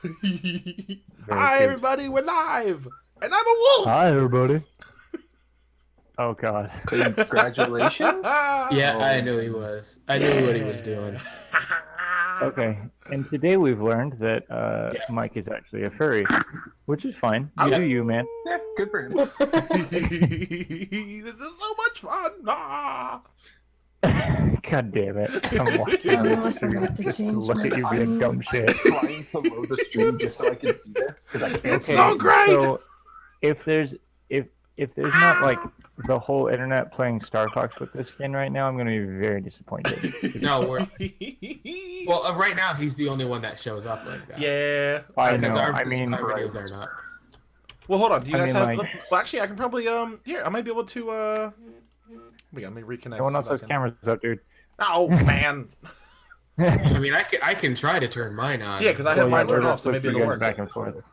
Hi, good. everybody, we're live, and I'm a wolf. Hi, everybody. Oh, God. Congratulations. Yeah, I knew he was. I knew what he was doing. Okay, and today we've learned that Mike is actually a furry, which is fine. You do you, man. Yeah, good for him. This is so much fun. Ah. God damn it. I'm watching this stream just to look at you being dumb shit. I'm trying to load the stream just so I can see this because I can't. It's so great. So, if there's not like the whole internet playing Star Fox with this skin right now, I'm going to be very disappointed. No, well, right now he's the only one that shows up like that. Yeah. I Because know. our I mean, videos are not. Well, hold on. Do you guys have? like- Well, actually, I can probably here. I might be able to let me reconnect. no one else so has that I can- cameras up, dude. Oh man. I mean, I can try to turn mine on. Yeah, because I have mine we're turned off, so supposed maybe to be it'll going work. back and forth.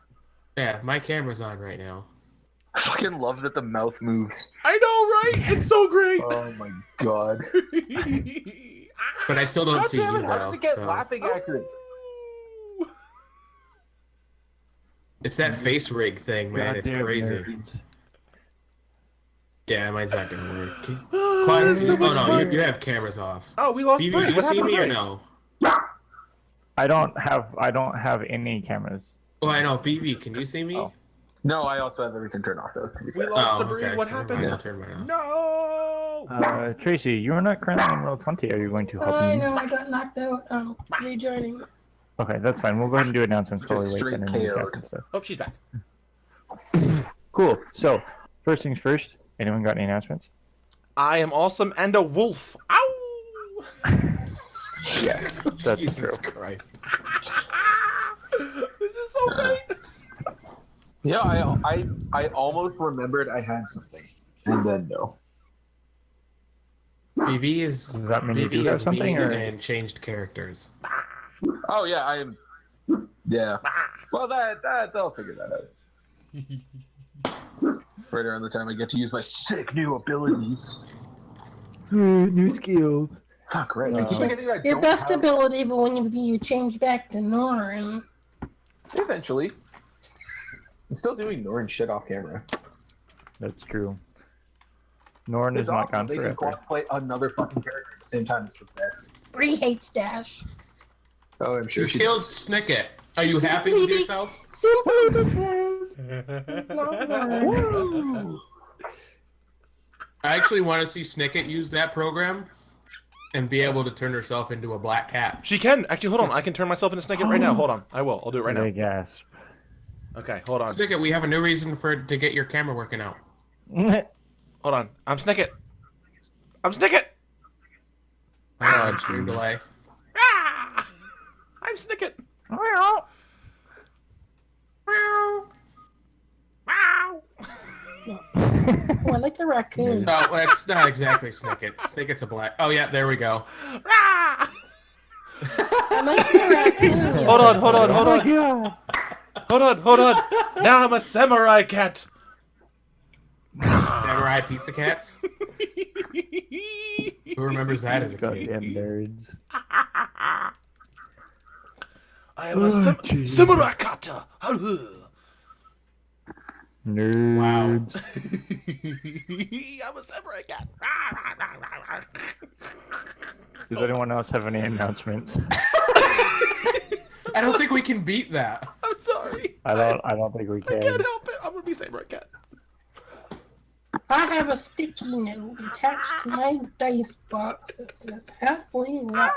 Yeah, my camera's on right now. I fucking love that the mouth moves. I know, right? It's so great. Oh my god. But I still don't God see damn you it, how does though. it get So. laughing accurate? It's that face rig thing, man. It's Goddamn crazy. nerds. Yeah, mine's not gonna work. Oh, Quiet, this is so oh much no, fun. you have cameras off. Oh, we lost Do Bree. you What see happened me to or Bree? no? I don't have any cameras. Oh, I know. BV, can you see me? Oh. No, I also have everything turned off though. To be We fair. lost Oh, to Bree. okay. What Never happened? mind, I'll turn mine off. No. Tracy, you are not currently in World 20. Are you going to help I me? know, I got knocked out. I'm rejoining. Okay, that's fine. We'll go ahead and do announcements while we Just wait straight for the new KO'd. chat and stuff. Oh, she's back. Cool. So, first things first. Anyone got any announcements? I am awesome and a wolf. Ow! Yeah. That's Jesus true. Christ. This is so great. Yeah, I almost remembered I had something, and then no. BV is Does that mean you do BV have is something, mean or- and changed characters. Oh yeah, I am. Yeah. Well, that I'll figure that out. Right around the time I get to use my sick new abilities. Sweet new skills. Oh, great. I keep forgetting I Your don't best have- ability, but when you change back to Norn. Eventually. I'm still doing Norn shit off camera. That's true. Norn is It's not awesome. gone They can forever. play another fucking character at the same time. It's the best. Bree hates Dash. Oh, I'm sure You she killed Snicket. Are you happy with yourself? Simply because it's not Norn. Woo! I actually want to see Snicket use that program and be able to turn herself into a black cat. She can. Actually, hold on. I can turn myself into Snicket right now. Hold on. I will. I'll do it right now. Big gasp. Okay, hold on. Snicket, we have a new reason to get your camera working out. Hold on. I'm Snicket. I'm Snicket. I know, stream delay. Ah! I'm Snicket. Meow. Meow. Oh, I like the raccoon. No, that's not exactly Snicket. Snicket's a black. Oh yeah, there we go. Ah! I like the raccoon. Hold on, hold on, hold Oh on. my god. Hold on. Now I'm a samurai cat. Samurai Pizza Cats. Who remembers that as a kid? Goddamn nerds. I am a jeez. samurai cat. Nerds. I'm a samurai cat. Does anyone else have any announcements? I don't think we can beat that. I'm sorry. I don't think we I can't can. help it. I'm gonna be samurai cat. I have a sticky note attached to my dice box that says Halfling Luck.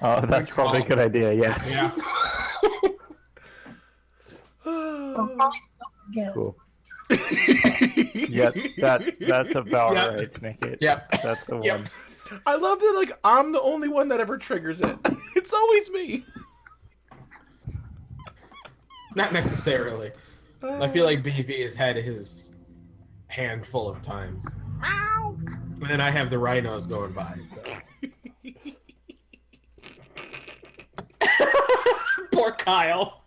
Oh, that's probably a good idea, yeah. Yeah. I'll probably still forget. Cool. Yep, that's about Yep. right, Nick. Yep. That's the Yep. one. I love that. Like I'm the only one that ever triggers it. It's always me. Not necessarily. I feel like BV has had his hand full of times. Meow. And then I have the rhinos going by, so. Poor Kyle.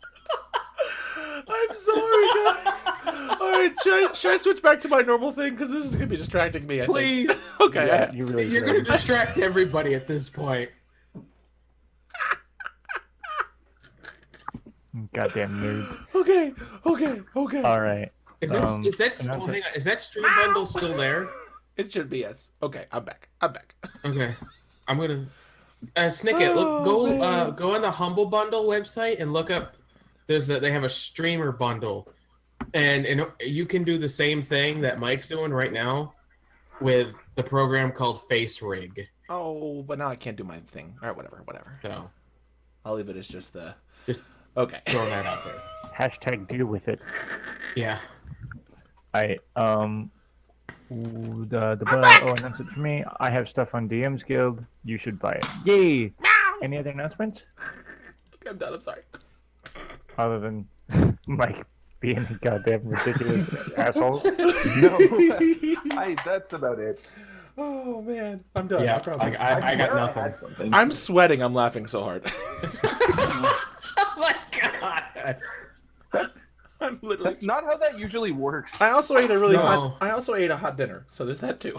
I'm sorry, guys. All right, should I switch back to my normal thing because this is gonna be distracting me? I think. Please. Okay. Yeah, you really You're should. going to distract everybody at this point. Goddamn nerds. Okay. All right. Is that and oh, that's hang on, is that stream bundle still there? It should be yes. Okay, I'm back. Okay, I'm gonna Snicket. Look, go on the Humble Bundle website and look up. They have a streamer bundle, and you can do the same thing that Mike's doing right now with the program called Face Rig. Oh, but now I can't do my thing. All right, whatever. So I'll leave it as just okay. Throwing that out there. Hashtag deal with it. Yeah. I announced it for me. I have stuff on DM's Guild. You should buy it. Yay! Any other announcements? Okay, I'm done. I'm sorry. Other than Mike being a goddamn ridiculous asshole. No, that's about it. Oh man, I'm done. Yeah, I promise. I got swear I nothing. had something. I'm sweating. I'm laughing so hard. Oh my god. I'm literally. That's not how that usually works. I also ate a really No. hot. I also ate a hot dinner, so there's that too.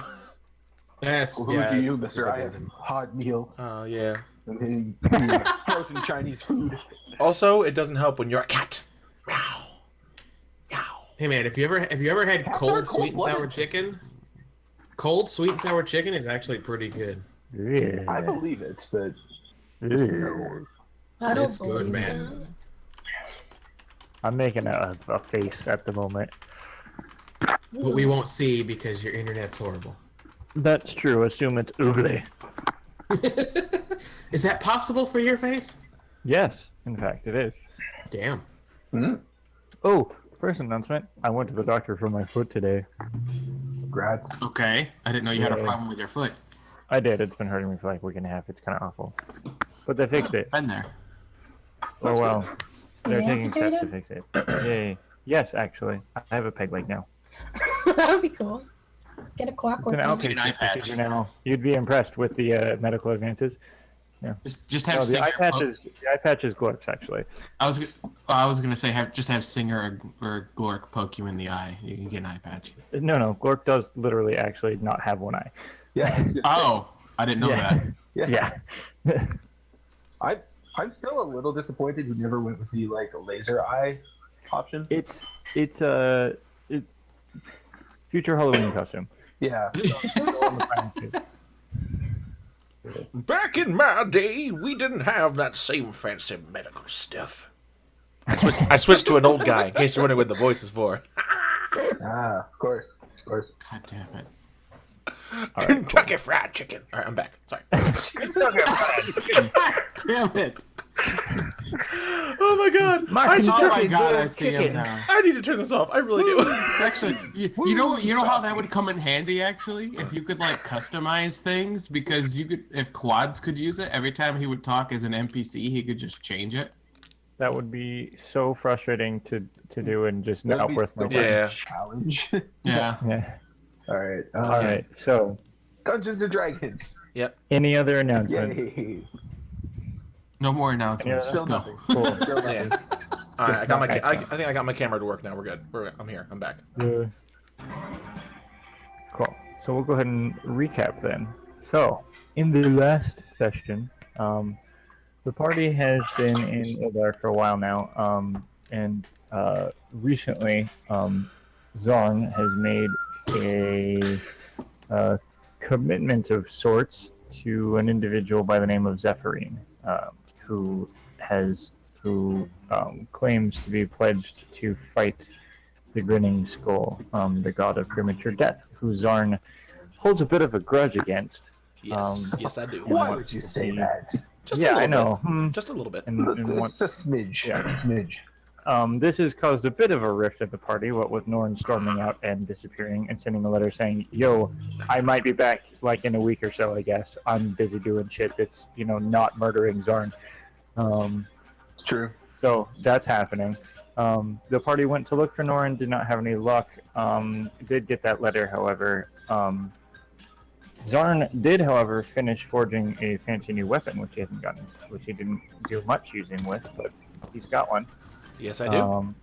That's Who yeah. do you, that's mister? I have amazing. hot meals Oh yeah. and frozen Chinese food. Also, it doesn't help when you're a cat. Meow. Meow. Hey man, have you ever had Cats are cold sweet and sour cold-blooded. chicken? Cold sweet and sour chicken is actually pretty good. Yeah. I believe it, but Yeah. I don't It's good, believe man. I'm making a face at the moment. that. But we won't see because your internet's horrible. That's true. Assume it's ugly. Is that possible for your face? Yes, in fact, it is. Damn. Oh, first announcement. I went to the doctor for my foot today. congrats. Okay. I didn't know you had a Yeah. problem with your foot. I did. It's been hurting me for like a week and a half. It's kind of awful. But they fixed it. Been there. Oh well. They're You taking steps to amputated? fix it. Yay. Yes, actually. I have a peg leg now. That'd be cool. Get a It's clockwork. an Just get an eye outpatient patch. procedure now. You'd be impressed with the medical advances. Just No, have the eye Singer. patch is Glorps, actually. I was gonna say have Singer or Glork poke you in the eye. You can get an eye patch. No, Glorp does literally actually not have one eye. Yeah. Oh, I didn't know Yeah. that. Yeah. I'm still a little disappointed we never went with the laser eye option. It's a future Halloween costume. Yeah. Back in my day, we didn't have that same fancy medical stuff. I switched to an old guy, in case you're wondering what the voice is for. Of course. God damn it. Kentucky Fried Chicken. All right, I'm back. Sorry. Damn it. Oh my god. I Oh my god, I see him now. need to turn this off. I really do. Actually, you know how that would come in handy actually if you could customize things because if Quads could use it every time he would talk as an NPC he could just change it. That would be so frustrating to do and just That not would be worth my so time. much Yeah. challenge. Yeah. Yeah. All right. All right. So, Dungeons and Dragons. any other announcements? Yay. No more announcements. Yeah, Just go. nothing. Cool. Still nothing. All right, I got my. I think I got my camera to work now. We're good. I'm here. I'm back. Cool. So we'll go ahead and recap then. So, in the last session, the party has been in Ildar for a while now, and recently, Zarn has made a commitment of sorts to an individual by the name of Zephyrine, who claims to be pledged to fight the Grinning Skull, the god of premature death, who Zarn holds a bit of a grudge against. Yes, yes, I do. Why would you say that? Just Yeah, a I little know. bit. Just a little bit. And It's wants a smidge. Yeah. A smidge. This has caused a bit of a rift at the party, what with Norn storming out and disappearing and sending a letter saying, yo, I might be back in a week or so, I guess. I'm busy doing shit that's, not murdering Zarn. It's true. So that's happening. The party went to look for Norn, did not have any luck. Did get that letter, however. Zarn did, however, finish forging a fancy new weapon, which he hasn't gotten, which he didn't do much using with, but he's got one. Yes, I do.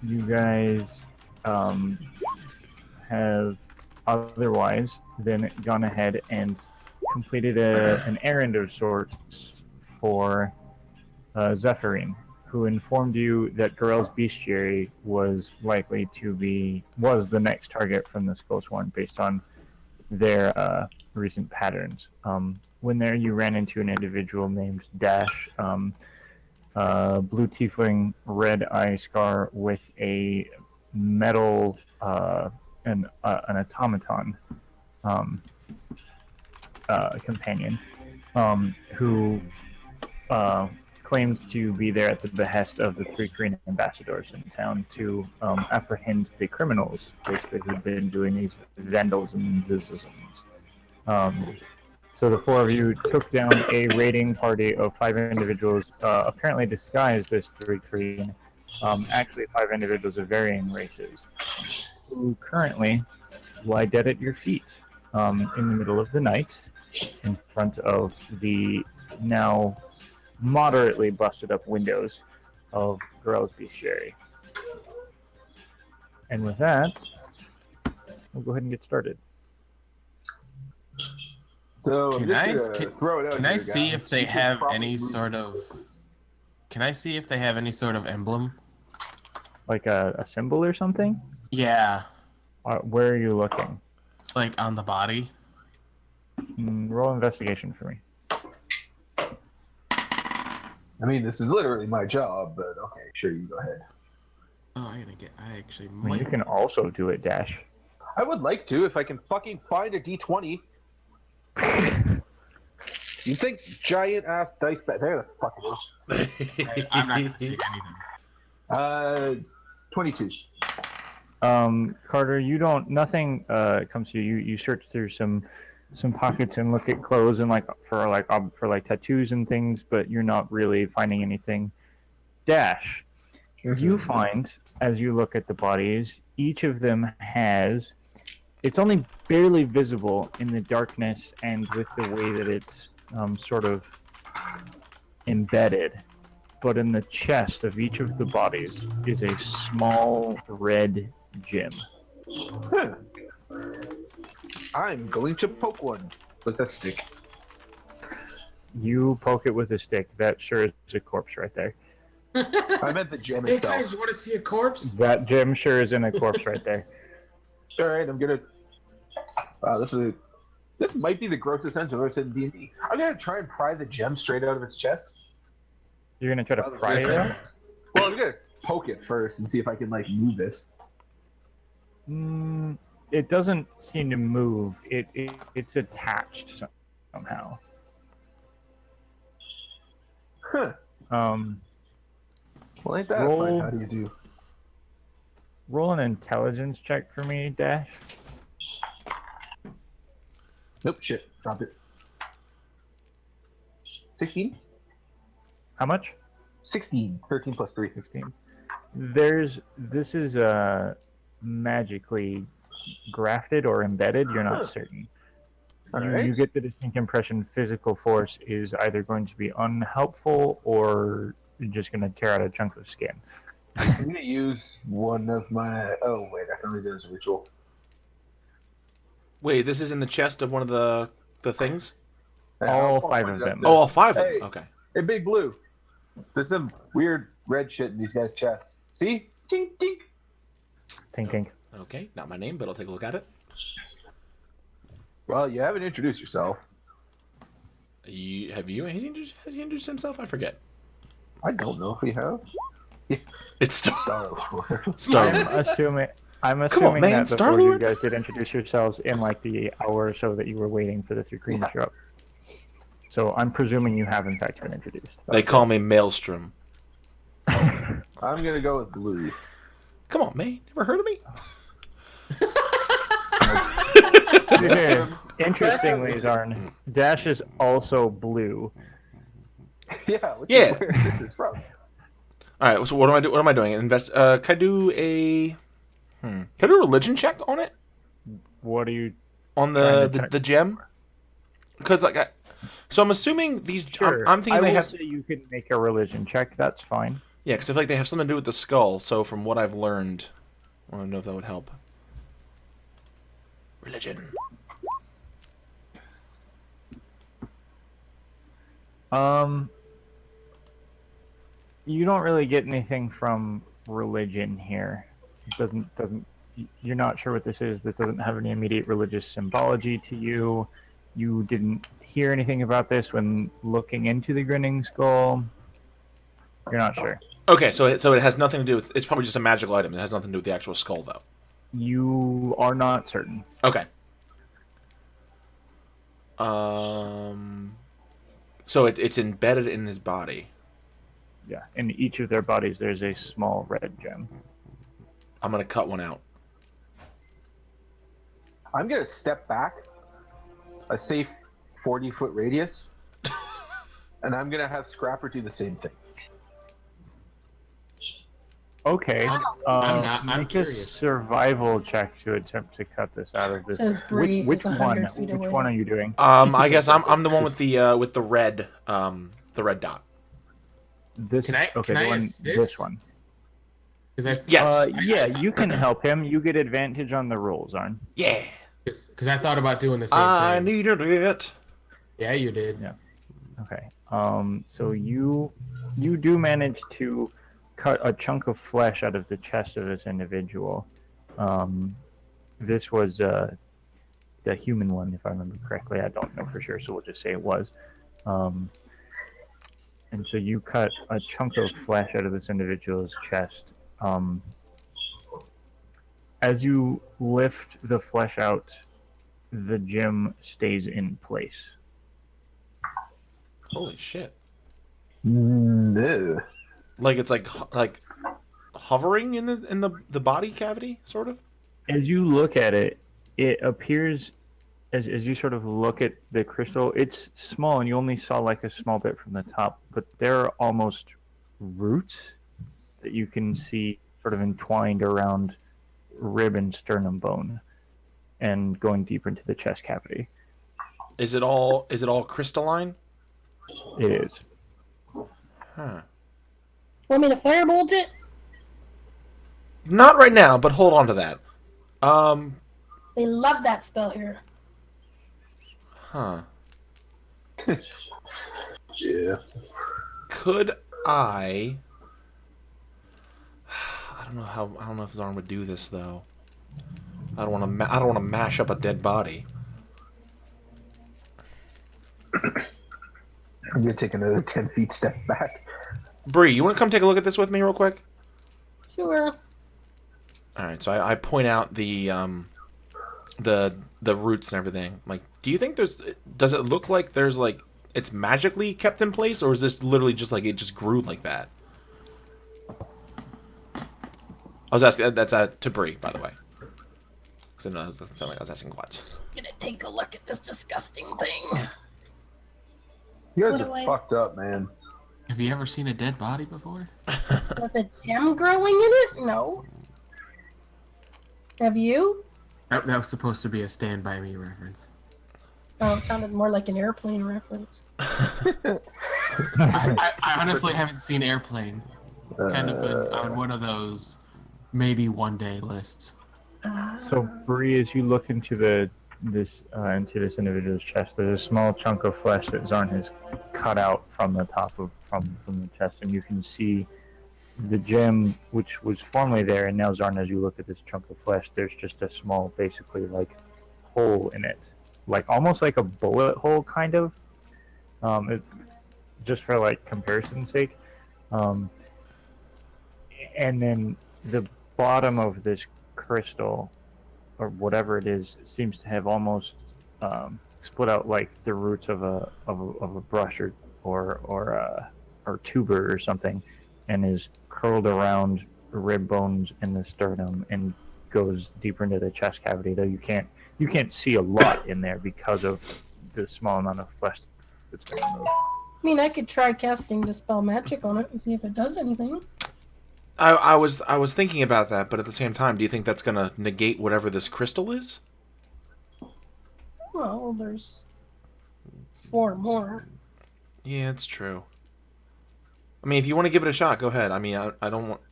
You guys have otherwise then gone ahead and completed an errand of sorts for Zephyrine, who informed you that Gorell's bestiary was likely to was the next target from the Skullsworn based on their recent patterns. When there, you ran into an individual named Dash, blue tiefling, red eye scar with a metal, an automaton companion, who claimed to be there at the behest of the 3 Korean ambassadors in town to apprehend the criminals, basically, who'd been doing these vandalisms. So the 4 of you took down a raiding party of 5 individuals, apparently disguised as 3 Korean, actually 5 individuals of varying races, who currently lie dead at your feet in the middle of the night in front of the now moderately busted up windows of Gorell's bestiary. And with that, we'll go ahead and get started. So Can I'm just I gonna throw it out can I here, see guys. if they You should have probably any move- sort of? Can I see if they have any sort of emblem? Like a symbol or something? Yeah, Where are you looking? like on the body. Roll investigation for me. I mean, this is literally my job, but okay, sure, you go ahead. Oh, I actually I mean, you might. can also do it, Dash. I would like to if I can fucking find a D20. You think giant ass dice bet? There the fuck it is. I'm not gonna see anything. 22. Carter, you don't. Nothing comes to you. You search through some pockets and look at clothes and for tattoos and things, but you're not really finding anything. Dash, you find as you look at the bodies, each of them has. It's only barely visible in the darkness and with the way that it's sort of embedded. But in the chest of each of the bodies is a small red gem. Huh. I'm going to poke one with a stick. You poke it with a stick. That sure is a corpse right there. I meant the gem Hey itself. guys, you want to see a corpse? That gem sure is in a corpse right there. All right, I'm gonna. Wow, this might be the grossest I've ever seen in D&D. I'm gonna try and pry the gem straight out of its chest. You're gonna try to pry it out? Well, I'm gonna poke it first and see if I can like move it. It doesn't seem to move. It's attached somehow. Huh. Well, ain't that Roll- fun? How do you do? Roll an intelligence check for me, Dash. Nope, shit, dropped it. 16? How much? 16. 13 plus 3. 16. This is magically grafted or embedded. You're not certain. You get the distinct impression physical force is either going to be unhelpful or just going to tear out a chunk of skin. I'm gonna use one of my. Oh wait, I can read it as a ritual. Wait, this is in the chest of one of the things? All 5 of them. Oh, all 5 of Hey. them. Okay. Hey, Big Blue. There's some weird red shit in these guys' chests. See? Tink, tink. Tink, tink. Okay, not my name, but I'll take a look at it. Well, you haven't introduced yourself. Has he introduced himself? I forget. I don't know if we have. It's Star-Lord. I'm on, assuming man, that the 4 of you Star-Lord? guys did introduce yourselves in like the hour or so that you were waiting for the 3 Koreans to show up. So I'm presuming you have in fact been introduced. They call me Maelstrom. I'm gonna go with Blue. Come on, man. Never heard of me? Interestingly, Zarn, Dash is also blue. Yeah. Which Yeah. is where this is from. All right. So what am I doing? Can I do a? Can I do a religion check on it? What are you? On Trying to check. the gem? Because so I'm assuming these. Sure. I'm thinking I they will have. say you can make a religion check. That's fine. Yeah, because I feel like they have something to do with the skull. So from what I've learned, I don't know if that would help. Religion. You don't really get anything from religion here. It doesn't. You're not sure what this is. This doesn't have any immediate religious symbology to you. You didn't hear anything about this when looking into the grinning skull. You're not sure. Okay, so it has nothing to do with. It's probably just a magical item. It has nothing to do with the actual skull, though. You are not certain. Okay. So it's embedded in his body. Yeah, in each of their bodies, there's a small red gem. I'm gonna cut one out. I'm gonna step back a safe 40-foot radius, and I'm gonna have Scrapper do the same thing. Okay. I'm make a curious. survival check to attempt to cut this out of this. Says Bree, Which who's 100 one? feet Which away. one are you doing? I guess I'm the one with the red dot. This. Can I- Okay, can I the one. assist? This one. Because Yes. Yeah, you can help him. You get advantage on the rolls, Arn. Yeah. Because I thought about doing the same I thing. needed it. Yeah, you did. Yeah. Okay. So you do manage to cut a chunk of flesh out of the chest of this individual. This was the human one, if I remember correctly. I don't know for sure, so we'll just say it was. And so you cut a chunk of flesh out of this individual's chest. As you lift the flesh out, the gem stays in place. Holy shit! No. Like it's like hovering in the body cavity, sort of. As you look at it, it appears, as you sort of look at the crystal, it's small and you only saw like a small bit from the top, but there are almost roots that you can see sort of entwined around rib and sternum bone and going deeper into the chest cavity. Is it all crystalline? It is. Huh. Want me to firebolt it? Not right now, but hold on to that. They love that spell here. Huh. Yeah. Could I don't know if Zarn would do this though. I don't want to mash up a dead body. I'm gonna take another 10 feet step back. Bree, you want to come take a look at this with me real quick? Sure. All right, so I point out the roots and everything. Like, do you think does it look like there's like it's magically kept in place, or is this literally just like it just grew like that? I was asking that's to Bree, by the way. Because I know it sounded like I was asking what. Gonna take a look at this disgusting thing. You What guys do are I- fucked up, man. Have you ever seen a dead body before? With a gem growing in it? No. Have you? That was supposed to be a Stand By Me reference. Oh, it sounded more like an airplane reference. I honestly haven't seen Airplane. Kind of been on one of those maybe one day lists. So, Bree, as you look into this individual's chest, there's a small chunk of flesh that Zarn has cut out from the top of from the chest, and you can see the gem which was formerly there, and now Zarn, as you look at this chunk of flesh, there's just a small, basically like hole in it, like almost like a bullet hole, kind of. Just for like comparison's sake, and then the bottom of this crystal or whatever it is seems to have almost split out like the roots of a brush or tuber or something, and is curled around rib bones in the sternum and goes deeper into the chest cavity. Though you can't see a lot in there because of the small amount of flesh that's been removed. I mean, I could try casting Dispel Magic on it and see if it does anything. I was thinking about that, but at the same time, do you think that's gonna negate whatever this crystal is? Well, there's 4 more. Yeah, it's true. I mean, if you want to give it a shot, go ahead. I mean, I'm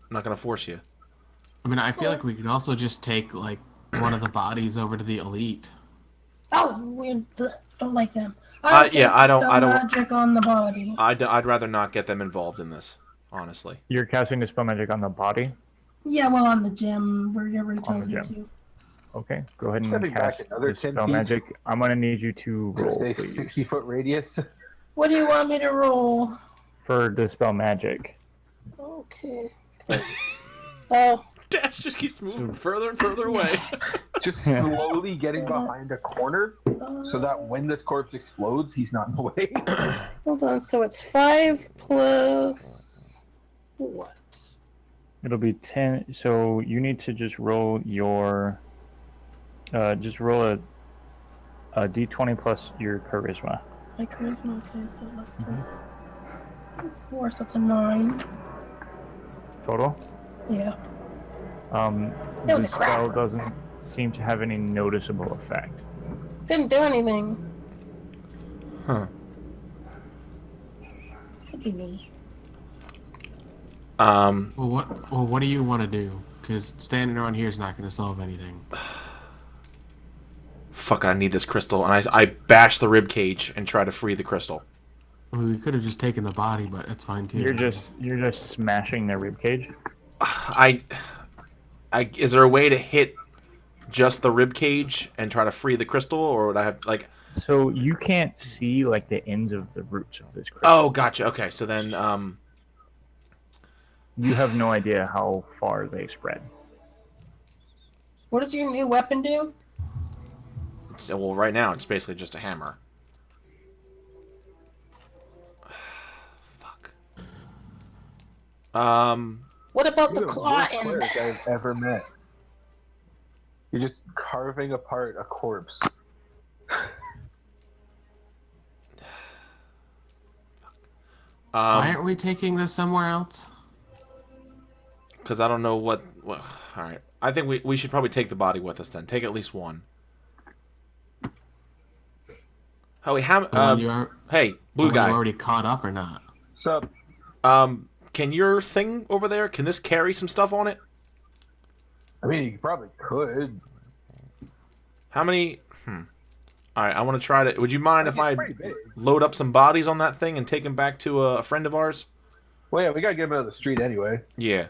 not gonna force you. I mean, I feel like we could also just take like one of the bodies over to the elite. Oh, weird. Blech, don't like them. Yeah, I don't- Dispel Magic on the body. I'd rather not get them involved in this, honestly. You're casting Dispel Magic on the body? Yeah, well, on the gem, wherever he On tells the me gem. to. Okay, go ahead and Stepping back cast another 10 Dispel feet. Magic. I'm going to need you to So roll, say please. 60-foot radius. What do you want me to roll? For Dispel Magic. Okay. Oh, Dash just keeps moving further and further away. Just slowly getting behind a corner so that uh, when this corpse explodes, he's not in the way. hold on. So it's 5 plus what? It'll be 10. So you need to just roll your. Just roll a d20 plus your charisma. My charisma. Okay, so that's plus 4, so it's a 9. Total. Yeah. The was a spell crapper. doesn't seem to have any noticeable effect. Didn't do anything. Huh. Could be me. Well, what do you want to do? Because standing around here is not going to solve anything. Fuck, I need this crystal. And I bash the rib cage and try to free the crystal. I mean, we could have just taken the body, but that's fine too. You're just smashing their ribcage. Is there a way to hit just the rib cage and try to free the crystal, or would I have like? So you can't see like the ends of the roots of this crystal. Oh, gotcha. Okay, so then You have no idea how far they spread. What does your new weapon do? well, right now it's basically just a hammer. Fuck. What about the You're claw worst end? cleric I've ever met. You're just carving apart a corpse. Why aren't we taking this somewhere else? Because I don't know what. All right, I think we should probably take the body with us then. Take at least one. Howie, hey, blue You guy. already caught up or not? Sup? Can your thing over there? Can this carry some stuff on it? I mean, you probably could. How many? All right, I want to try to. Would you mind if It's I pretty big. load up some bodies on that thing and take them back to a friend of ours? Well, yeah, we gotta get him out of the street anyway. Yeah.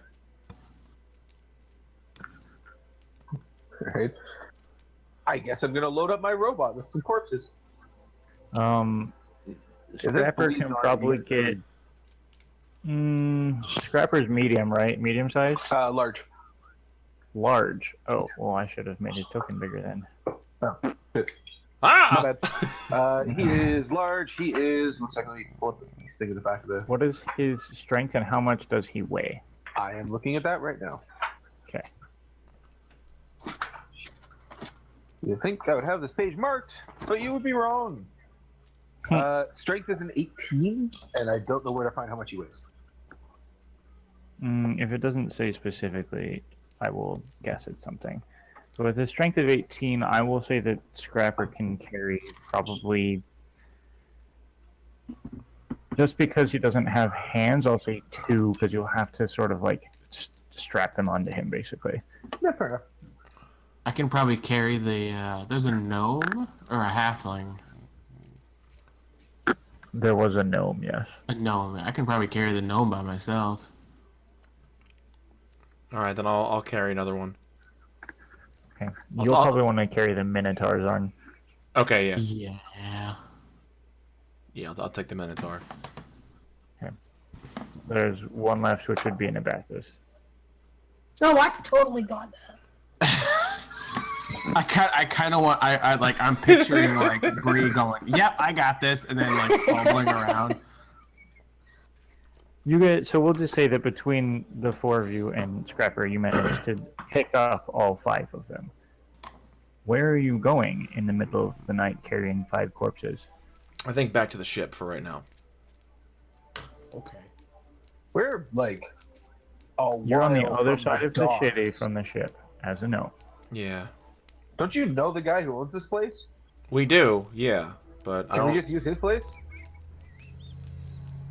Right? I guess I'm gonna load up my robot with some corpses. Scrapper bleeding can on probably you? get. Scrapper's medium, right? Medium size? Large. Large. Oh, well, I should have made his token bigger then. Oh, good. Ah! My bad. He is large. He is. Looks like let me pull up this thing in the back of the. What is his strength and how much does he weigh? I am looking at that right now. Okay. You'd think I would have this page marked, but you would be wrong. Strength is an 18, and I don't know where to find how much he weighs. If it doesn't say specifically, I will guess it's something. So with a strength of 18, I will say that Scrapper can carry probably... Just because he doesn't have hands, I'll say 2, because you'll have to sort of like strap them onto him, basically. Yeah, fair enough. I can probably carry the. There's a gnome or a halfling. There was a gnome, yes. A gnome. I can probably carry the gnome by myself. All right, then I'll carry another one. Okay. You'll I'll- probably want to carry the Minotaur's arm. Okay, yeah. Yeah. Yeah, I'll take the Minotaur. There's one left, which would be an Abathus. Oh, I totally got that. I kind of want. I'm picturing like Bree going, "Yep, I got this," and then like fumbling around. So we'll just say that between the 4 of you and Scrapper, you managed to pick up all 5 of them. Where are you going in the middle of the night carrying 5 corpses? I think back to the ship for right now. Okay. We're like. You're on the while other from side of the docks. city from the ship, as a gnome. Yeah. Don't you know the guy who owns this place? We do, yeah. But I Can we don't. just use his place?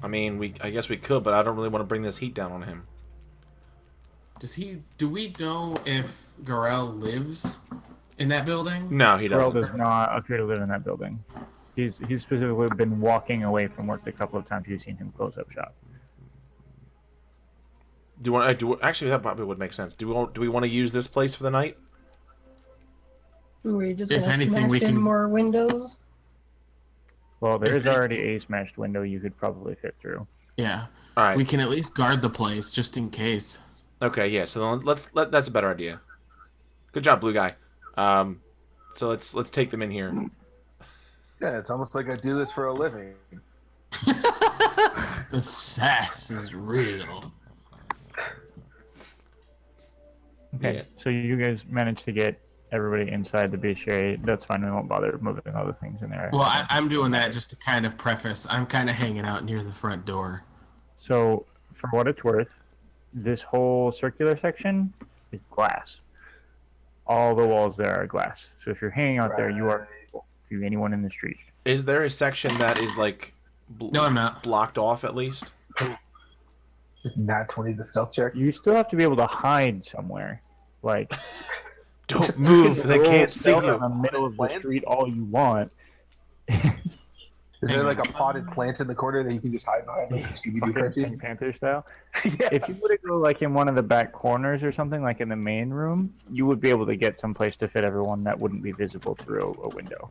I mean, I guess we could, but I don't really want to bring this heat down on him. Do we know if Garel lives in that building? No, he Earl doesn't. does not appear to live in that building. He's specifically been walking away from work the couple of times you've seen him close up shop. Do you want? Actually, that probably would make sense. Do we want to use this place for the night? We're just If gonna anything, smash we in can- more windows. Well, there If is any- already a smashed window you could probably fit through. Yeah. All right. We can at least guard the place just in case. Okay. Yeah. So then that's a better idea. Good job, blue guy. So let's take them in here. Yeah, it's almost like I do this for a living. The sass is real. Okay, Yeah. so you guys managed to get everybody inside the bestiary. That's fine. We won't bother moving other things in there. Well, I'm doing that just to kind of preface. I'm kind of hanging out near the front door. So, for what it's worth, this whole circular section is glass. All the walls there are glass. So if you're hanging out there, you are visible to anyone in the street. Is there a section that is like No, I'm not. blocked off at least? Just nat 20 the stealth check. You still have to be able to hide somewhere. Like, Don't move. They roll can't see stealth you. in the middle of the Plants? street all you want. Is there like a potted plant in the corner that you can just hide behind, like the Scooby-Doo Fucking cartoon? Pink Panther style. Yeah. If you were to go like in one of the back corners or something, like in the main room, you would be able to get some place to fit everyone that wouldn't be visible through a window.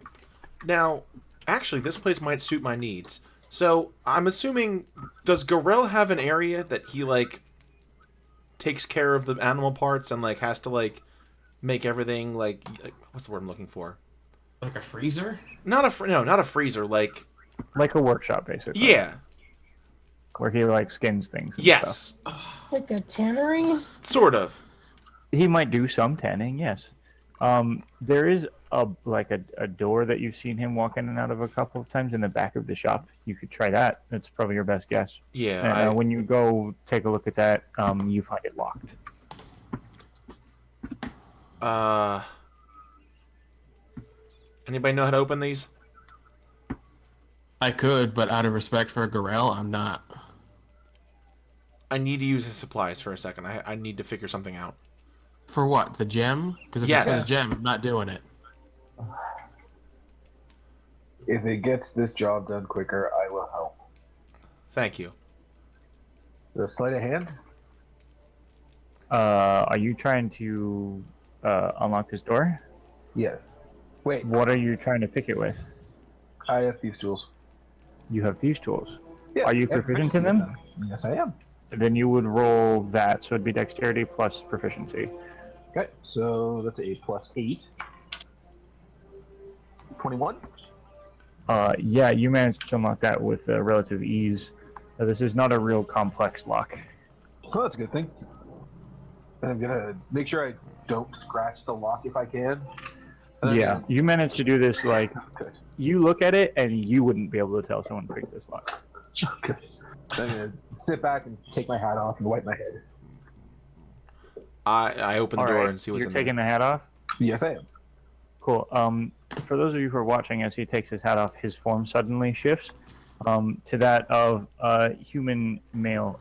Now, actually, this place might suit my needs. So I'm assuming, does Gorell have an area that he like takes care of the animal parts and like has to like make everything like what's the word I'm looking for? Like a freezer? Not a freezer. Like Like a workshop, basically. yeah, Where he like skins things. And yes, Like a tannery? sort of. He might do some tanning, yes. There is a door that you've seen him walk in and out of a couple of times in the back of the shop. You could try that. That's probably your best guess. Yeah, And when you go take a look at that, you find it locked. Anybody know how to open these? I could, but out of respect for Gorell, I'm not. I need to use his supplies for a second. I need to figure something out. For what? The gem? Because if Yes. it's for the gem, I'm not doing it. If it gets this job done quicker, I will help. Thank you. The sleight of hand? Are you trying to unlock this door? Yes. Wait, What are you trying to pick it with? I have these tools. You have these tools. Yes, Are you I have proficient in them? Yes, I am. Then you would roll that, so it'd be dexterity plus proficiency. Okay, so that's 8 plus 8. 21? Yeah, you managed to unlock that with relative ease. This is not a real complex lock. Oh, that's a good thing. And I'm gonna make sure I don't scratch the lock if I can. And then- Yeah, you managed to do this, like, Good. you look at it and you wouldn't be able to tell someone picked this lock. Good. I'm gonna sit back and take my hat off and wipe my head. I open the All door right, and see what's you're in taking there. the hat off? Yes, I am. Cool. For those of you who are watching, as he takes his hat off, his form suddenly shifts to that of a human male,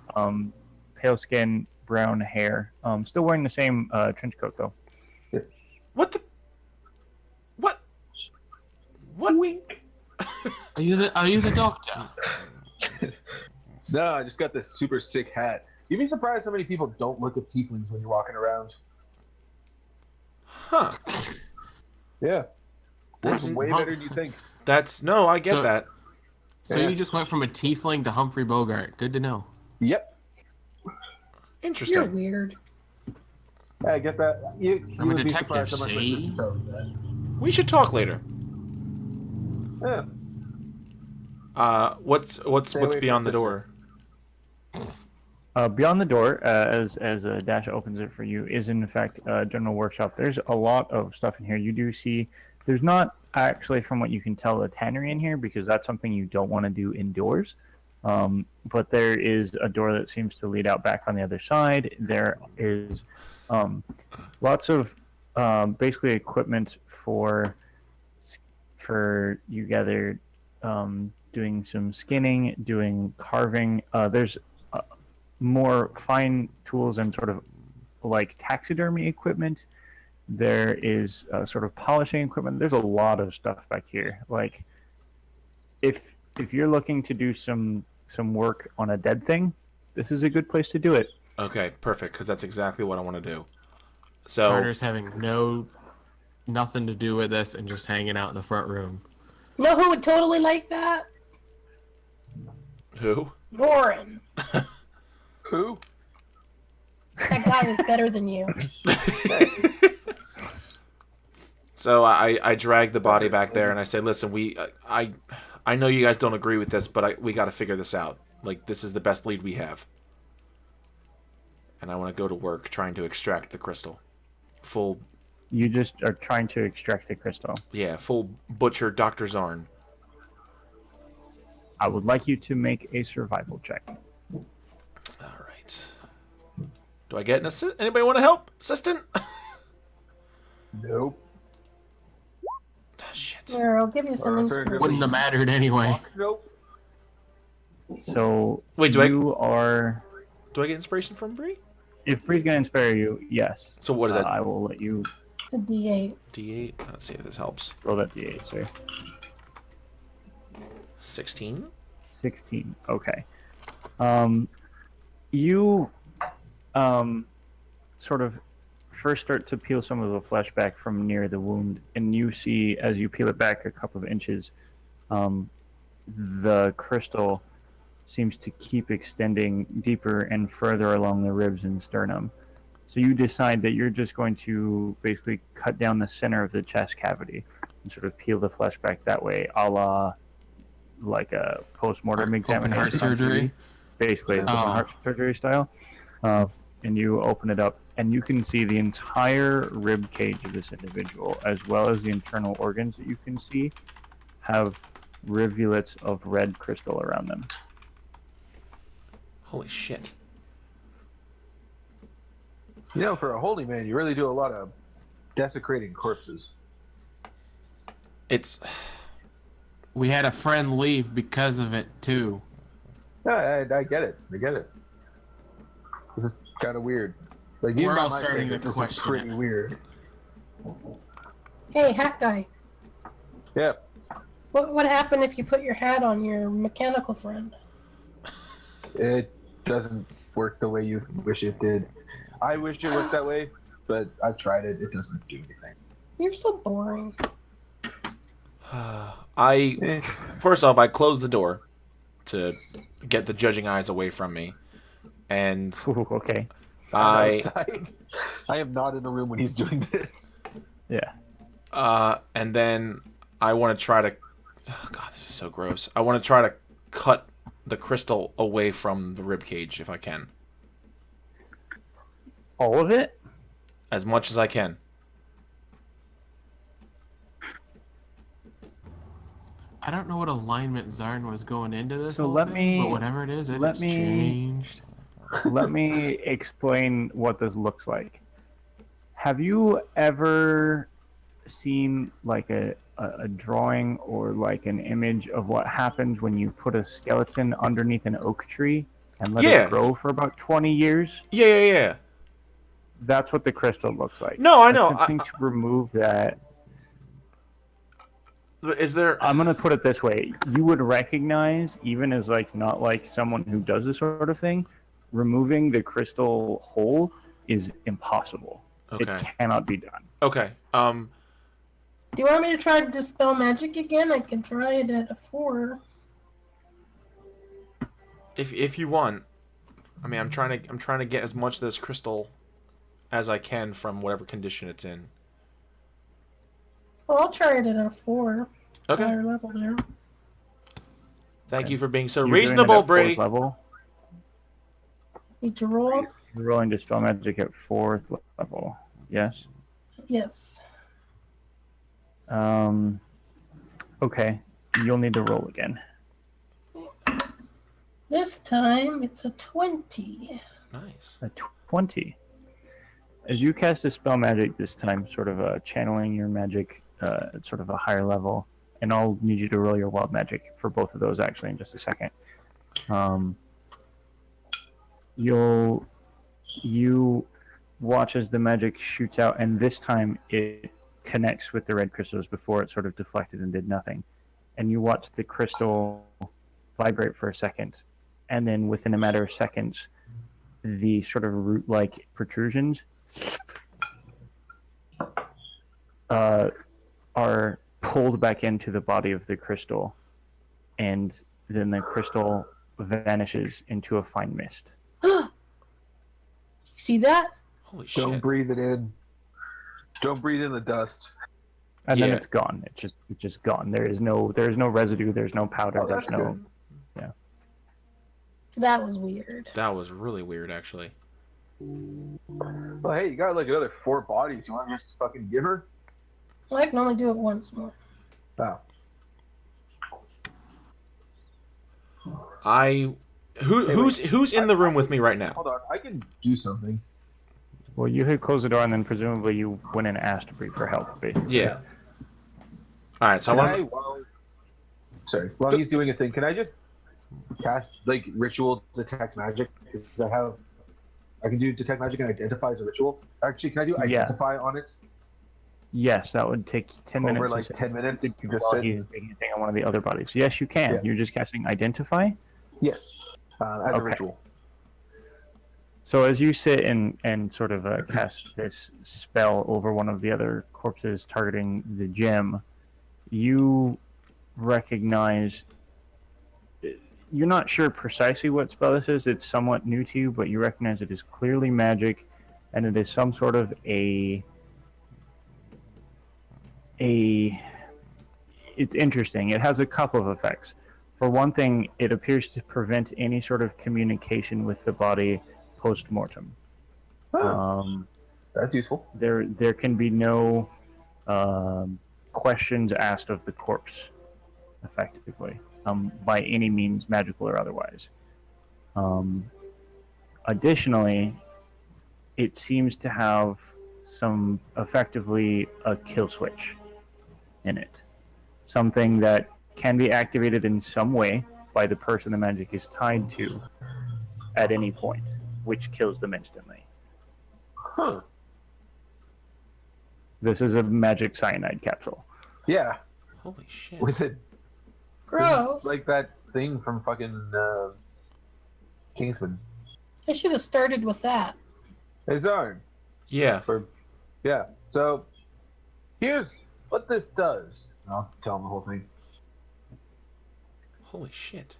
pale skin, brown hair, still wearing the same trench coat though. What the? What? What? Wink. Are you the doctor? No, I just got this super sick hat. You'd be surprised how many people don't look at tieflings when you're walking around. Huh? Yeah. That's That's way huh. better than you think. That's no. I get So- that. So Yeah. you just went from a tiefling to Humphrey Bogart. Good to know. Yep. You're Interesting. weird. I get that. You I'm a would be detective, surprised how much my see? sister tells me that. We should talk later. Yeah. What's Stay away beyond from the door? Beyond the door, as Dash opens it for you, is in fact a general workshop. There's a lot of stuff in here. You do see there's not actually, from what you can tell, a tannery in here because that's something you don't want to do indoors. But there is a door that seems to lead out back on the other side. There is lots of basically equipment for you gather doing some skinning, doing carving. There's more fine tools and sort of like taxidermy equipment. There is sort of polishing equipment. There's a lot of stuff back here. Like if you're looking to do some work on a dead thing, this is a good place to do it. Okay, perfect, because that's exactly what I want to do. So Carter's having nothing to do with this and just hanging out in the front room. You know who would totally like that? who? Warren. Who? That guy is better than you. So I drag the body back there and I say, listen, I know you guys don't agree with this, but we got to figure this out. Like, this is the best lead we have. And I want to go to work trying to extract the crystal. Full, You just are trying to extract the crystal. yeah, full butcher Dr. Zarn. I would like you to make a survival check. All right. Do I get an assist? Anybody want to help? Assistant? Nope. Shit. Here, I'll give you some inspiration. Wouldn't have mattered anyway. Nope. So Wait, do I get inspiration from Bree? If Bree's gonna inspire you, yes. So what is that? I will let you It's a D8. D8? Let's see if this helps. roll that d8, sir. 16? 16. Okay. You sort of first start to peel some of the flesh back from near the wound, and you see as you peel it back a couple of inches, the crystal seems to keep extending deeper and further along the ribs and sternum. So you decide that you're just going to basically cut down the center of the chest cavity and sort of peel the flesh back that way, a la like a post-mortem Open examination. heart surgery? Basically, open Oh. heart surgery style. And you open it up, and you can see the entire rib cage of this individual, as well as the internal organs that you can see, have rivulets of red crystal around them. Holy shit. You know, for a holy man, you really do a lot of desecrating corpses. It's... We had a friend leave because of it too. Yeah, I get it. I get it. This is kind of weird. Like, We're even by all my starting standards, to this is question pretty it. weird. Hey, hat guy. Yeah. What happened if you put your hat on your mechanical friend? It doesn't work the way you wish it did. I wish it worked that way, but I've tried it. It doesn't do anything. You're so boring. First off, I close the door to get the judging eyes away from me. And Ooh, okay. I'm outside. I am not in the room when he's doing this. Yeah. And then I want to try to... Oh, God, this is so gross. I want to try to cut the crystal away from the ribcage if I can. All of it? As much as I can. I don't know what alignment Zarn was going into this So whole let thing, me- but whatever it is, let it's me- changed. Let me explain what this looks like. Have you ever seen like a drawing or like an image of what happens when you put a skeleton underneath an oak tree and let Yeah. it grow for about 20 years? Yeah. That's what the crystal looks like. No, I know. Attempting to remove that. Is there... I'm gonna put it this way: you would recognize, even as like not like someone who does this sort of thing, removing the crystal whole is impossible. Okay. It cannot be done. Okay. Do you want me to try to dispel magic again? I can try it at a 4. If you want, I mean, I'm trying to get as much of this crystal as I can from whatever condition it's in. Well, I'll try it at a 4. Okay. Higher level there. Thank you for being so You're doing it reasonable, at fourth Bree. level. Need to roll? You're rolling dispel magic at 4th level. Yes. Yes. Okay. You'll need to roll again. This time it's a 20. Nice. A 20. As you cast a spell magic this time, sort of channeling your magic at sort of a higher level, and I'll need you to roll your wild magic for both of those actually in just a second. You watch as the magic shoots out, and this time it connects with the red crystals before it sort of deflected and did nothing. And you watch the crystal vibrate for a second, and then within a matter of seconds, the sort of root-like protrusions are pulled back into the body of the crystal, and then the crystal vanishes into a fine mist. See that? Holy Don't shit. breathe it in. Don't breathe in the dust. And then Yeah. it's gone. It's just gone. There is no residue. There's no powder. Oh, There's that's no. good. That was weird. That was really weird, actually. Well, hey, you got like another 4 bodies. You want to just fucking give her? Well, I can only do it once more. Oh. Who's in the room with me right now? Hold on, I can do something. Well, you had closed the door, and then presumably you went and asked Bree for help, basically. Yeah. All right, so While he's doing a thing, can I just cast like ritual detect magic? Because I can do detect magic and identify as a ritual. Actually, can I do Yeah. identify on it Yes, that would take 10 minutes. over like to 10 minutes? You just while sit. he's taking a thing on one of the other bodies. Yes, you can. Yeah. You're just casting Identify. Yes, as a Okay. ritual. So as you sit and sort of cast this spell over one of the other corpses targeting the gem, you recognize. You're not sure precisely what spell this is. It's somewhat new to you, but you recognize it is clearly magic, and it is some sort of a. It's interesting. It has a couple of effects. For one thing, it appears to prevent any sort of communication with the body post-mortem. That's useful. There can be no questions asked of the corpse, effectively, by any means, magical or otherwise. Additionally, it seems to have effectively a kill switch in it. Something that can be activated in some way by the person the magic is tied to at any point, which kills them instantly. Huh. This is a magic cyanide capsule. Yeah, holy shit. with it Gross. like that thing from fucking Kingsman. I should have started with that. His arm. Yeah. Yeah. So here's what this does. I'll tell him the whole thing. Holy shit.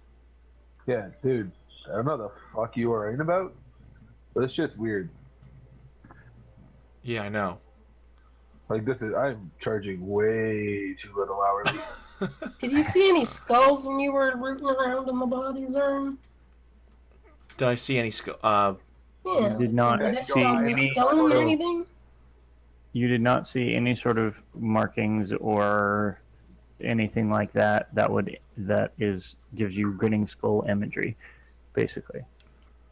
Yeah, dude. I don't know the fuck you are in about, but this shit's weird. Yeah, I know. Like I'm charging way too little hourly. Did you see any skulls when you were rooting around in the body's arm? Did I see any Yeah. You did not Was it etched see on the any stone sort or of- anything? You did not see any sort of markings or anything like that gives you grinning skull imagery, basically.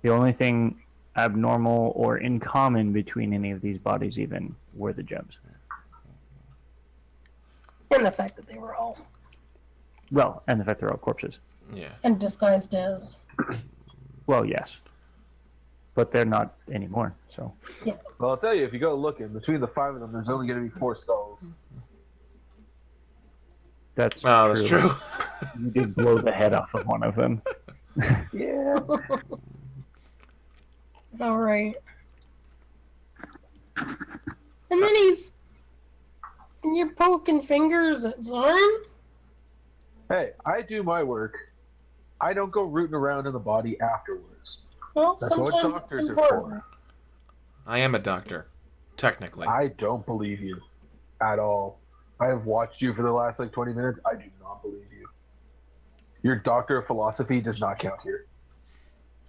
The only thing abnormal or in common between any of these bodies even were the gems. And the fact that they were all Well, and the fact they're all corpses. Yeah. and disguised as. Well, yes. But they're not anymore, so. Well, I'll tell you, if you go looking, between the 5 of them, there's only going to be 4 skulls. That's Oh, that's true. You did blow the head off of one of them. Yeah. All right. And then you're poking fingers at Zorn? Hey, I do my work. I don't go rooting around in the body afterwards. Well, That's what sometimes doctors it's are important. for. I am a doctor. Technically. I don't believe you at all. I have watched you for the last 20 minutes. I do not believe you. Your doctor of philosophy does not count here.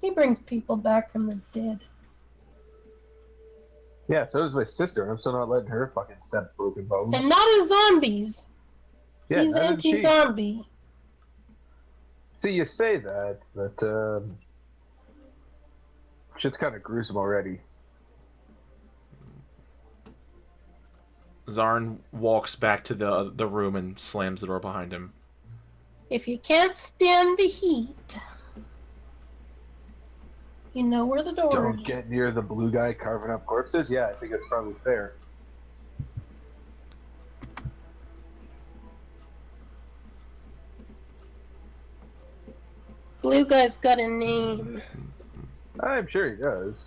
He brings people back from the dead. Yeah, so does my sister. I'm still not letting her fucking step broken bones. And not as zombies. Yeah, He's neither does she. anti-zombie. See, you say that, but shit's kind of gruesome already. Zarn walks back to the room and slams the door behind him. If you can't stand the heat, you know where the door Don't is. get near the blue guy carving up corpses. Yeah, I think it's probably fair. Blue guy's got a name. I'm sure he does.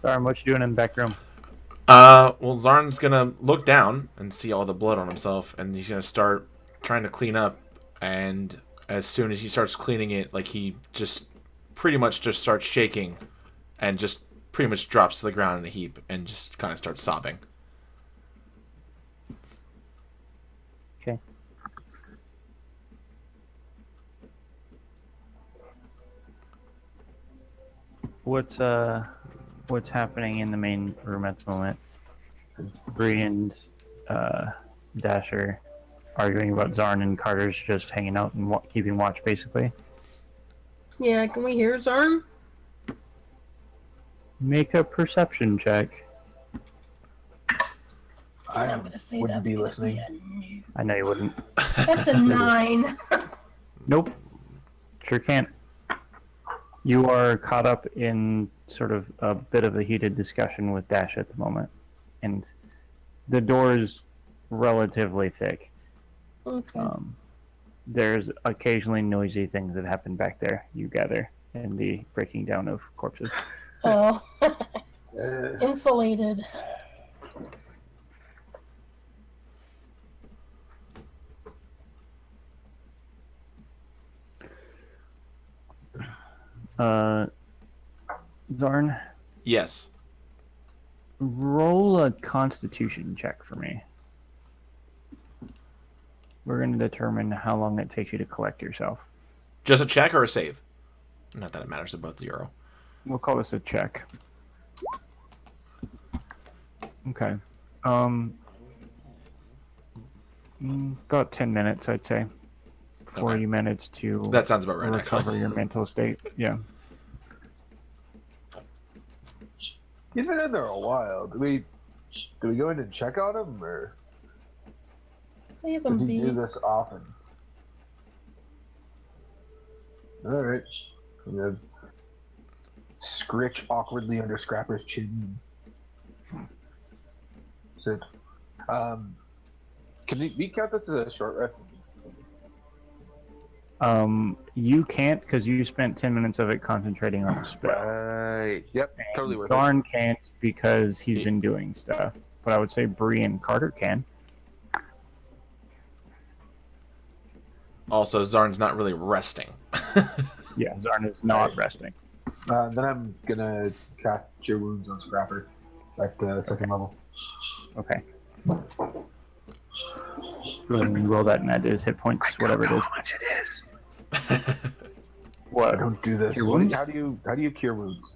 Sorry, what you doing in the back room? Well, Zarn's gonna look down and see all the blood on himself, and he's gonna start trying to clean up. And as soon as he starts cleaning it, like he just pretty much just starts shaking, and just pretty much drops to the ground in a heap, and just kind of starts sobbing. Okay. What's happening in the main room at the moment? Bree and Dasher arguing about Zarn, and Carter's just hanging out and keeping watch, basically. Yeah, can we hear Zarn? Make a perception check. And I'm gonna say wouldn't that's be gonna listening. be a no. I know you wouldn't. That's a 9. Nope. Sure can't. You are caught up in sort of a bit of a heated discussion with Dash at the moment. And the door is relatively thick. Okay. There's occasionally noisy things that happen back there, you gather, in the breaking down of corpses. Oh. Insulated. Zarn, Yes. roll a constitution check for me. We're going to determine how long it takes you to collect yourself. Just a check or a save? Not that it matters. They're both 0. We'll call this a check. Okay. About 10 minutes, I'd say, before Okay. you manage to That sounds about right. recover Actually. your mental state. Yeah. He's been in there a while. Do we go in and check on him, or Save does him he do be. this often? All right. I'm gonna scritch awkwardly under Scrapper's chin. Sit. Can we count this as a short rest? You can't because you spent 10 minutes of it concentrating on the spell. Right. Yep. Totally worth it. Darn can't because he's He- been doing stuff. But I would say Bree and Carter can. Also, Zarn's not really resting. Yeah, Zarn is not resting. Then I'm gonna cast Cure Wounds on Scrapper at second level. Okay. Go ahead and roll that and add to his hit points, whatever it is. How much it is? What? Don't do this. Cure Wounds? How do you cure wounds?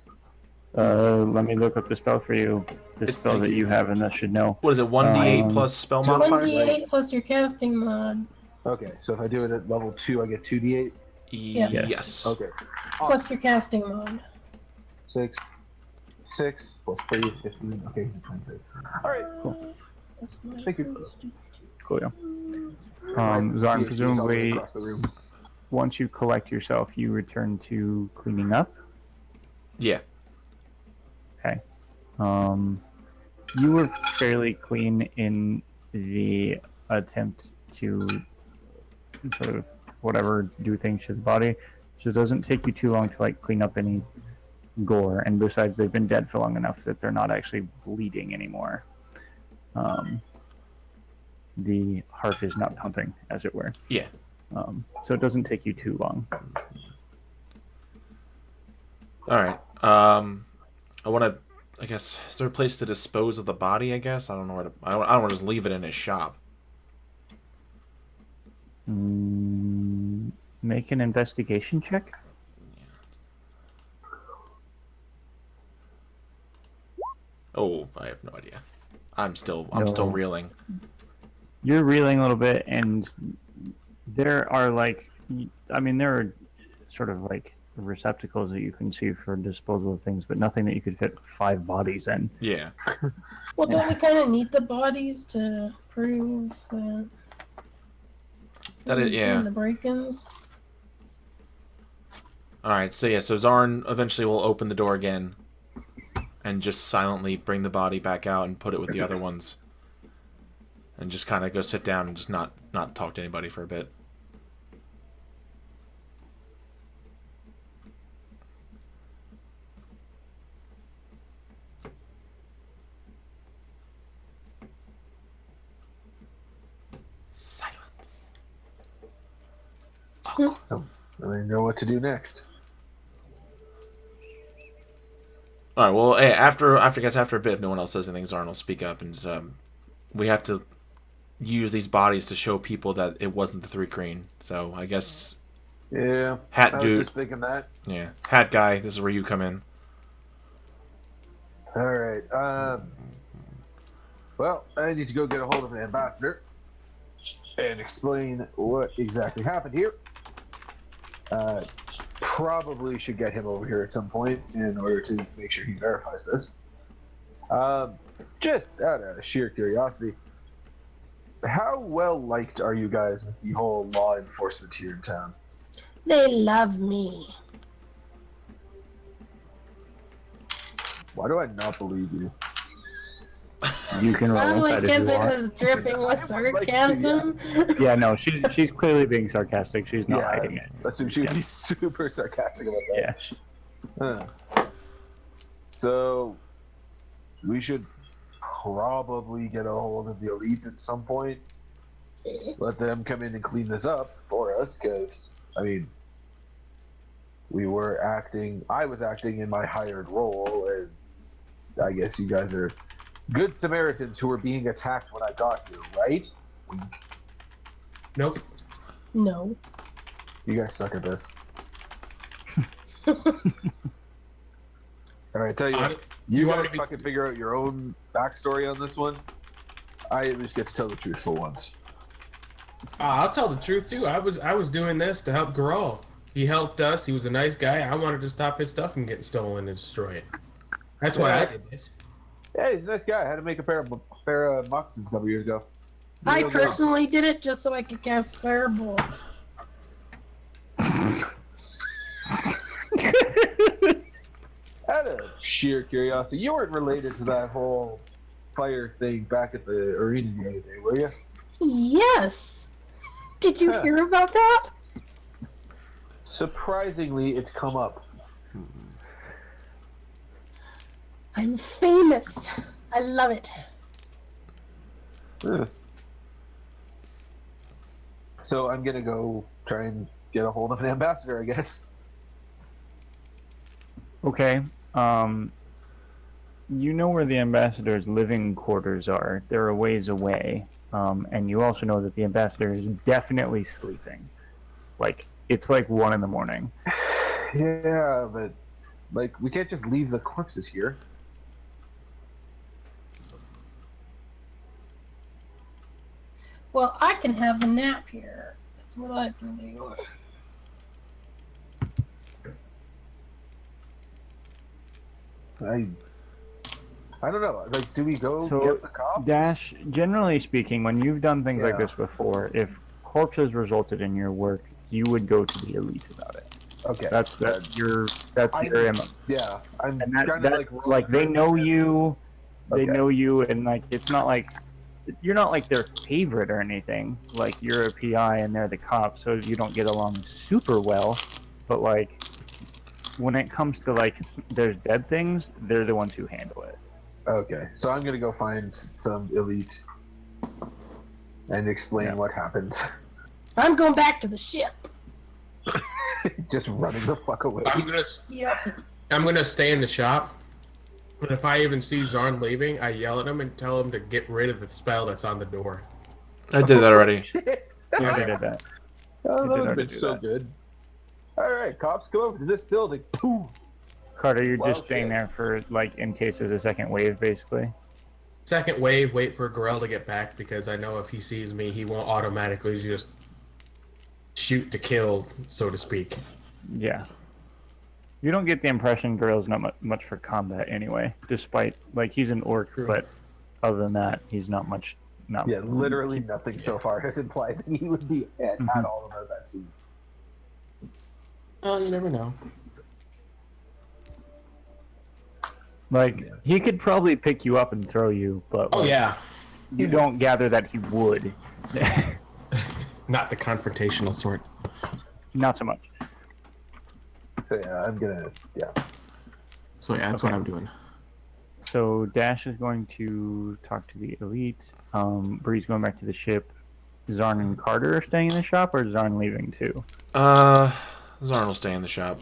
Let me look up the spell for you. The It's- spell that you have, and that should know. What is it? 1d8 Um, plus spell modifier? 1d8 plus your casting mod. Okay, so if I do it at level 2, I get 2d8. Yeah. Yes. Okay. Plus your casting mod. 6 plus 3 is 15. Okay, he's a 23. All right. Cool. That's my Thank you. first. Cool, yeah. My Zarn, DHD presumably, across the room. once you collect yourself, you return to cleaning up. Yeah. Okay. You were fairly clean in the attempt to sort of do things to the body, so it doesn't take you too long to like clean up any gore. And besides, they've been dead for long enough that they're not actually bleeding anymore. The heart is not pumping, as it were. Yeah. So it doesn't take you too long. All right. I want to. I guess is there a place to dispose of the body? I guess I don't know where to. I don't want to just leave it in his shop. Make an investigation check. Oh, I have no idea. I'm still reeling. You're reeling a little bit, and there are there are sort of like receptacles that you can see for disposal of things, but nothing that you could fit 5 bodies in. Yeah. Well, don't we kind of need the bodies to prove that? That is, yeah. The break-ins. All right. So Zarn eventually will open the door again, and just silently bring the body back out and put it with the other ones. and just kind of go sit down and just not talk to anybody for a bit. Silence. I don't know what to do next. All right. Well, hey, after a bit, if no one else says anything, Zarn will speak up, and we have to use these bodies to show people that it wasn't the Three Crane. So I guess Yeah, Hat I was Dude. just thinking that. Yeah, Hat Guy. This is where you come in. All right. Well, I need to go get a hold of an ambassador and explain what exactly happened here. Probably should get him over here at some point in order to make sure he verifies this. Just out of sheer curiosity, how well liked are you guys with the whole law enforcement here in town? They love me. Why do I not believe you? You can roll Probably inside if you because it want. was dripping with sarcasm. Yeah, no, she's clearly being sarcastic. She's not hiding it. I assume she would be super sarcastic about that. Yeah. So, we should probably get a hold of the elite at some point. Let them come in and clean this up for us, because, I mean, I was acting in my hired role, and I guess you guys are good Samaritans who were being attacked when I got here, right? Nope. No. You guys suck at this. Alright, tell you what, you want me guys to be- fucking figure out your own backstory on this one. I at least get to tell the truth for once. I'll tell the truth too. I was doing this to help Garal. He helped us. He was a nice guy. I wanted to stop his stuff from getting stolen and destroyed. That's why I did this. Yeah, he's a nice guy. I had to make a pair of moccasins a couple years ago. I Real good. personally did it just so I could cast Fireball. Out of sheer curiosity, you weren't related to that whole fire thing back at the arena the other day, were you? Yes. Did you Huh. hear about that? Surprisingly, it's come up. I'm famous. I love it. Ugh. So I'm gonna go try and get a hold of an ambassador, I guess. Okay. You know where the ambassador's living quarters are. They're a ways away. And you also know that the ambassador is definitely sleeping. Like, it's like 1 a.m. Yeah, but like we can't just leave the corpses here. Well, I can have a nap here. That's what I can do. I don't know. Like, do we go So, get the cops? Dash, generally speaking, when you've done things like Yeah. this before, if corpses resulted in your work, you would go to the elite about it. Okay. That's your MO. Yeah, I'm And that, trying to like they know you, Okay. and like it's not like you're not like their favorite or anything. Like you're a PI and they're the cops, so you don't get along super well. But like when it comes to like there's dead things, they're the ones who handle it. Okay, so I'm gonna go find some elite and explain what happened. I'm going back to the ship. Just running the fuck away. Yep. I'm gonna stay in the shop. But if I even see Zarn leaving, I yell at him and tell him to get rid of the spell that's on the door. I did that already. Yeah, they did that. Oh, that did would have already been do so that. good. Alright, cops, come over to this building. Poof! Carter, you're Well, just staying shit. there for like in case there's a second wave, basically. Second wave, wait for Garel to get back because I know if he sees me, he won't automatically just shoot to kill, so to speak. Yeah. You don't get the impression Gorill's not much for combat anyway, despite, like, he's an orc, True. but other than that, he's not much. Not, Yeah, literally nothing so far has implied that he would be at all about that scene. Oh, you never know. Like, he could probably pick you up and throw you, but. Oh like, yeah, You don't gather that he would. Not the confrontational sort. Not so much. So yeah, I'm gonna So yeah, that's what I'm doing. So Dash is going to talk to the elite. Bree's going back to the ship. Zarn and Carter are staying in the shop, or is Zarn leaving too? Zarn will stay in the shop.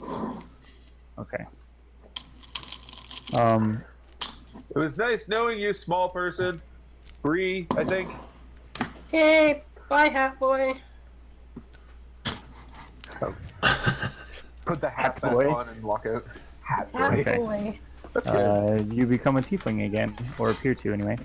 Okay. It was nice knowing you, small person. Bree, I think. Hey, bye, Hat Boy. Put the hat back Boy. on and walk out. Hat Hat boy. Okay. Boy. That's good. You become a tiefling again, or appear to anyway.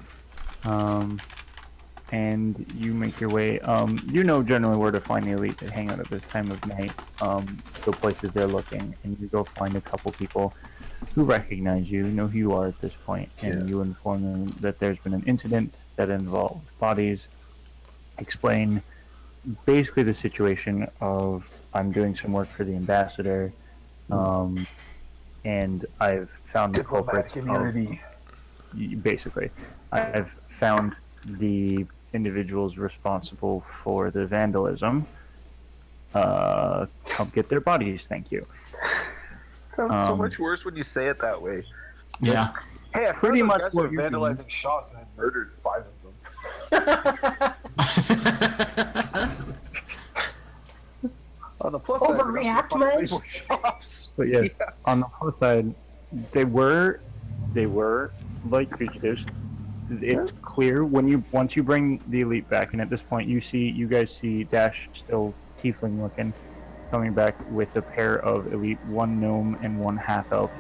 And you make your way. You know generally where to find the elite that hang out at this time of night. The places they're looking, and you go find a couple people who recognize you, know who you are at this point, and you inform them that there's been an incident that involved bodies. Explain basically the situation of I'm doing some work for the ambassador, and I've found the Diplomatic culprits. immunity. Basically, I've found the individuals responsible for the vandalism. Come get their bodies, thank you. Sounds so much worse when you say it that way. Yeah. Hey, I Pretty much guys what were you're doing. vandalizing shops and I murdered 5 of them. On the plus side, Overreact, I man. got shops. But yeah, on the flip side, they were like creatures. It's clear once you bring the elite back, and at this point you guys see Dash still tiefling looking, coming back with a pair of elite, one gnome and one half elf,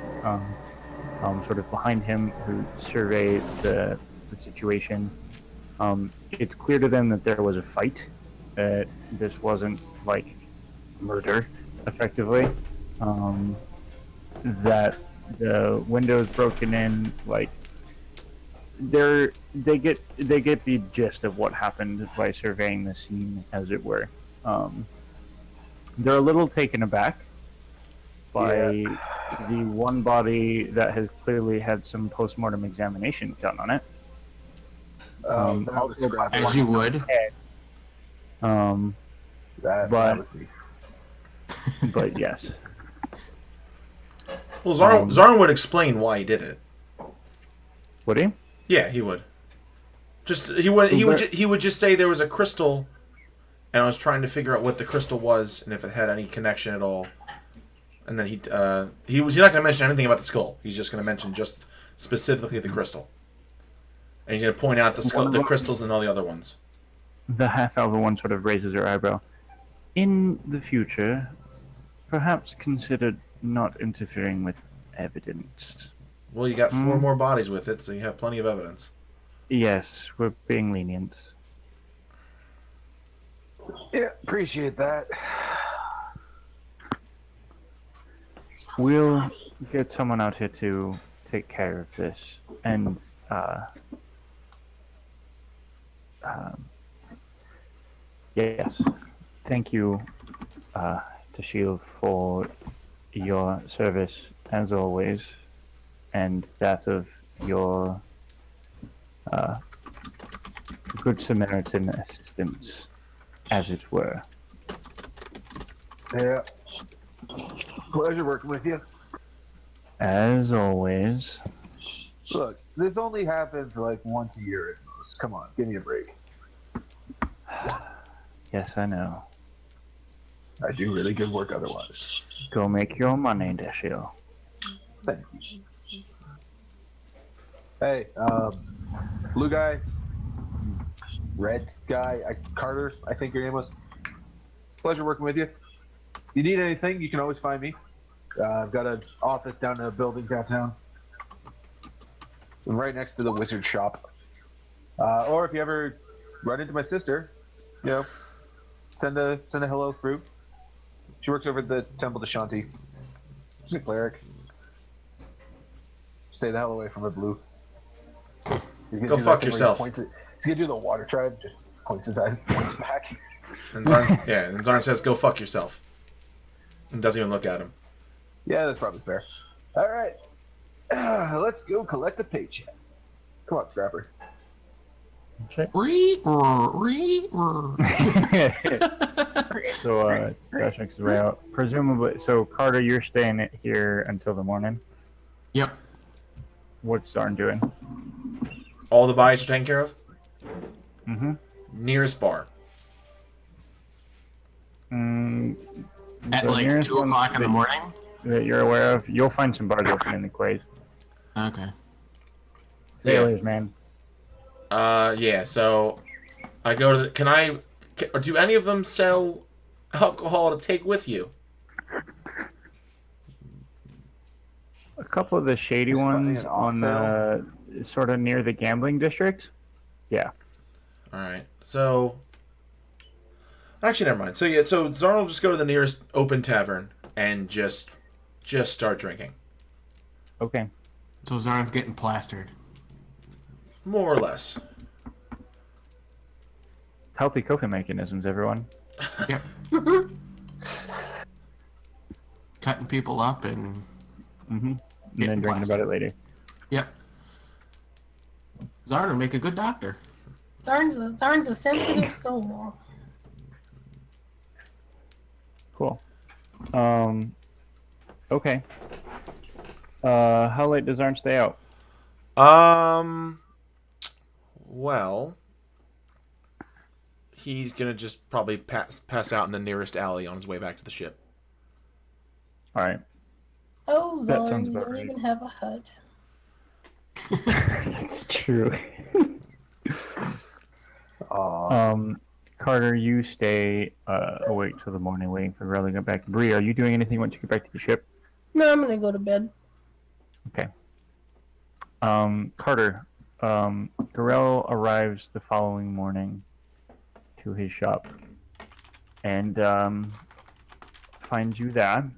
sort of behind him, who survey the situation. It's clear to them that there was a fight. This wasn't like murder, effectively. That the windows broken in, like they get the gist of what happened by surveying the scene, as it were. They're a little taken aback by the one body that has clearly had some post-mortem examination done on it. That was scrappy. As you would. That but- was me. But yes. Well, Zarn would explain why he did it. Would he? Yeah, he would. He would just say there was a crystal, and I was trying to figure out what the crystal was and if it had any connection at all. And then he's not going to mention anything about the skull. He's just going to mention just specifically the crystal, and he's going to point out the crystals and all the other ones. The half-elf one sort of raises her eyebrow. In the future, perhaps consider not interfering with evidence. Well, you got 4 more bodies with it, so you have plenty of evidence. Yes, we're being lenient. Yeah, appreciate that. We'll get someone out here to take care of this. And, yes, thank you, to Shield, for your service, as always, and that of your, Good Samaritan assistance, as it were. Yeah. Pleasure working with you. As always. Look, this only happens like once a year at most. Come on, give me a break. Yes, I know. I do really good work otherwise. Go make your money, Dashio. Thank you. Hey, blue guy, red guy, Carter, I think your name was. Pleasure working with you. You need anything, you can always find me. I've got an office down in a building downtown. I'm right next to the wizard shop. Or if you ever run into my sister, you know, send a hello through. She works over at the Temple de Shanti. She's a cleric. Stay the hell away from her, blue. Go fuck yourself. He's gonna do the water tribe, just points his eyes, points back. And Zarn says, "Go fuck yourself," and doesn't even look at him. Yeah, that's probably fair. All right, let's go collect a paycheck. Come on, Scrapper. Okay. So, Josh makes his way out. Presumably, so Carter, you're staying here until the morning. Yep. What's Zarn doing? All the bodies are taken care of. Mm-hmm. Nearest bar. Mm, At the like nearest 2 one o'clock in the morning. that you're aware of, you'll find some bars open in the quays. Okay. Sailors, man. Yeah. So I go to the. Or do any of them sell alcohol to take with you? A couple of the shady Is Funny ones an off on sale? the sort of near the gambling districts. Yeah. All right. So actually, never mind. So yeah. So Zarn will just go to the nearest open tavern and just start drinking. Okay. So Zarn's getting plastered. More or less. Healthy coping mechanisms, everyone. Yep. Cutting people up and Mm-hmm. And Getting then drinking about it later. yep. Zarn would make a good doctor. Zarn's a sensitive soul. Cool. Okay. How late does Zarn stay out? Well, he's gonna just probably pass out in the nearest alley on his way back to the ship. All right. Oh, That Zarn, sounds you about don't right. even have a hut. That's true. Aw. Carter, you stay awake till the morning waiting for Gorell to get back. Bree, are you doing anything once you get back to the ship? No, I'm gonna go to bed. Okay. Carter, Gorell arrives the following morning to his shop and finds you there.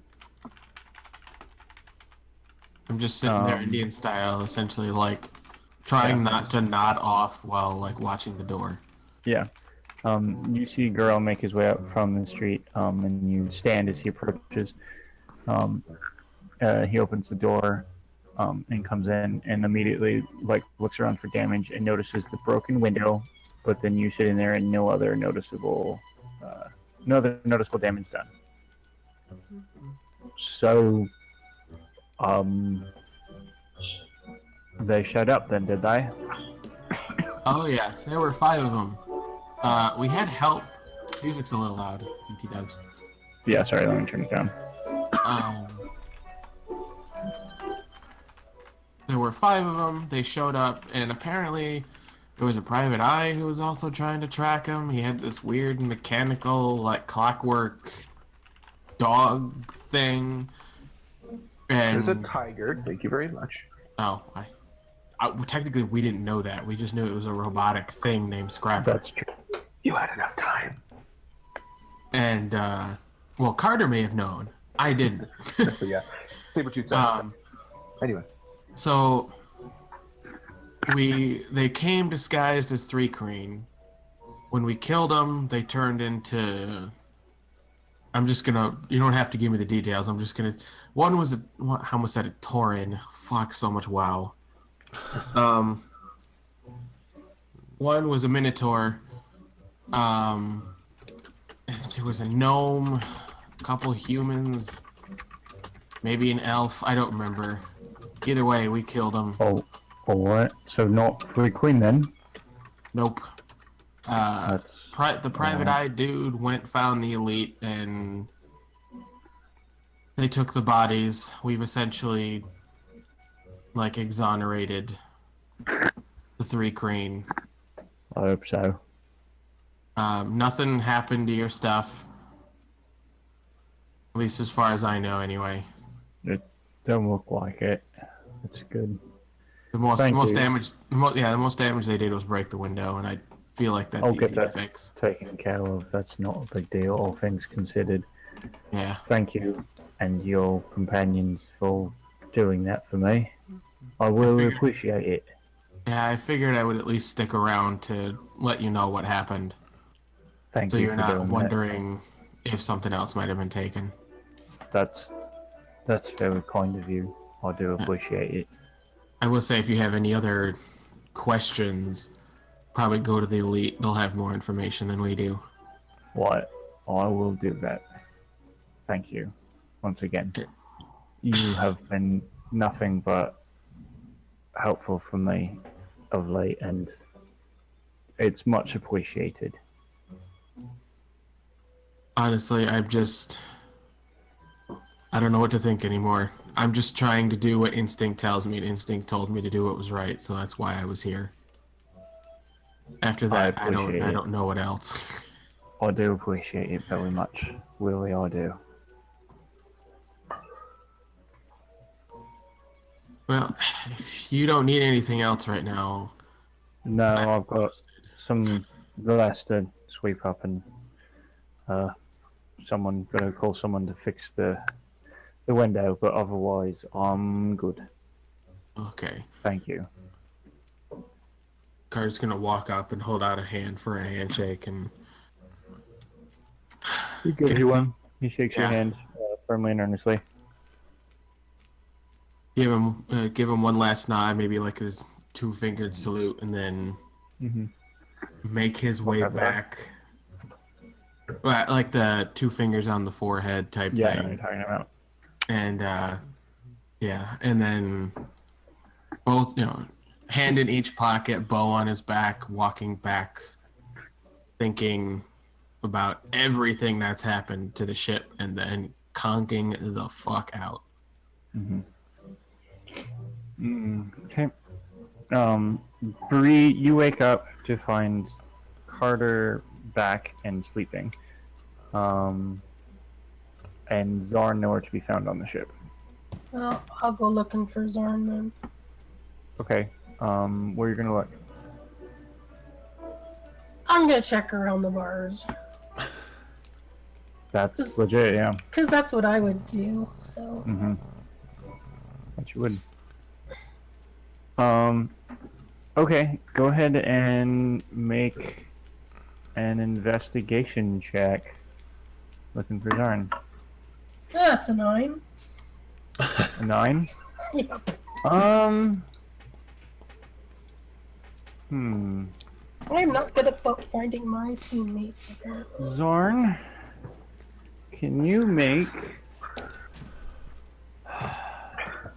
I'm just sitting there Indian style, essentially like trying not to nod off while like watching the door. Yeah. You see Gorell make his way up from the street, and you stand as he approaches. He opens the door and comes in and immediately like looks around for damage and notices the broken window, but then you sitting there and no other noticeable damage done. So, they shut up then, did they? Oh yeah, there were 5 of them. We had help. Music's a little loud. BT dubs. Yeah, sorry, let me turn it down. There were 5 of them. They showed up, and apparently there was a private eye who was also trying to track him. He had this weird mechanical, like clockwork dog thing. And There's a tiger. Thank you very much. oh, technically we didn't know that. We just knew it was a robotic thing named Scrapper. That's true. You had enough time. And well, Carter may have known. I didn't. But yeah. Saber-tooth tiger. Anyway. So they came disguised as 3 Kreen. When we killed them, they turned into. You don't have to give me the details. I'm just gonna. One was I almost said a Tauren. Fuck, so much wow. One was a Minotaur. There was a gnome, a couple humans, maybe an elf. I don't remember. Either way, we killed them. Oh, alright. So not for the queen then? Nope. The private eye dude found the elite, and they took the bodies. We've essentially, like, exonerated the 3 Kreen. I hope so. Nothing happened to your stuff. At least as far as I know, anyway. It don't look like it. It's good. The most Thank you. damage. The most damage they did was break the window, and I feel like that's I'll easy get to that fix. taken care of. That's not a big deal, all things considered. Yeah. Thank you and your companions for doing that for me. I will appreciate it. Yeah, I figured I would at least stick around to let you know what happened, Thank so you you're for not doing wondering if something else might have been taken. that. That's very kind of you. I do appreciate it. I will say, if you have any other questions, probably go to the elite. They'll have more information than we do. What? I will do that. Thank you. Once again. You have been nothing but helpful for me of late, and it's much appreciated. Honestly, I don't know what to think anymore. I'm just trying to do what instinct tells me. Instinct told me to do what was right, so that's why I was here. After that, I don't know what else. I do appreciate it very much. Really, I do. Well, if you don't need anything else right now, No, I'm I've got exhausted. some glass to sweep up, and gonna call someone to fix the window. But otherwise, I'm good. Okay. Thank you. Carter's gonna walk up and hold out a hand for a handshake, and He gives you one. He shakes your Yeah. hand firmly and earnestly. give him one last nod, maybe like a two-fingered salute, and then make his way have that. back. Well, like the two fingers on the forehead type Yeah, I know what thing. you're talking about. And and then both, hand in each pocket, bow on his back, walking back, thinking about everything that's happened to the ship, and then conking the fuck out. Okay. Bree, you wake up to find Carter back and sleeping. And Zarn nowhere to be found on the ship. Well, I'll go looking for Zorn then. Okay. Where are you gonna look? I'm gonna check around the bars. That's legit, yeah. Because that's what I would do, so. That you would. Okay, go ahead and make an investigation check. Looking for Zarn. That's a 9. A 9? Yep. I'm not good at finding my teammates, apparently. Zorn, can you make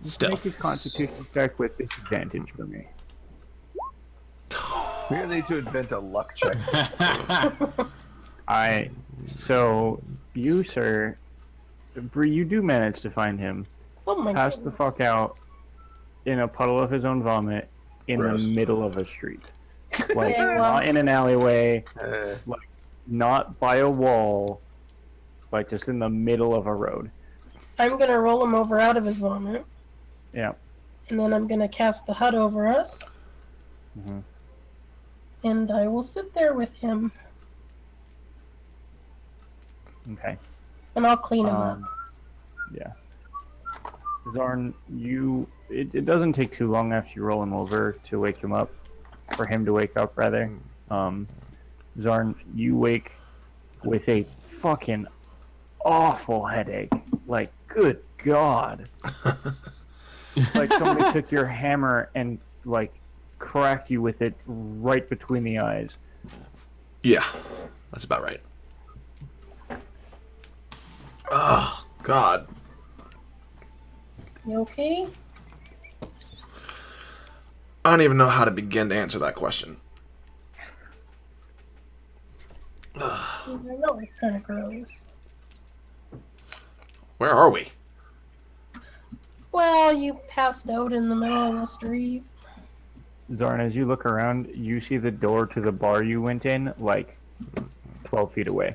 Stealth. a constitution check with disadvantage for me? We're gonna need to invent a luck check. So you, sir, Bree, you do manage to find him. Oh my Pass goodness. the fuck out in a puddle of his own vomit in Gross. the middle of a street. Like, Okay, well- not in an alleyway, not by a wall, like just in the middle of a road. I'm gonna roll him over out of his vomit, Yeah. and then I'm gonna cast the hut over us, and I will sit there with him, Okay. and I'll clean him up. Yeah. Zarn, it doesn't take too long after you roll him over to wake him up, for him to wake up rather. Zarn, you wake with a fucking awful headache. Like, good God. Like somebody took your hammer and like cracked you with it right between the eyes. Yeah, that's about right. Oh, God. You okay? I don't even know how to begin to answer that question. I know it's kind of gross. Where are we? Well, you passed out in the middle of the street. Zarn, as you look around, you see the door to the bar you went in, like 12 feet away.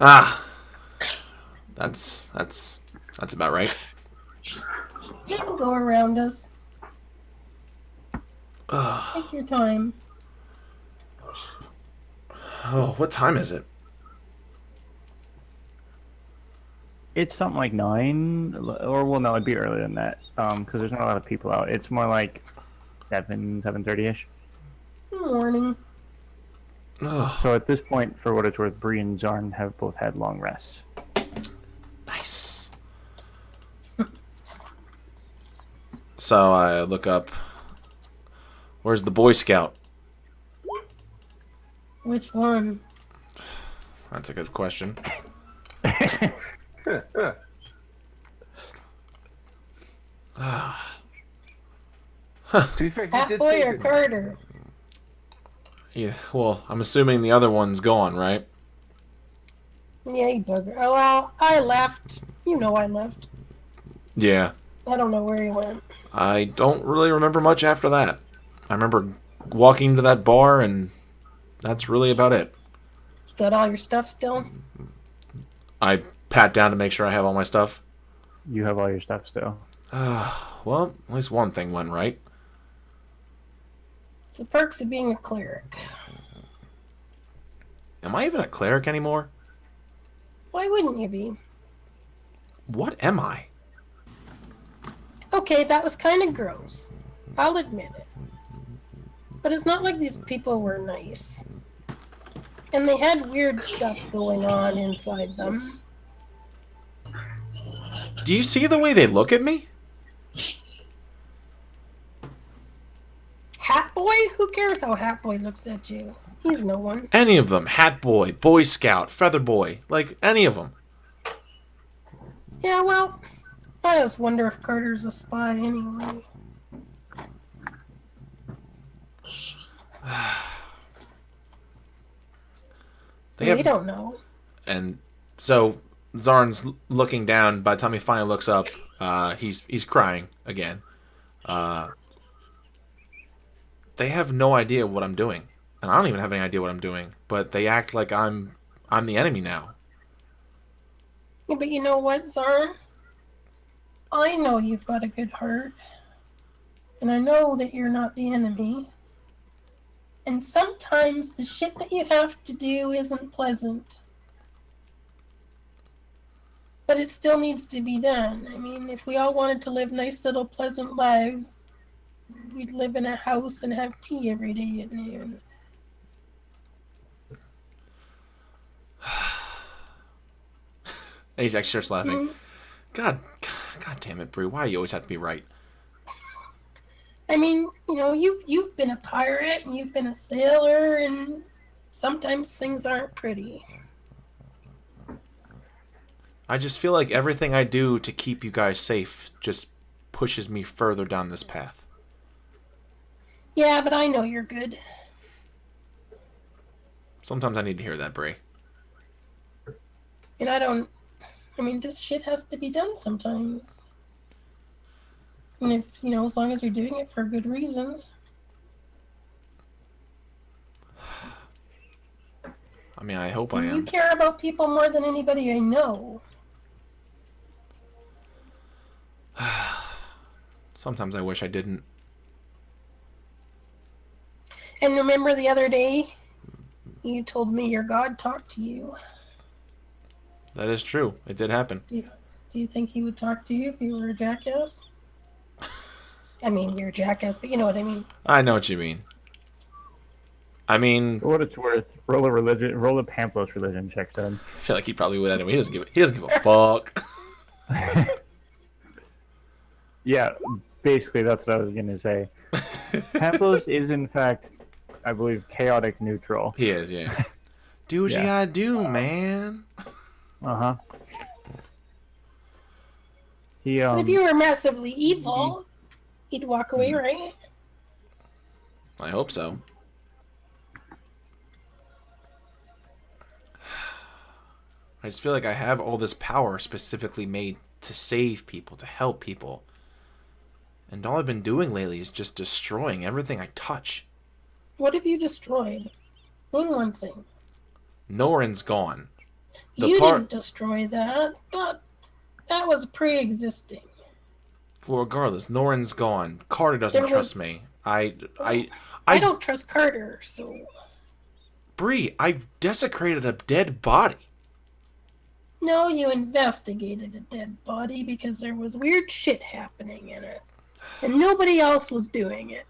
Ah, that's about right. You can go around us. Ugh. Take your time. Oh, what time is it? It's something like 9, or well, no, it'd be earlier than that, because there's not a lot of people out. It's more like 7:30ish. Morning. Ugh. So at this point, for what it's worth, Bree and Zarn have both had long rests. Nice. So I look up. Where's the Boy Scout? Which one? That's a good question. To be fair, he Hat did Boy say or good. Carter? Yeah, well, I'm assuming the other one's gone, right? Yeah, you bugger. Oh, well, I left. You know I left. Yeah. I don't know where he went. I don't really remember much after that. I remember walking to that bar, and that's really about it. You got all your stuff still? I pat down to make sure I have all my stuff. You have all your stuff still. Well, at least one thing went right. It's the perks of being a cleric. Am I even a cleric anymore? Why wouldn't you be? What am I? Okay, that was kind of gross. I'll admit it. But it's not like these people were nice. And they had weird stuff going on inside them. Do you see the way they look at me? Hat Boy? Who cares how Hat Boy looks at you? He's no one. Any of them. Hat Boy, Boy Scout, Feather Boy. Like, any of them. Yeah, well, I just wonder if Carter's a spy anyway. We don't know. And so Zarn's looking down. By the time he finally looks up, he's crying again. They have no idea what I'm doing, and I don't even have any idea what I'm doing. But they act like I'm the enemy now. Yeah, but you know what, Zarn? I know you've got a good heart. And I know that you're not the enemy. And sometimes the shit that you have to do isn't pleasant. But it still needs to be done. I mean, if we all wanted to live nice little pleasant lives, we'd live in a house and have tea every day at noon. And he actually starts laughing. Mm-hmm. God damn it, Bree! Why do you always have to be right? I mean, you know, you've been a pirate and you've been a sailor, and sometimes things aren't pretty. I just feel like everything I do to keep you guys safe just pushes me further down this path. Yeah, but I know you're good. Sometimes I need to hear that, Bree. And I mean, this shit has to be done sometimes. And if, you know, as long as you're doing it for good reasons. I mean, I hope I You am. care about people more than anybody I know. Sometimes I wish I didn't. And remember the other day, you told me your God talked to you. That is true. It did happen. Do you think he would talk to you if you were a jackass? I mean, you're a jackass, but you know what I mean. I know what you mean. I mean, For what it's worth, roll a Pamplos religion check, son. I feel like he probably would anyway. He doesn't give a fuck. Yeah, basically that's what I was gonna say. Pamplos is in fact, I believe, chaotic neutral. He is, yeah. Do what you Yeah. gotta do, man. Uh-huh. He But if you were massively evil, he'd walk away, right? I hope so. I just feel like I have all this power specifically made to save people, to help people. And all I've been doing lately is just destroying everything I touch. What have you destroyed? Name one thing. Norin's gone. You didn't destroy that. That was pre-existing. Well, regardless, Norin's gone. Carter doesn't trust me. I don't trust Carter, so... Bree, I desecrated a dead body. No, you investigated a dead body because there was weird shit happening in it. And nobody else was doing it.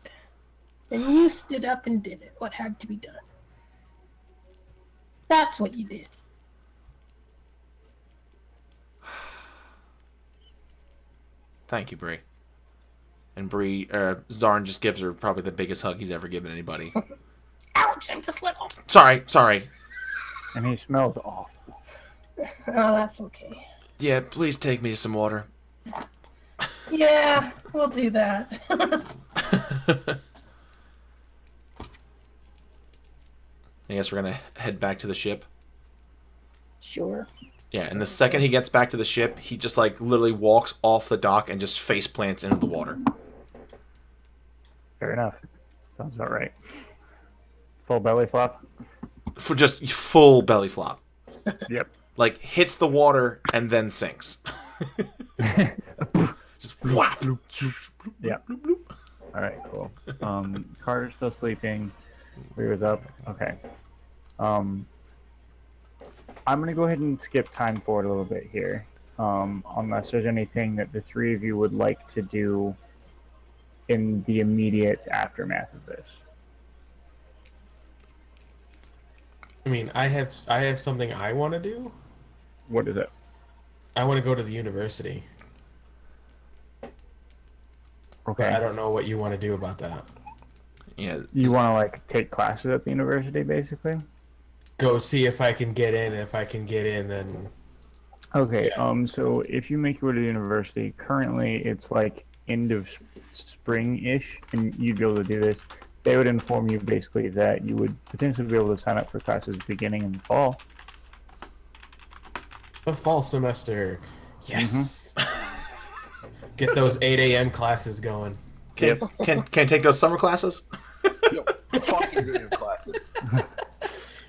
And you stood up and did it, what had to be done. That's what you did. Thank you, Bree. And Zarn just gives her probably the biggest hug he's ever given anybody. Ouch! I'm just little. Sorry. And he smells awful. Oh, that's okay. Yeah, please take me to some water. Yeah, we'll do that. I guess we're gonna head back to the ship. Sure. Yeah, and the second he gets back to the ship, he just like literally walks off the dock and just face plants into the water. Fair enough. Sounds about right. Full belly flop. For just full belly flop. Yep. Like hits the water and then sinks. Just whap. Yeah. All right. Cool. Carter's still sleeping. Rear's up. Okay. I'm gonna go ahead and skip time forward a little bit here. Unless there's anything that the three of you would like to do in the immediate aftermath of this. I mean, I have something I want to do. What is it? I want to go to the university. Okay. But I don't know what you want to do about that. Yeah. You want to like take classes at the university, basically? Go see if I can get in. If I can get in, then Okay. Yeah. So if you make your way to the university, currently it's like end of spring-ish, and you'd be able to do this. They would inform you basically that you would potentially be able to sign up for classes beginning in the fall. the fall semester. Yes. Get those 8 a.m. classes going. Can take those summer classes? Yo, fucking good in classes.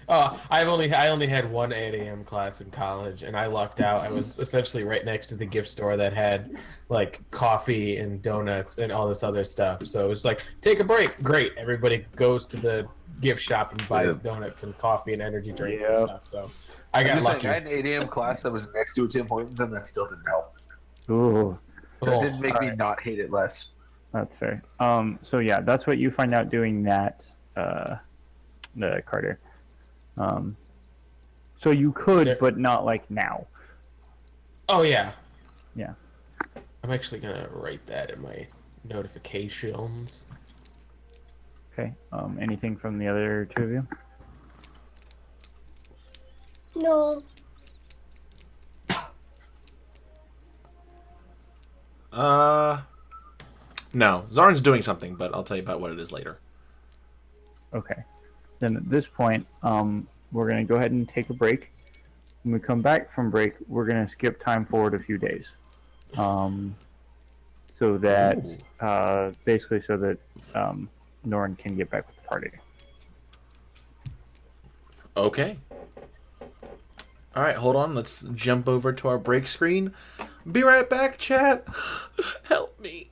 I only had one 8 a.m. class in college, and I lucked out. I was essentially right next to the gift store that had like coffee and donuts and all this other stuff. So it was like, take a break. Great. Everybody goes to the gift shop and buys donuts and coffee and energy drinks and stuff. So I got lucky. I had an 8 a.m. class that was next to a Tim Hortons, and that still didn't help. Ooh, That didn't make me not hate it less. that's fair. So yeah, that's what you find out doing that, the Carter. So you could, but not like now. Oh yeah. Yeah. I'm actually gonna write that in my notifications. Okay. Anything from the other two of you? No. No. Zarn's doing something, but I'll tell you about what it is later. Okay. Then at this point, we're going to go ahead and take a break. When we come back from break, we're going to skip time forward a few days. So that, basically so that Norn can get back with the party. Okay. Alright, hold on. Let's jump over to our break screen. Be right back, chat. Help me.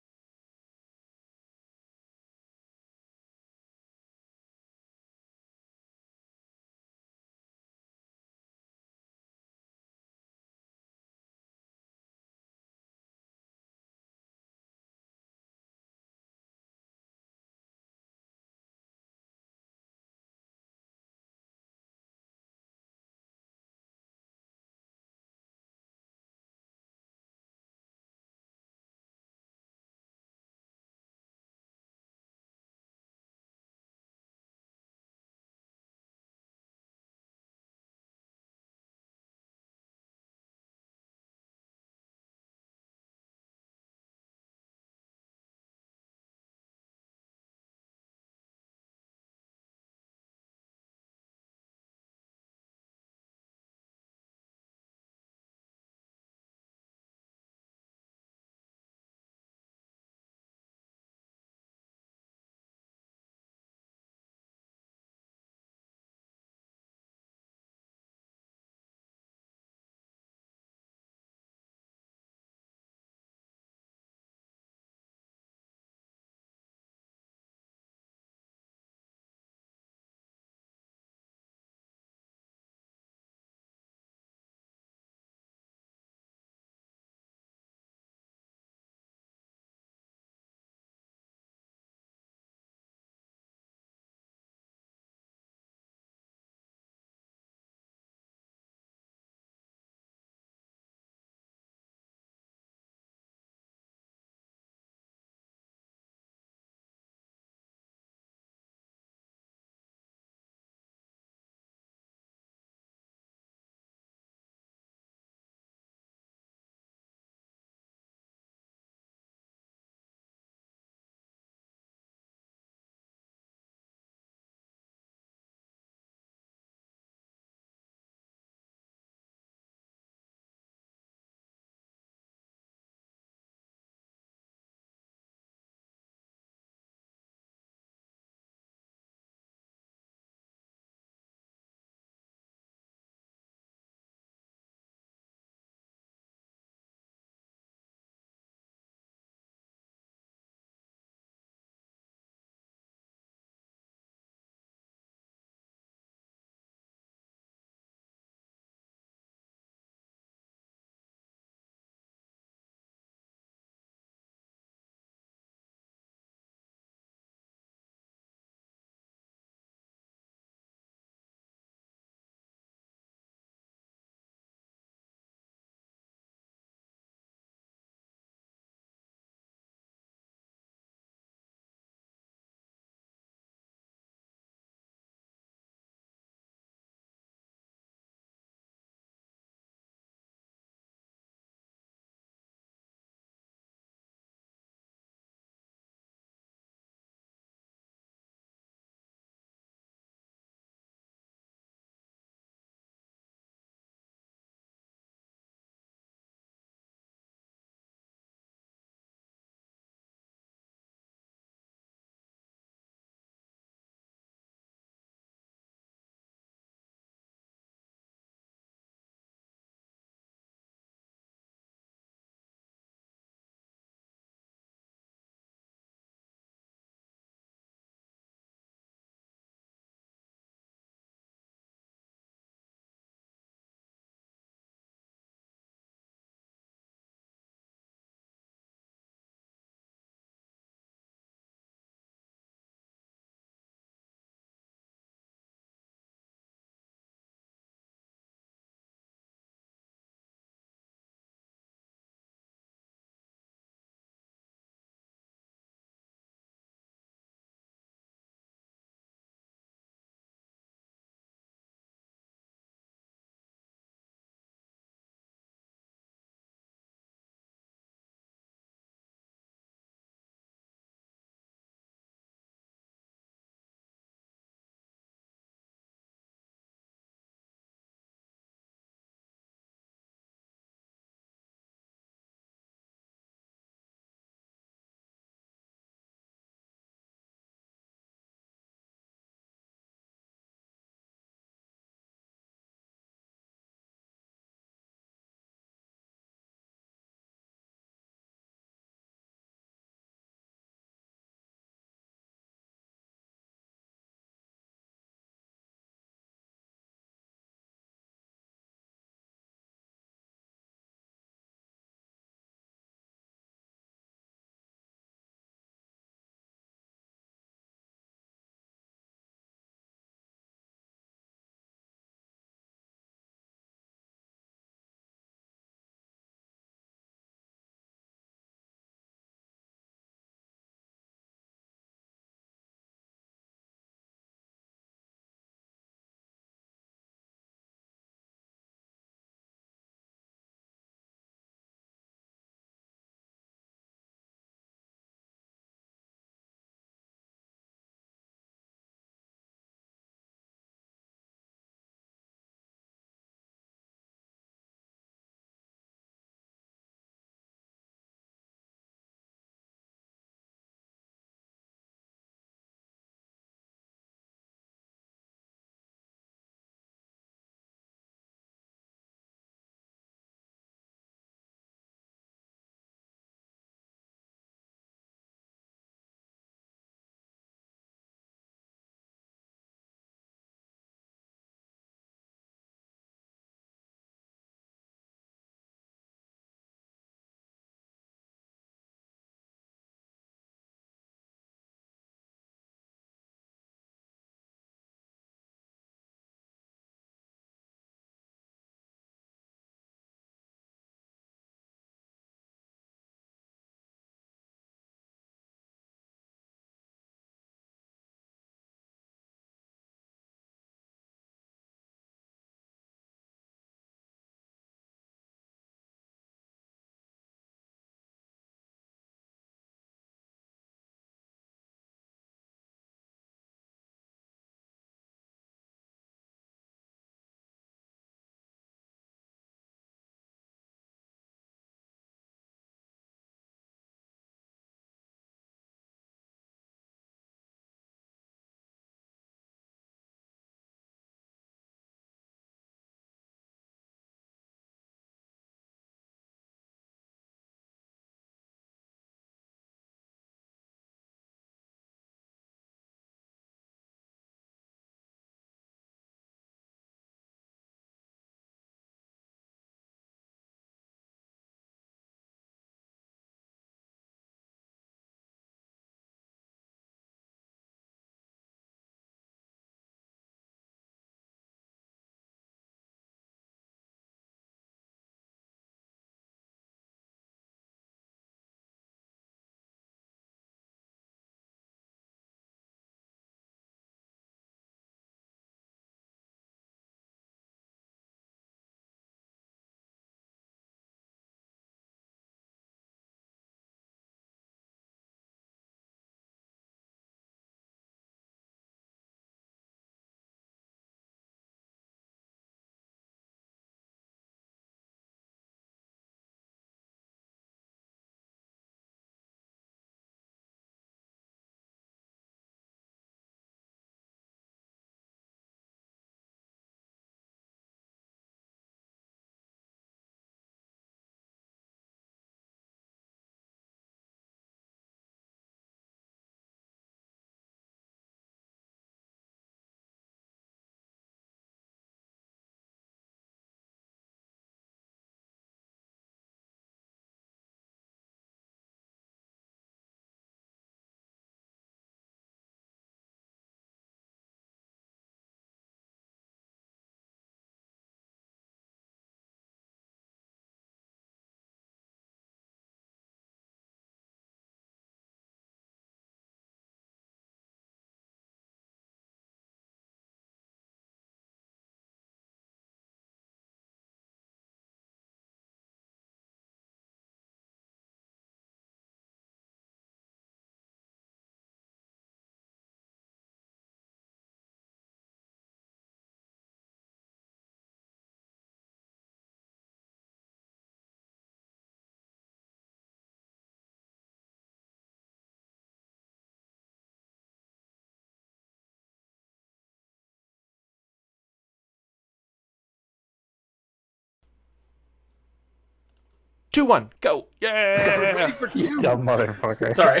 2, 1, go! Yeah. Dumb motherfucker. Sorry.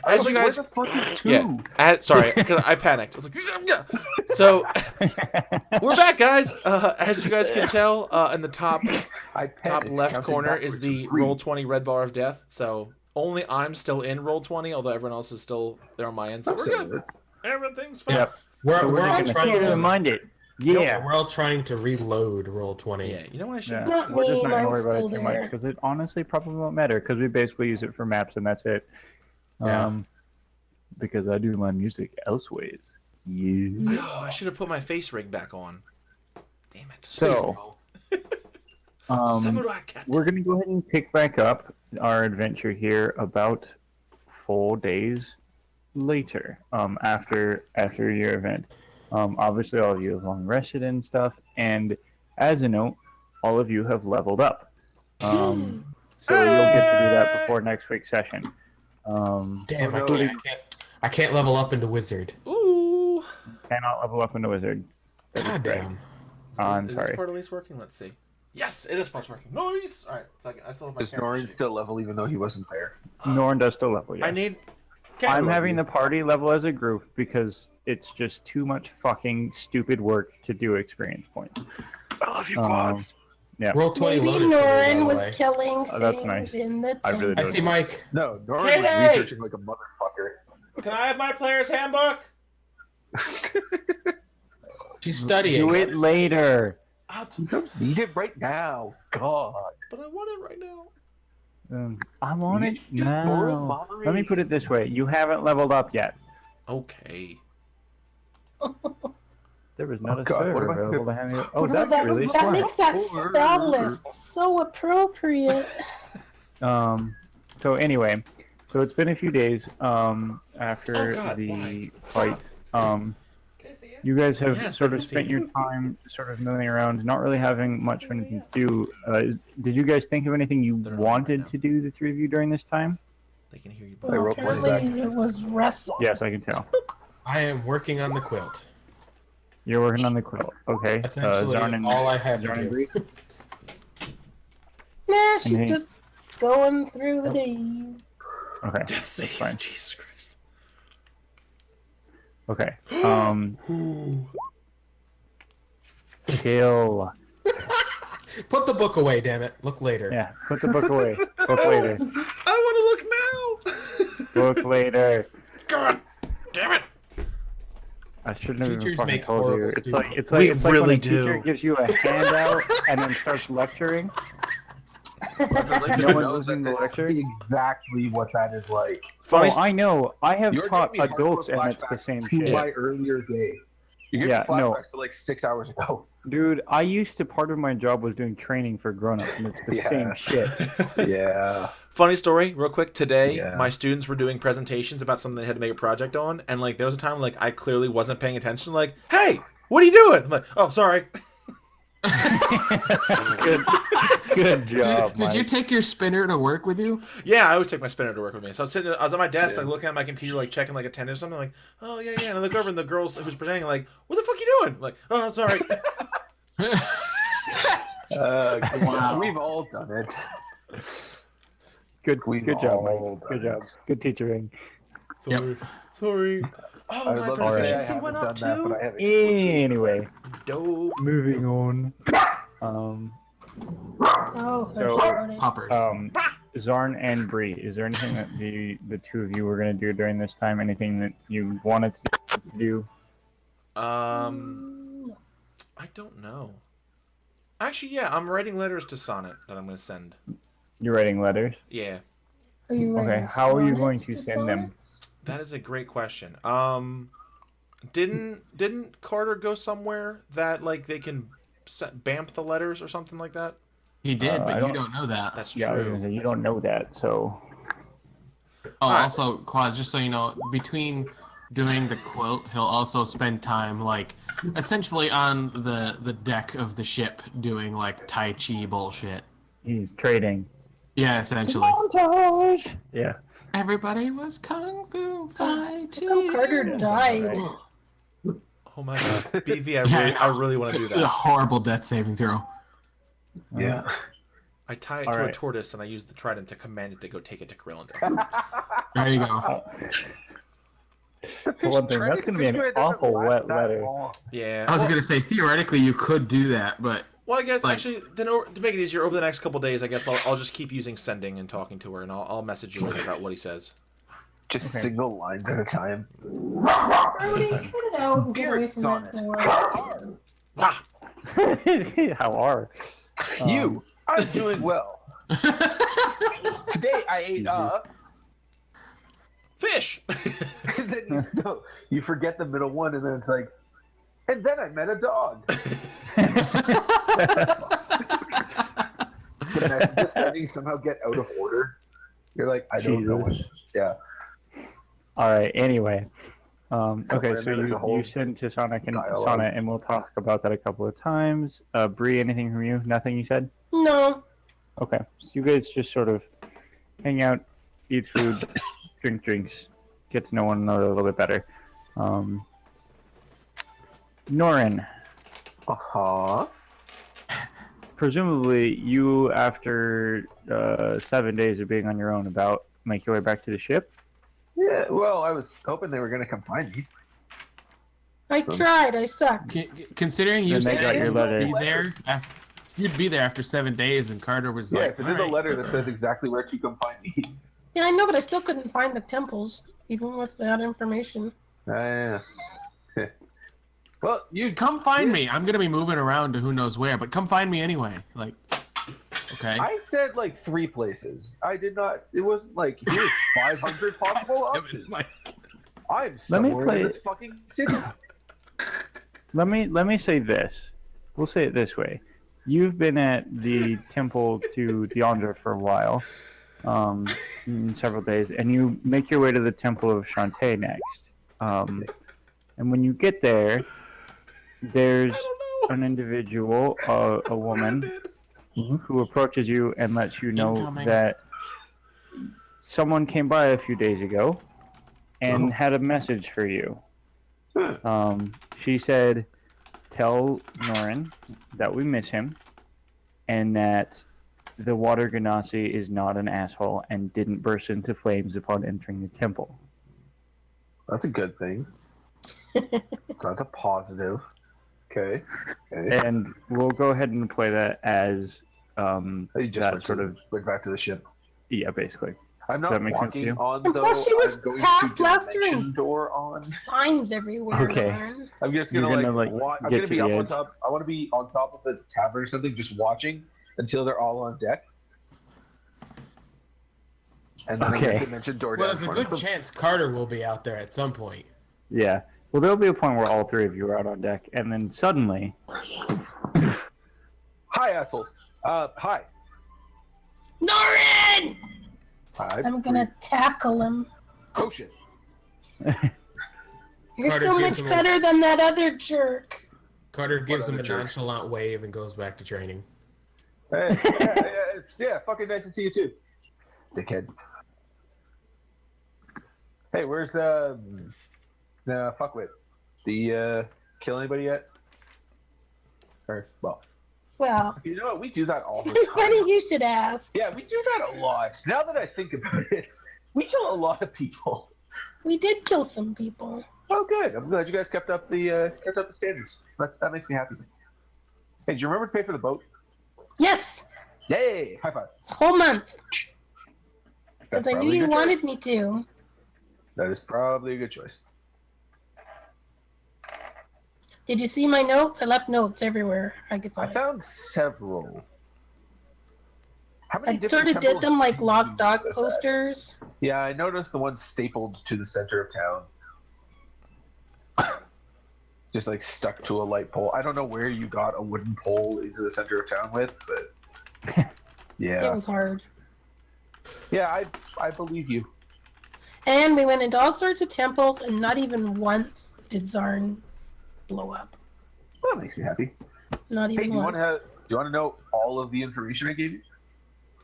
As you guys, Where the fuck is 2? yeah. Sorry, because I panicked. I was like, yeah. So we're back, guys. As you guys can tell, in the top left corner is the Roll20 red bar of death. So only I'm still in Roll20, although everyone else is still there on my end. So we're good. Everything's fine. Yep. We're all Gonna trying to remind it. Yeah. We're all trying to reload Roll20. Yeah, you know what I should Yeah. Not We're just me, not gonna I'm worry about still it too there. much because it honestly probably won't matter because we basically use it for maps and that's it. Yeah. Because I do my music elseways. Yeah. Oh, I should have put my face rig back on. Damn it. So, Samurai cat. we're gonna go ahead and pick back up our adventure here about 4 days later. After your event. Obviously, all of you have long rested and stuff, and as a note, all of you have leveled up. So you'll get to do that before next week's session. Damn, I can't level up into wizard. Ooh. Cannot level up into wizard. That is God correct. damn. I'm Is sorry. this part at least working? Let's see. Yes, it is part's working. Nice! Alright, so I still have my Is camera Norin sheet. still level even though he wasn't there? Norn does still level, yeah. I need... I'm having the party level as a group because it's just too much fucking stupid work to do experience points. I love you, quads. Yeah. Roll 20 Maybe loaded for me, by Norin the was way. killing Oh, that's things nice. in the I really tent. I see Mike. No, Norin Katie! was researching like a motherfucker. Can I have my player's handbook? She's studying. Do it later. You don't need it right now. God. But I want it right now. I'm on it You just more now. moderation. Let me put it this way. You haven't leveled up yet. Okay. There was not Oh, a God, what server am I available to have you. Oh, So that's that, really that smart. makes that spell list so appropriate. So anyway, so it's been a few days after Oh, God, the why? fight. Can I see it? You guys have Yes, sort I of can see spent it. your time sort of milling around, not really having much of anything to do. Did you guys think of anything you They're not right wanted now. to do, the three of you, during this time? They can hear you. I Well, wrote one apparently it was wrestle. Yes, I can tell. I am working on the quilt. You're working on the quilt. Okay. Essentially, Zarn and, all I have Zarn to and do. Bree? Nah, she's Mhm. just going through the days. Okay. Death That's save. fine. Jesus Christ. Okay. Ooh. Kill. Put the book away, damn it. Look later. Yeah. Put the book away. Book later. I want to look now. Book later. God damn it. I shouldn't have even Teachers fucking make told you. horrible It's students. like it's We like it's like really when a teacher do. gives you a handout and then starts lecturing. No one listening to the lecture. Exactly what that is like. Funny. Oh, I know. I have You're taught giving me adults, hardcore and it's the flashbacks same to shit. my earlier day. You're Yeah, giving me no. flashbacks to like 6 hours ago. Dude, I used to. Part of my job was doing training for grown-ups, and it's the Yeah. same shit. Yeah. Funny story, real quick. Today, Yeah. my students were doing presentations about something they had to make a project on, and like there was a time like I clearly wasn't paying attention. Like, hey, what are you doing? I'm like, oh, sorry. Good job. Did you Mike. take your spinner to work with you? Yeah, I always take my spinner to work with me. So I was at my desk, Yeah. like looking at my computer, like checking like attendance or something. Like, oh yeah, yeah. And I look over, and the girls who's presenting, like, what the fuck you doing? I'm like, oh, I'm sorry. Wow. We've all done it. Good We've job, all Mike. Good done job. it. Good teachering. Sorry. Sorry. Oh, I would my love to say I proficiency haven't went done up that, too. but I have explicitly. Anyway, Dope. moving on. Oh, So, there's shortage. Poppers. Zarn and Bree, is there anything that the two of you were going to do during this time? Anything that you wanted to do? I don't know. Actually, yeah, I'm writing letters to Sonnet that I'm going to send. You're writing letters? Yeah, Are you Okay, writing how are you going sonnets to send them? sonnets? that is a great question. Didn't Carter go somewhere that like they can bamf the letters or something like that? He did, I but you don't- don't know that. That's Yeah, I was true. gonna say, you don't know that, so... Oh, Alright. also, Quaz, just so you know, between doing the quilt, he'll also spend time, like, essentially on the deck of the ship doing, like, Tai Chi bullshit. He's trading. Yeah, essentially. Montage! Yeah. Everybody was kung fu fighting. Look how Carter died. Right. Oh my god, BV, Yeah, I really want to do A that. horrible death saving throw. Yeah. I tie it All to a right. tortoise, and I use the trident to command it to go take it to Grillender. There you go. For one thing, that's going to be an awful wet letter. Yeah. I was well, gonna say theoretically you could do that, but Well, I guess like- actually, then to make it easier, over the next couple days, I guess I'll just keep using sending and talking to her, and I'll message you later about what he says. Just Okay. single lines at a time. Brody, cut it out and get Dear away from that Sonnet, door. Ah, How are? You, I'm doing well. Today I ate fish. and then you forget the middle one, and then it's like, and then I met a dog. The messages sending somehow get out of order. You're like, I don't know what. Yeah. All right. Anyway, okay. So there's a whole you sent to Sonnet dialogue. and we'll talk about that a couple of times. Bree, anything from you? Nothing you said? No. Okay. So you guys just sort of hang out, eat food, drink drinks, get to know one another a little bit better. Norin, Uh-huh. presumably you, after 7 days of being on your own, about make your way back to the ship. Yeah, well, I was hoping they were going to come find me. I tried. I sucked. considering you Then they said got your you'd letter. be there, you'd be there after 7 days, and Carter was Yeah, like, because there's a "All right." letter that says exactly where to come find me. Yeah, I know, but I still couldn't find the temples, even with that information. Yeah. Well, you Come find me. I'm gonna be moving around to who knows where, but come find me anyway. Like, okay. I said like 3 places. I did not. It wasn't like here's 500 possible options. Like, I'm Let me somewhere play- in this fucking city. Let me say this. We'll say it this way. You've been at the temple to Deandra for a while, in several days, and you make your way to the temple of Shantae next. And when you get there, there's an individual, a woman, who approaches you and lets you know Incoming. that someone came by a few days ago and had a message for you. She said, tell Norin that we miss him and that the water ganassi is not an asshole and didn't burst into flames upon entering the temple. That's a good thing. That's a positive. Okay. And we'll go ahead and play that as You just that went sort of, went back to the ship. yeah, basically. I'm Does not that make sense to walking you? on And though. plus she was I'm going half to plastering. dimension door on. Signs everywhere. Okay. Lauren. I'm just You're gonna, gonna, like, like, I'm get gonna to be the up on edge. top. I want to be on top of the tavern or something, just watching until they're all on deck. And then Okay. I'm gonna dimension door well, down. there's a for good them. chance Carter will be out there at some point. Yeah. Well, there'll be a point where all 3 of you are out on deck, and then suddenly, Hi, assholes. Hi. Norin! Hi. I'm gonna tackle him. Oh shit. You're Carter so gives much him a- better than that other jerk. Carter gives him a other jerk? nonchalant wave and goes back to training. Hey, yeah, fucking nice to see you too, dickhead. Hey, where's fuckwit? Do you kill anybody yet? Or well, Well, you know what? We do that all the it's time. funny you should ask. Yeah, we do that a lot. Now that I think about it, we kill a lot of people. We did kill some people. Oh, good. I'm glad you guys kept up the standards. That makes me happy. Hey, do you remember to pay for the boat? Yes, Yay! High five. whole month. Because That's I knew probably a you good choice. wanted me to. That is probably a good choice. Did you see my notes? I left notes everywhere I could I find. found several. How many I different sort of did temples them like do lost you dog possess? posters. Yeah, I noticed the one stapled to the center of town. Just like stuck to a light pole. I don't know where you got a wooden pole into the center of town with, but yeah. It was hard. Yeah, I believe you. And we went into all sorts of temples, and not even once did Zarn blow up. Well, that makes me happy. Not Hey, even do you once. want to know all of the information I gave you?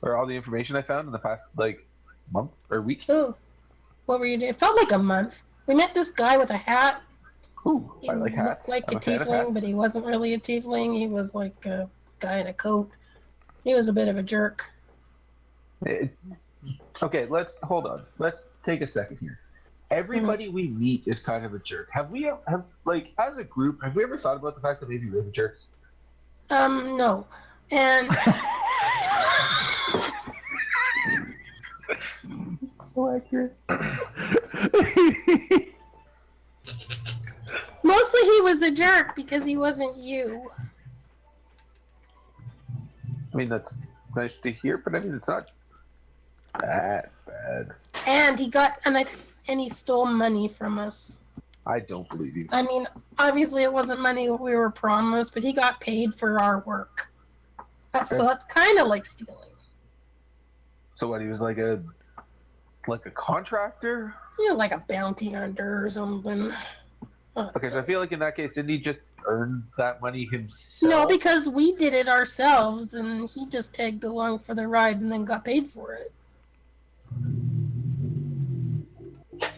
Or all the information I found in the past like month or week? Ooh, what were you doing? It felt like a month. We met this guy with a hat. Ooh, He I like hats. looked like I'm a fan of tiefling, hats. but he wasn't really a tiefling. He was like a guy in a coat. He was a bit of a jerk. Okay, hold on. Let's take a second here. Everybody we meet is kind of a jerk. Have we like as a group? Have we ever thought about the fact that maybe we're the jerks? No. And So accurate. mostly he was a jerk because he wasn't you. I mean, that's nice to hear, but I mean, it's not that bad. And he stole money from us. I don't believe you. I mean, obviously it wasn't money we were promised, but he got paid for our work. So that's kind of like stealing. So what? He was like a contractor? He was like a bounty hunter or something. Okay, so I feel like in that case, didn't he just earn that money himself? No, because we did it ourselves, and he just tagged along for the ride and then got paid for it.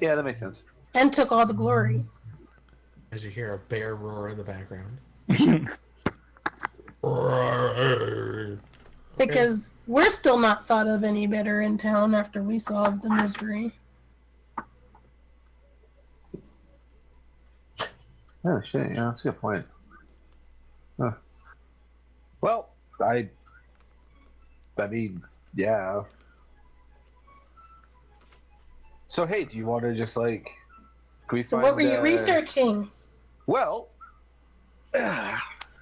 Yeah, that makes sense. And took all the glory. As you hear a bear roar in the background. Because we're still not thought of any better in town after we solved the mystery. Oh shit! Yeah, that's a good point. Huh. Well, I mean, yeah. So hey, do you want to just like? Can we So find, what were you researching? Well,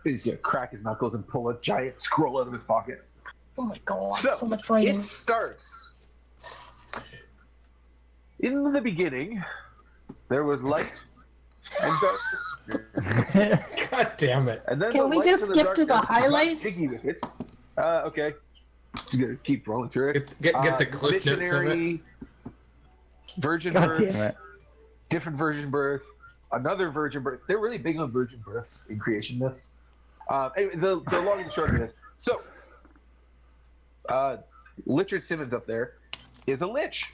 he's gonna crack his knuckles and pull a giant scroll out of his pocket. Oh my god, So, so much writing. It starts. In the beginning, there was light and darkness. God damn it. And then Can the we light just and skip to the darkness got highlights? jiggy with it. Okay. Just gonna keep rolling through it. Get the cliff notes of it. Missionary, virgin God birth, damn it. different virgin birth, another virgin birth. They're really big on virgin births in creation myths. Anyway, the long and the short of it is, so Richard Simmons up there is a lich.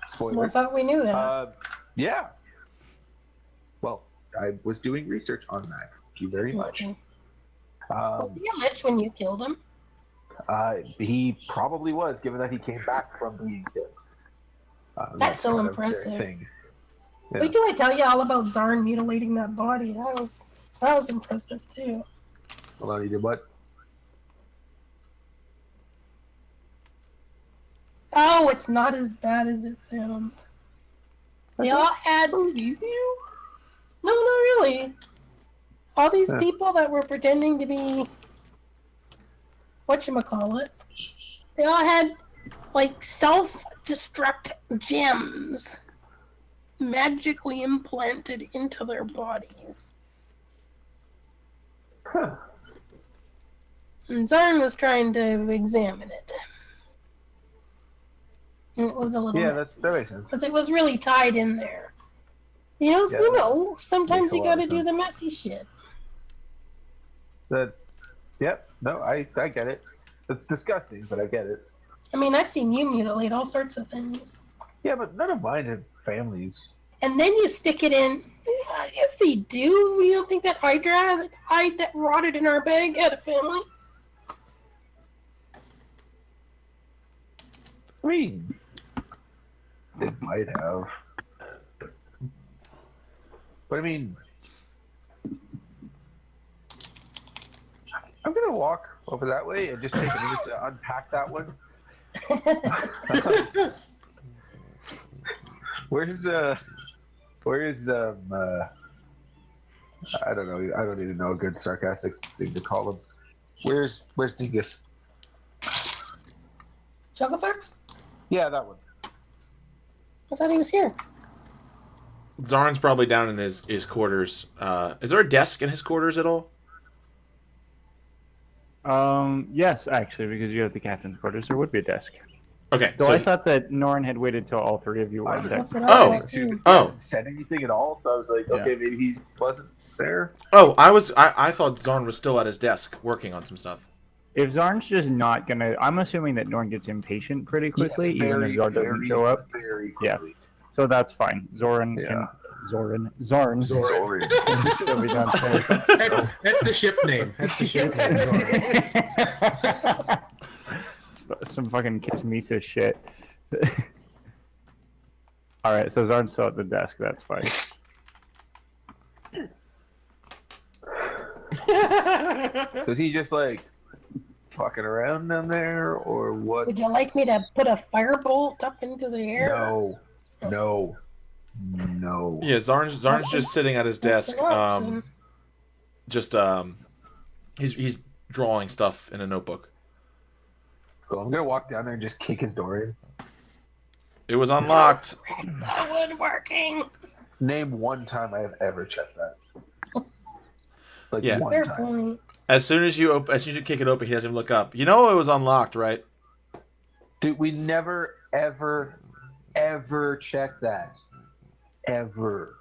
Spoiler. Well, I thought we knew that. Yeah. Well, I was doing research on that. Thank you very much. Okay. Was he a lich when you killed him? He probably was, given that he came back from being killed. That's so kind of their impressive. thing. Yeah. Wait till I tell you all about Zarn mutilating that body. That was impressive too. Hold on, you did what? Oh, it's not as bad as it sounds. They all had. Believe you? No, not really. All these Huh. people that were pretending to be whatchamacallits, they all had like self-destruct gems magically implanted into their bodies. Huh. And Zarn was trying to examine it. And it was a little Yeah, messy. that makes sense. Because it was really tied in there. Yeah, Sometimes makes a you lot of gotta do sense. the messy shit. Yep. No, I get it. It's disgusting, but I get it. I mean, I've seen you mutilate all sorts of things. Yeah, but none of mine have families. And then you stick it in. Yes, they do. You don't think that hide that rotted in our bag had a family? I mean, it might have. But I mean, I'm gonna walk over that way and just take a minute to unpack that one. Where's I don't know. I don't even know a good sarcastic thing to call him. Where's Dingus? Jugglefax? Yeah, that one. I thought he was here. Zarn's probably down in his quarters. Is there a desk in his quarters at all? Yes, actually, because you have the captain's quarters, there would be a desk. Okay. So So I thought that Norn had waited till all three of you were on deck. That's what I Oh. thought too. Oh. Said anything at all? So I was like, okay, maybe he wasn't there. I thought Zarn was still at his desk working on some stuff. If Zarn's just not gonna, I'm assuming that Norn gets impatient pretty quickly, Yes, even if Zarn doesn't show up. Very Yeah. quickly. So that's fine. Zoran Yeah. can Zorn. Zorin. Should be done say. That's the ship name. That's the ship name. Zorin. Some fucking Kiss Misa shit. Alright, so Zarn's still at the desk, that's fine. So is he just like fucking around down there, or what? Would you like me to put a firebolt up into the air? No. Yeah, Zarn's just sitting at his desk. He's drawing stuff in a notebook. Cool. I'm gonna walk down there and just kick his door in. It was unlocked. The woodworking. Name one time I have ever checked that. Like Yeah. one Fair time. point. As soon as you kick it open, he doesn't even look up. You know it was unlocked, right? Dude, we never, ever checked that. Ever.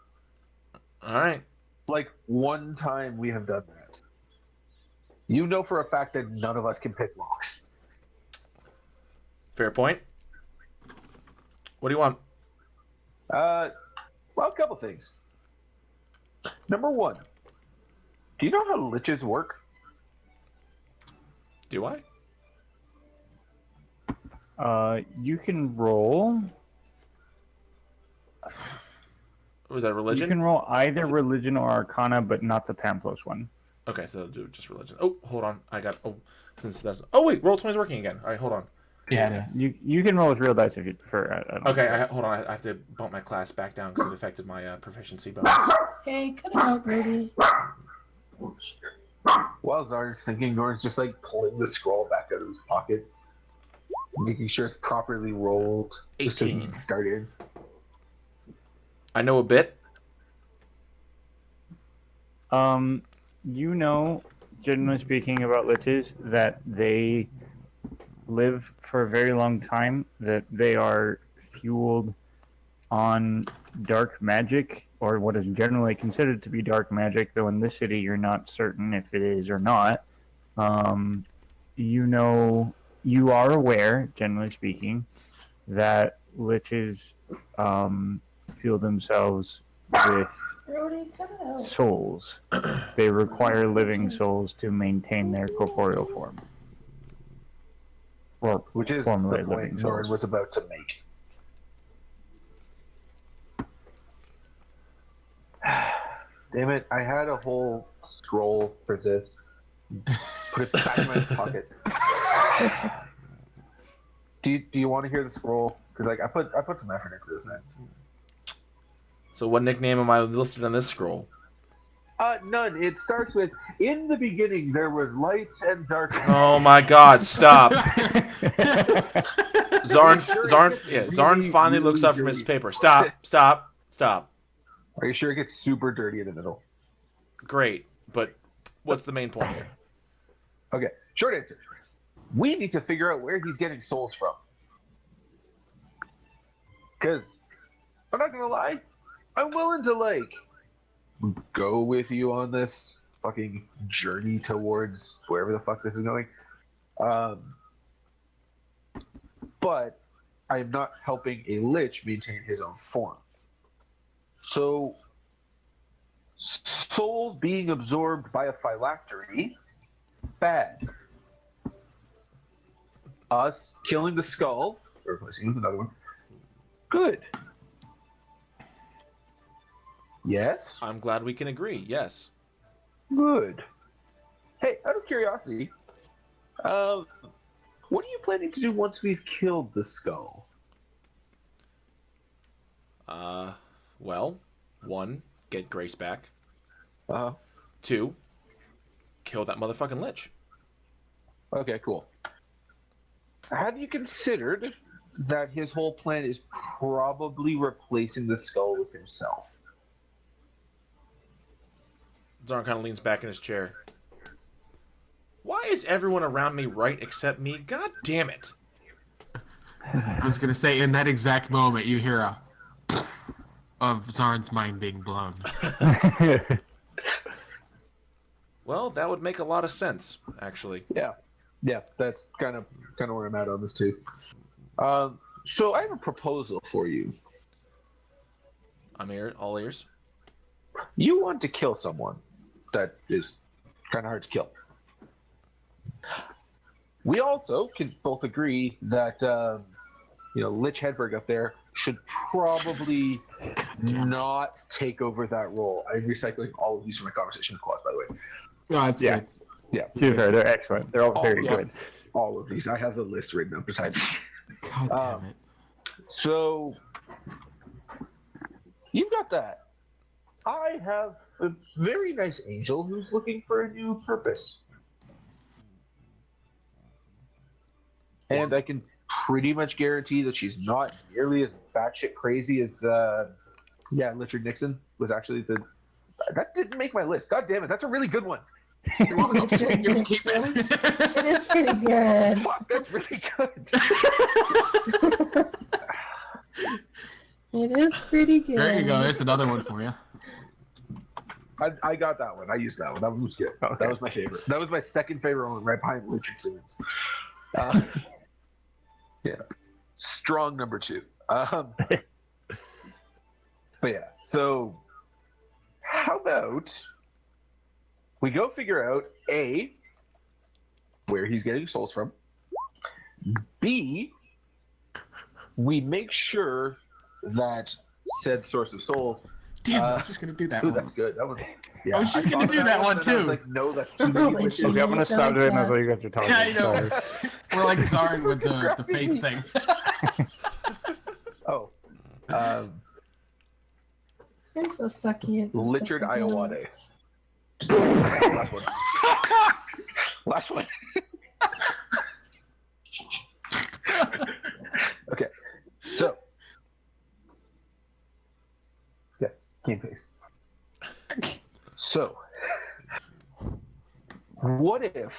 All right. Like one time we have done that. You know for a fact that none of us can pick locks. Fair point. What do you want? Well, a couple things. Number one, do you know how liches work? Do I? You can roll. Was that You religion? can roll either religion or arcana, but not the Pamplos one. Okay, so do just religion. Oh, hold on. Since that's. Oh wait, roll 20 is working again. All right, hold on. Yeah. You can roll with real dice if you prefer. I don't Okay, know. hold on. I have to bump my class back down because it affected my proficiency bonus. Hey, cut it out, Rudy. While Zarn's thinking, Norton's just like pulling the scroll back out of his pocket, making sure it's properly rolled, just so he 18. can start in. I know a bit. You know, generally speaking about liches, that they live for a very long time, that they are fueled on dark magic, or what is generally considered to be dark magic, though in this city you're not certain if it is or not. You know, you are aware, generally speaking, that liches fuel themselves with Rudy, cut it out. souls. They require living souls to maintain their corporeal form. Or Which is formulate the living point Norton souls. was about to make. Damn it, I had a whole scroll for this. Put it back in my pocket. Do you want to hear the scroll? Because like I put some effort into this, man. So what nickname am I listed on this scroll? None. It starts with, in the beginning there was lights and darkness. Oh my God! Stop. Zarn Really, finally really looks up from his dirty. paper. Stop. Are you sure it gets super dirty in the middle? Great, but what's the main point here? Okay, short answer. We need to figure out where he's getting souls from. Because, I'm not gonna lie, I'm willing to, like, go with you on this fucking journey towards wherever the fuck this is going. But I'm not helping a lich maintain his own form. So, souls being absorbed by a phylactery, bad. Us killing the skull, or replacing it with another one, good. Yes? I'm glad we can agree. Yes. Good. Hey, out of curiosity, what are you planning to do once we've killed the skull? Well, 1, get Grace back. Uh-huh. 2, kill that motherfucking lich. Okay, cool. Have you considered that his whole plan is probably replacing the skull with himself? Zarn kind of leans back in his chair. Why is everyone around me right except me? God damn it. I was gonna say, in that exact moment, you hear a of Zarn's mind being blown. Well, that would make a lot of sense, actually. Yeah, that's kind of where I'm at on this too. So I have a proposal for you. all ears. You want to kill someone that is kind of hard to kill. We also can both agree that Lich Hedberg up there should probably not take over that role. I'm recycling all of these from my conversation with Claus, by the way. No, that's Yeah. good. Yeah. To be fair, they're excellent. They're all very good. All of these. I have the list written up beside me. God damn it. So you've got that. I have a very nice angel who's looking for a new purpose. And I can pretty much guarantee that she's not nearly as batshit crazy as Richard Nixon was actually the. That didn't make my list. God damn it, that's a really good one. You're welcome. You can keep it. It is pretty good. Fuck, that's really good. It is pretty good. There you go. There's another one for you. I got that one. I used that one. That one was good. Okay. That was my favorite. That was my second favorite one, right behind Richardson's. Yeah, strong number 2. But yeah, so how about we go figure out A, where he's getting souls from. B, we make sure that said source of souls. Damn, I was just gonna do that Ooh, one. that's good. That was. Yeah, I was just gonna thought do of that one and then I was too. like, no, that's too Probably many witches. should. Okay, I'm gonna stop doing that while you guys are talking. Yeah, I know. Sorry. We're like Zarn with the face thing. Oh, I'm so sucky at this Richard stuff. Iowade. Last one. Last one. Okay, so yeah, game face. So, what if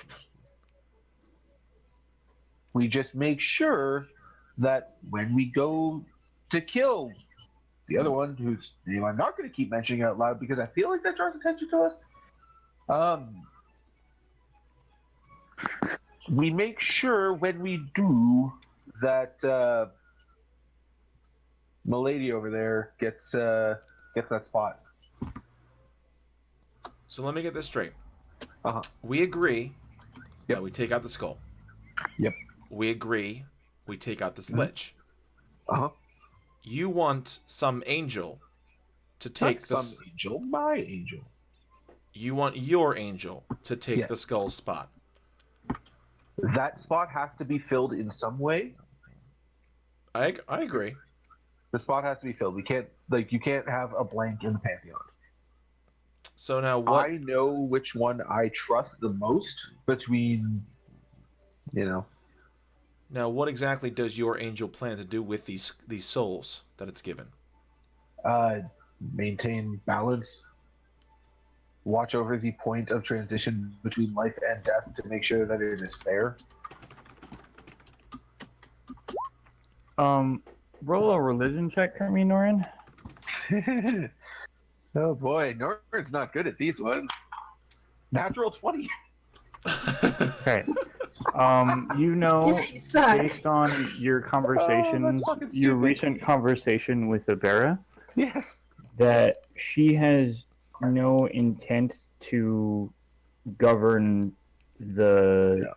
we just make sure that when we go to kill the other one, whose name I'm not going to keep mentioning out loud because I feel like that draws attention to us, we make sure when we do that Milady over there gets that spot. So let me get this straight. Uh-huh. We agree Yep. that we take out the skull. Yep. We agree we take out this lich. Uh-huh. You want some angel to take Not this. some angel, my angel. You want your angel to take Yes. the skull spot. That spot has to be filled in some way. I agree. The spot has to be filled. We can't you can't have a blank in the Pantheon. So now what? I know which one I trust the most between, Now what exactly does your angel plan to do with these souls that it's given? maintain balance, watch over the point of transition between life and death to make sure that it is fair. Roll a religion check for me, Norin. Oh boy, Norton's not good at these ones. Natural 20. Okay. You know, Yeah, you suck. based on your conversations, fucking your stupid. recent conversation with Ibera, Yes. that she has no intent to govern the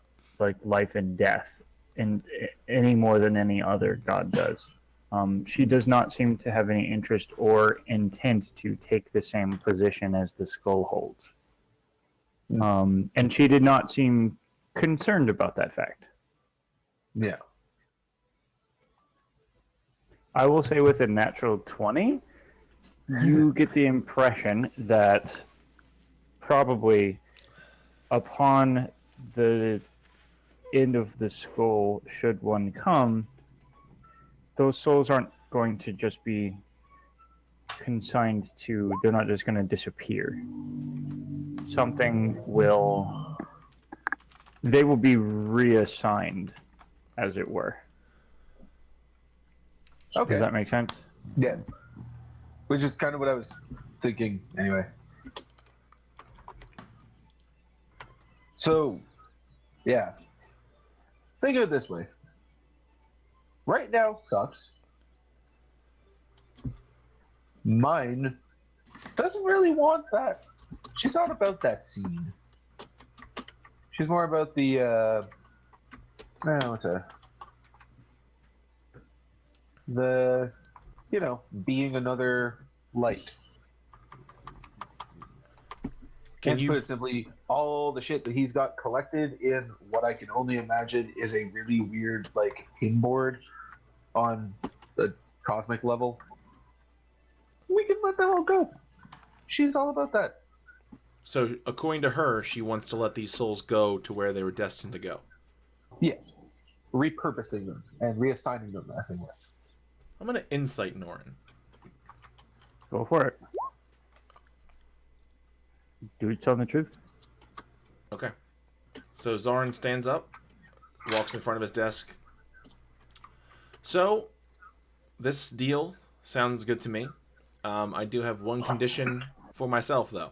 life and death in any more than any other god does. She does not seem to have any interest or intent to take the same position as the skull holds. And she did not seem concerned about that fact. Yeah. I will say with a natural 20, you get the impression that probably upon the end of the skull, should one come, those souls aren't going to just be consigned to, they're not just going to disappear. They will be reassigned, as it were. Okay. Does that make sense? Yes. Which is kind of what I was thinking anyway. So, yeah. Think of it this way. Right now sucks. Mine doesn't really want that. She's not about that scene. She's more about the the being another light. Can And to you put it simply, all the shit that he's got collected in what I can only imagine is a really weird like pinboard on the cosmic level. We can let that all go. She's all about that. So, according to her, she wants to let these souls go to where they were destined to go. Yes. Repurposing them and reassigning them as they were. I'm going to insight Norin. Go for it. Do you tell the truth? Okay. So, Zoran stands up, walks in front of his desk. So, this deal sounds good to me. I do have one condition for myself, though.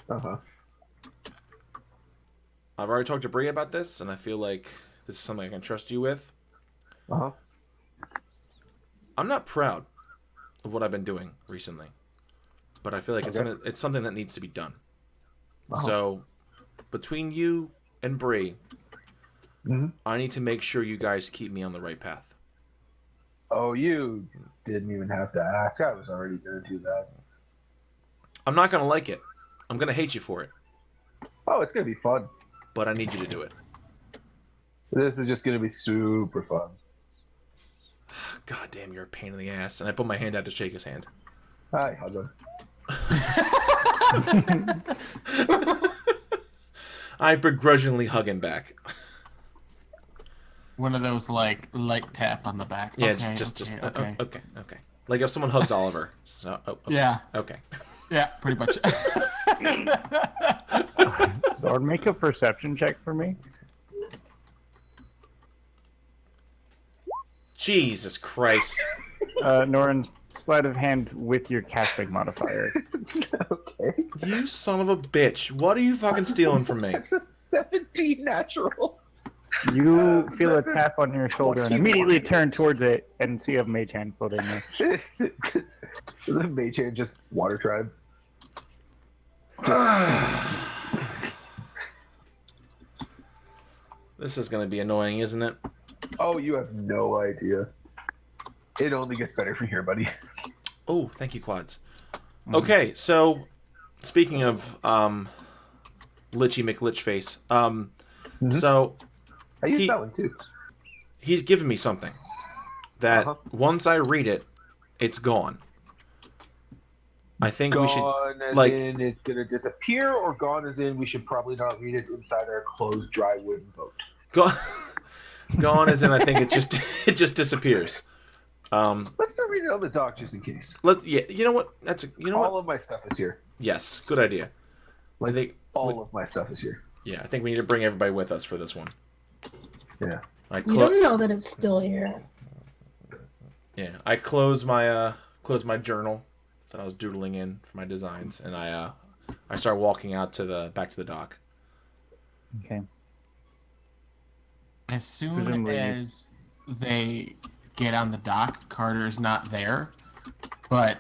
Uh-huh. I've already talked to Bree about this, and I feel like this is something I can trust you with. Uh-huh. I'm not proud of what I've been doing recently, but I feel like it's something that needs to be done. Uh-huh. So, between you and Bree, I need to make sure you guys keep me on the right path. Oh, you didn't even have to ask. I was already going to do that. I'm not going to like it. I'm going to hate you for it. Oh, it's going to be fun. But I need you to do it. This is just going to be super fun. God damn, you're a pain in the ass. And I put my hand out to shake his hand. Hi, hug him. I begrudgingly hug him back. One of those like light tap on the back. Yeah, okay, okay. Like if someone hugs Oliver. So, okay. Yeah. Okay. Yeah, pretty much. Sword, make a perception check for me. Jesus Christ. Norin, sleight of hand with your casting modifier. Okay. You son of a bitch. What are you fucking stealing from me? It's a 17 natural. You feel a tap on your shoulder and immediately turn towards it and see a mage hand floating there. The mage hand just water tribe. This is going to be annoying, isn't it? Oh, you have no idea. It only gets better from here, buddy. Oh, thank you, Quads. Okay, so speaking of Litchy McLitchface, so I used that one too. He's given me something that once I read it, it's gone. I think we should Gone as like in it's gonna disappear, or gone as in we should probably not read it inside our closed, dry wooden boat. gone as in I think it just disappears. Let's not read it on the dock just in case. You know what? All of my stuff is here. Yes, good idea. I think all of my stuff is here. Yeah, I think we need to bring everybody with us for this one. Yeah. You don't know that it's still here. Yeah, I close my journal that I was doodling in for my designs, and I start walking out back to the dock. Okay. As soon as they get on the dock, Carter's not there, but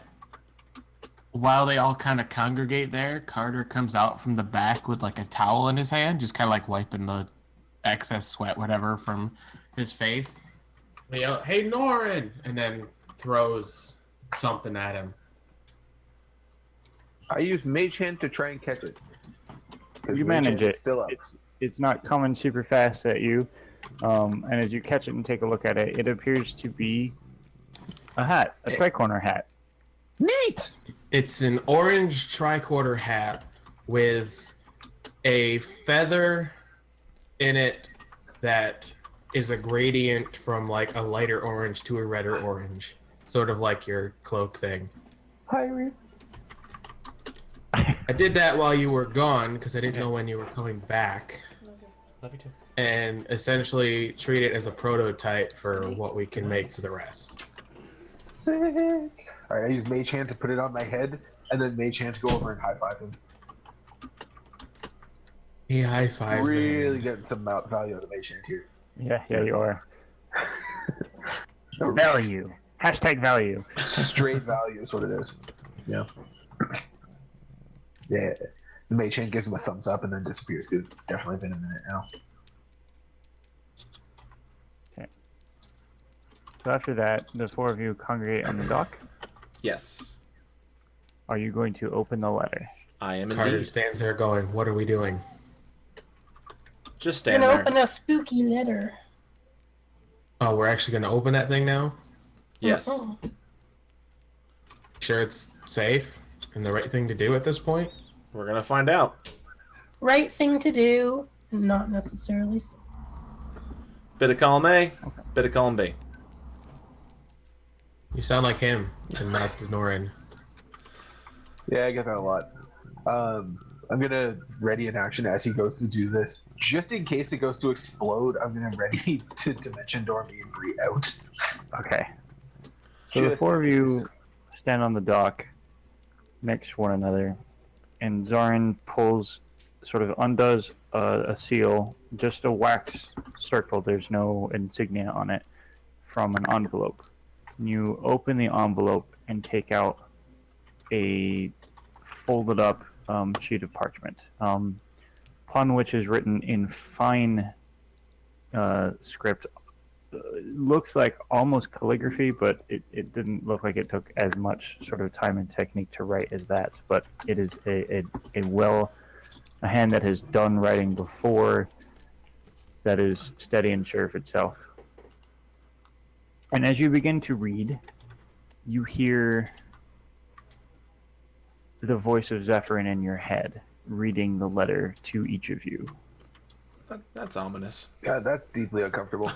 while they all kind of congregate there, Carter comes out from the back with like a towel in his hand, just kind of like wiping the excess sweat, whatever, from his face. They yell, "Hey, Norin!" and then throws something at him. I use Mage Hand to try and catch it. You manage it. Still up. It's not coming super fast at you. And as you catch it and take a look at it, it appears to be a hat, a tricorner hat. Neat! It's an orange tricorner hat with a feather in it that is a gradient from like a lighter orange to a redder orange. Sort of like your cloak thing. Hi, Reed. I did that while you were gone because I didn't know when you were coming back. Love you too. And essentially treat it as a prototype for what we can make for the rest. Sick. Alright, I use Mage Hand to put it on my head, and then Mage Hand to go over and high five him. He high fives. Really getting some value out of Mage Hand here. Yeah, you are. Value. Hashtag value. Straight value is what it is. Yeah. Yeah. The mage hand gives him a thumbs up and then disappears. It's definitely been a minute now. So after that, the four of you congregate on the dock. Yes, Are you going to open the letter? I am Carter indeed. stands there going, "What are we doing?" Just I'm stand gonna there. open a spooky letter. Oh, we're actually going to open that thing now? Yes. Mhm. Sure it's safe and the right thing to do at this point? We're gonna find out. Right thing to do, not necessarily. Bit of column A, bit of column B. You sound like him. And nods to Norin. Yeah, I get that a lot. I'm gonna ready an action as he goes to do this. Just in case it goes to explode, I'm gonna ready to Dimension Door me and Bree out. Okay. So the Just four of in you case. stand on the dock next to one another, and Zarin undoes a seal, just a wax circle. There's no insignia on it, from an envelope. You open the envelope and take out a folded up sheet of parchment, upon which is written in fine script. Looks like almost calligraphy, but it didn't look like it took as much sort of time and technique to write as that. But it is a hand that has done writing before, that is steady and sure of itself. And as you begin to read, you hear the voice of Zephyrin in your head, reading the letter to each of you. That's ominous. God, that's deeply uncomfortable.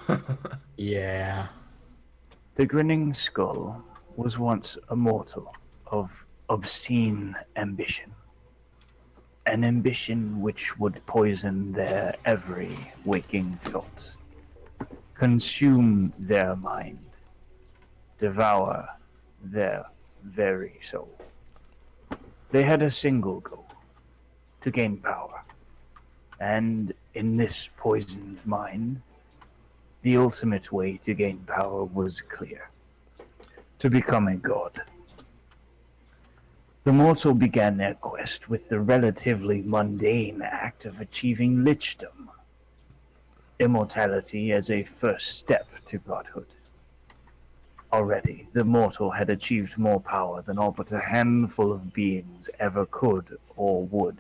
Yeah. The grinning skull was once a mortal of obscene ambition. An ambition which would poison their every waking thought, consume their mind, devour their very soul. They had a single goal, to gain power. And in this poisoned mind, the ultimate way to gain power was clear: to become a god. The mortal began their quest with the relatively mundane act of achieving lichdom, immortality as a first step to godhood. Already, the mortal had achieved more power than all but a handful of beings ever could or would.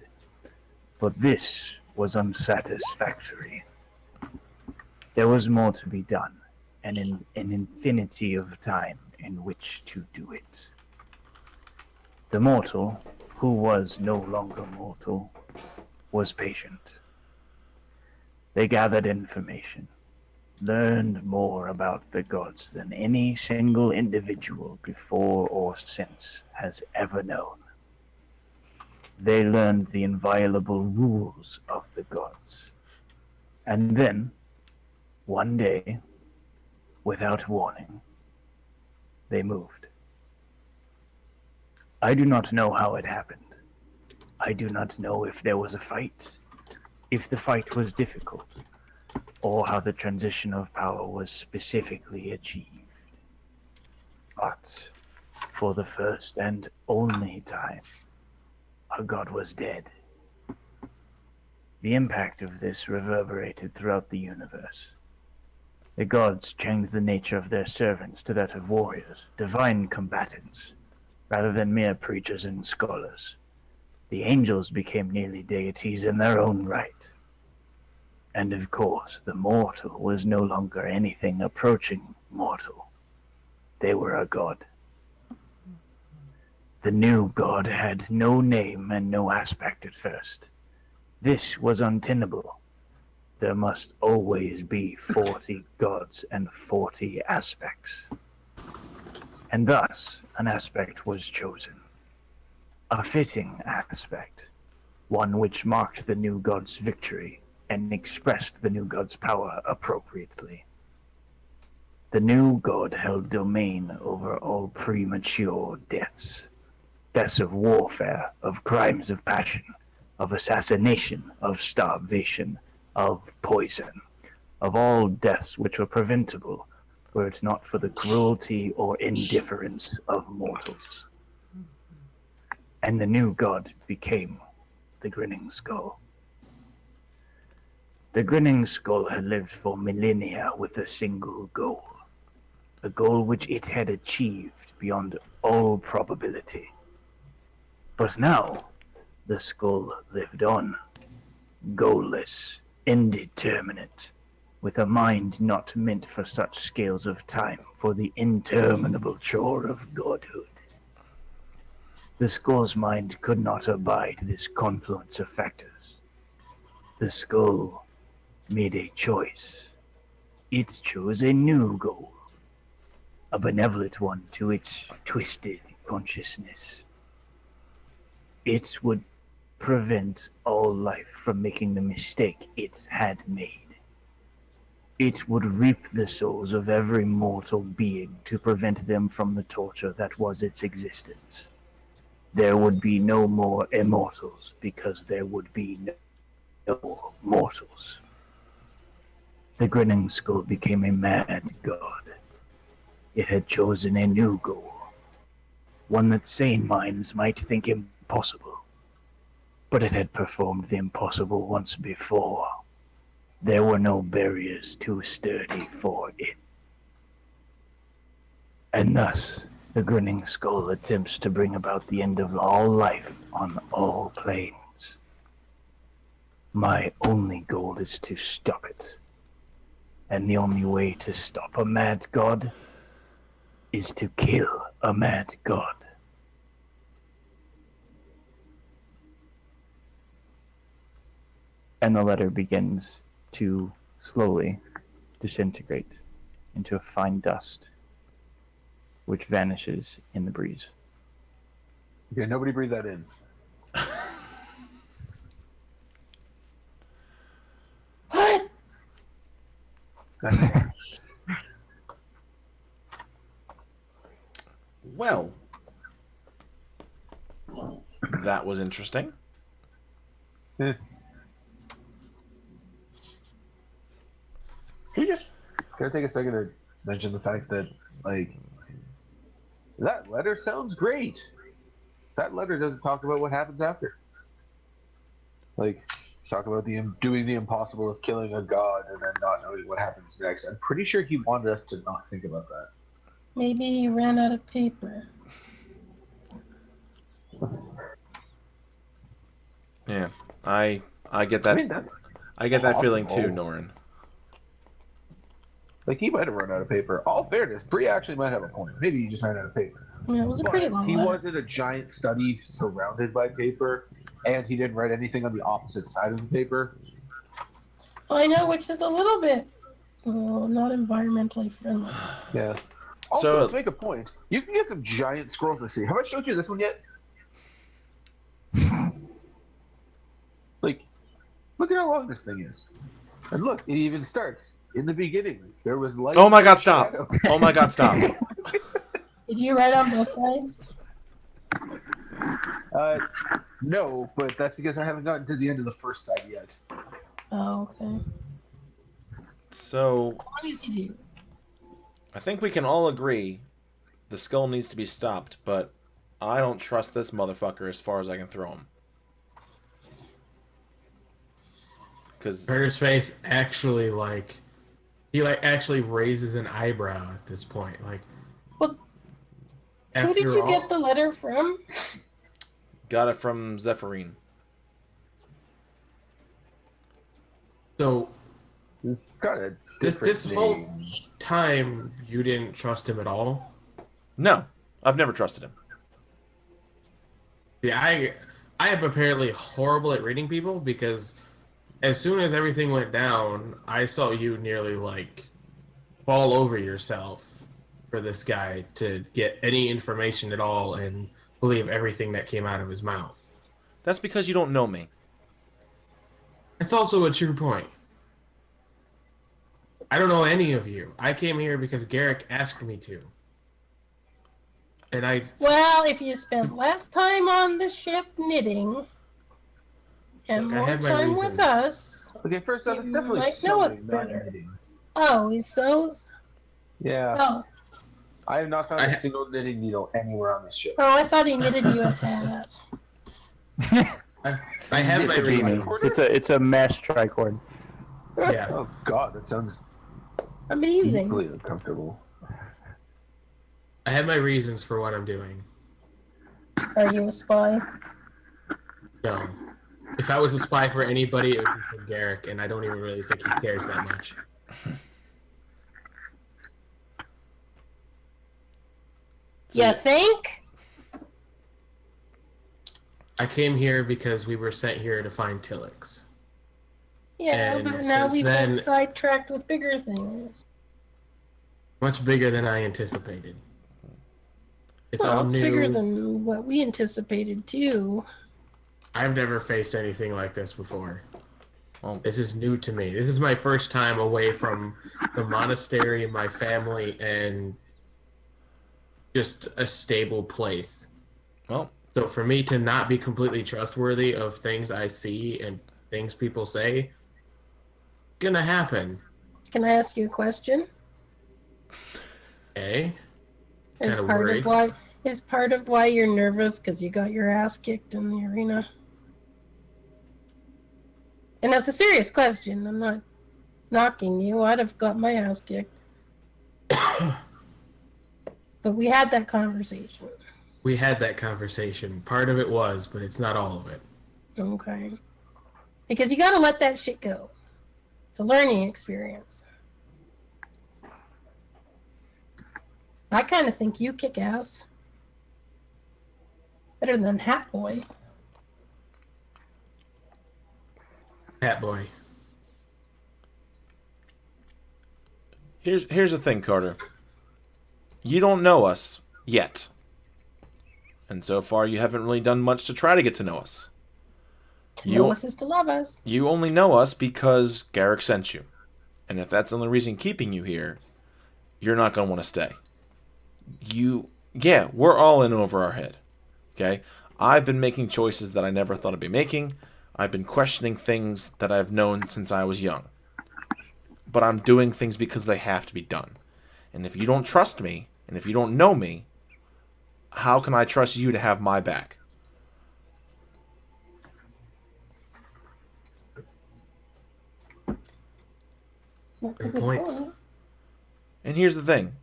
But this was unsatisfactory. There was more to be done, and an infinity of time in which to do it. The mortal, who was no longer mortal, was patient. They gathered information, learned more about the gods than any single individual before or since has ever known. They learned the inviolable rules of the gods. And then, one day, without warning, they moved. I do not know how it happened. I do not know if there was a fight, if the fight was difficult, or how the transition of power was specifically achieved. But, for the first and only time, a god was dead. The impact of this reverberated throughout the universe. The gods changed the nature of their servants to that of warriors, divine combatants, rather than mere preachers and scholars. The angels became nearly deities in their own right. And of course, the mortal was no longer anything approaching mortal. They were a god. The new god had no name and no aspect at first. This was untenable. There must always be 40 gods and 40 aspects. And thus, an aspect was chosen. A fitting aspect, one which marked the new god's victory and expressed the new god's power appropriately. The new god held domain over all premature deaths. Deaths of warfare, of crimes of passion, of assassination, of starvation, of poison, of all deaths which were preventable, were it not for the cruelty or indifference of mortals. And the new god became the Grinning Skull. The Grinning Skull had lived for millennia with a single goal, a goal which it had achieved beyond all probability. But now, the skull lived on, goalless, indeterminate, with a mind not meant for such scales of time, for the interminable chore of godhood. The skull's mind could not abide this confluence of factors. The skull made a choice. It chose a new goal, a benevolent one to its twisted consciousness. It would prevent all life from making the mistake it had made. It would reap the souls of every mortal being to prevent them from the torture that was its existence. There would be no more immortals because there would be no mortals. The Grinning Skull became a mad god. It had chosen a new goal, one that sane minds might think impossible. But it had performed the impossible once before. There were no barriers too sturdy for it. And thus, the Grinning Skull attempts to bring about the end of all life on all planes. My only goal is to stop it. And the only way to stop a mad god is to kill a mad god. And the letter begins to slowly disintegrate into a fine dust, which vanishes in the breeze. Okay, nobody breathe that in. What? Well, that was interesting. Eh. Can I take a second to mention the fact that, like, that letter sounds great. That letter doesn't talk about what happens after. Like, talk about doing the impossible of killing a god and then not knowing what happens next. I'm pretty sure he wanted us to not think about that. Maybe he ran out of paper. Yeah, I get that. I mean, that's I get that feeling too, possible. Norin. Like, he might have run out of paper. All fairness, Bree actually might have a point. Maybe he just ran out of paper. Yeah, it was a pretty long He letter. wasn't a giant study surrounded by paper, and he didn't write anything on the opposite side of the paper. I know, which is a little bit not environmentally friendly. Yeah. Also, So- let's make a point. You can get some giant scrolls to see. Have I showed you this one yet? Like, look at how long this thing is. And look, it even starts in the beginning. There was light. Oh my God! and Stop! shadow. Oh my God! Stop! Did you write on both sides? No, but that's because I haven't gotten to the end of the first side yet. Oh, okay. So As long as you do. I think we can all agree the skull needs to be stopped, but I don't trust this motherfucker as far as I can throw him. Because Carter's face actually he actually raises an eyebrow at this point. Like, Well, who did you get the letter from? got it from Zephyrine. So It's got a this different whole name. time you didn't trust him at all? No, I've never trusted him. Yeah, I am apparently horrible at reading people because as soon as everything went down, I saw you nearly fall over yourself for this guy to get any information at all and believe everything that came out of his mouth. That's because you don't know me. It's also a true point. I don't know any of you. I came here because Garrick asked me to. And Well, if you spent less time on the ship knitting and Look, I more had my time reasons. with us. Okay, first off, it's You definitely might know us sewing, not better. knitting. Oh, he sews? Yeah. Oh, I have not found I- a single knitting needle anywhere on this ship. I thought he knitted you a hat. I have It's my a reasons. beanie. It's a mesh tricord. Yeah. Oh God, that sounds Amazing. deeply uncomfortable. I have my reasons for what I'm doing. Are you a spy? No. If I was a spy for anybody, it would be for Garrick, and I don't even really think he cares that much. You think? I came here because we were sent here to find Tillix. Yeah, And but now since we've then- been sidetracked with bigger things. Much bigger than I anticipated. It's Well, all it's new. bigger than what we anticipated too. I've never faced anything like this before. Well, This is new to me. This is my first time away from the monastery, my family, and just a stable place. well, So for me to not be completely trustworthy of things I see and things people say, gonna happen. Can I ask you a question? Eh? Is Kinda part worried. of why is part of why you're nervous because you got your ass kicked in the arena? And that's a serious question. I'm not knocking you. I'd have got my ass kicked. But we had that conversation. We had that conversation. Part of it was, but it's not all of it. Okay. Because you gotta let that shit go. It's a learning experience. I kind of think you kick ass. Better than Hat Boy. Hat boy. here's the thing, Carter. You don't know us yet. And so far, you haven't really done much to try to get to know us. To know us is to love us. You only know us because Garrick sent you. And if that's the only reason keeping you here, you're not going to want to stay. Yeah, we're all in over our head. Okay? I've been making choices that I never thought I'd be making. I've been questioning things that I've known since I was young. But I'm doing things because they have to be done. And if you don't trust me, and if you don't know me, how can I trust you to have my back? That's a Good good points. point. And here's the thing.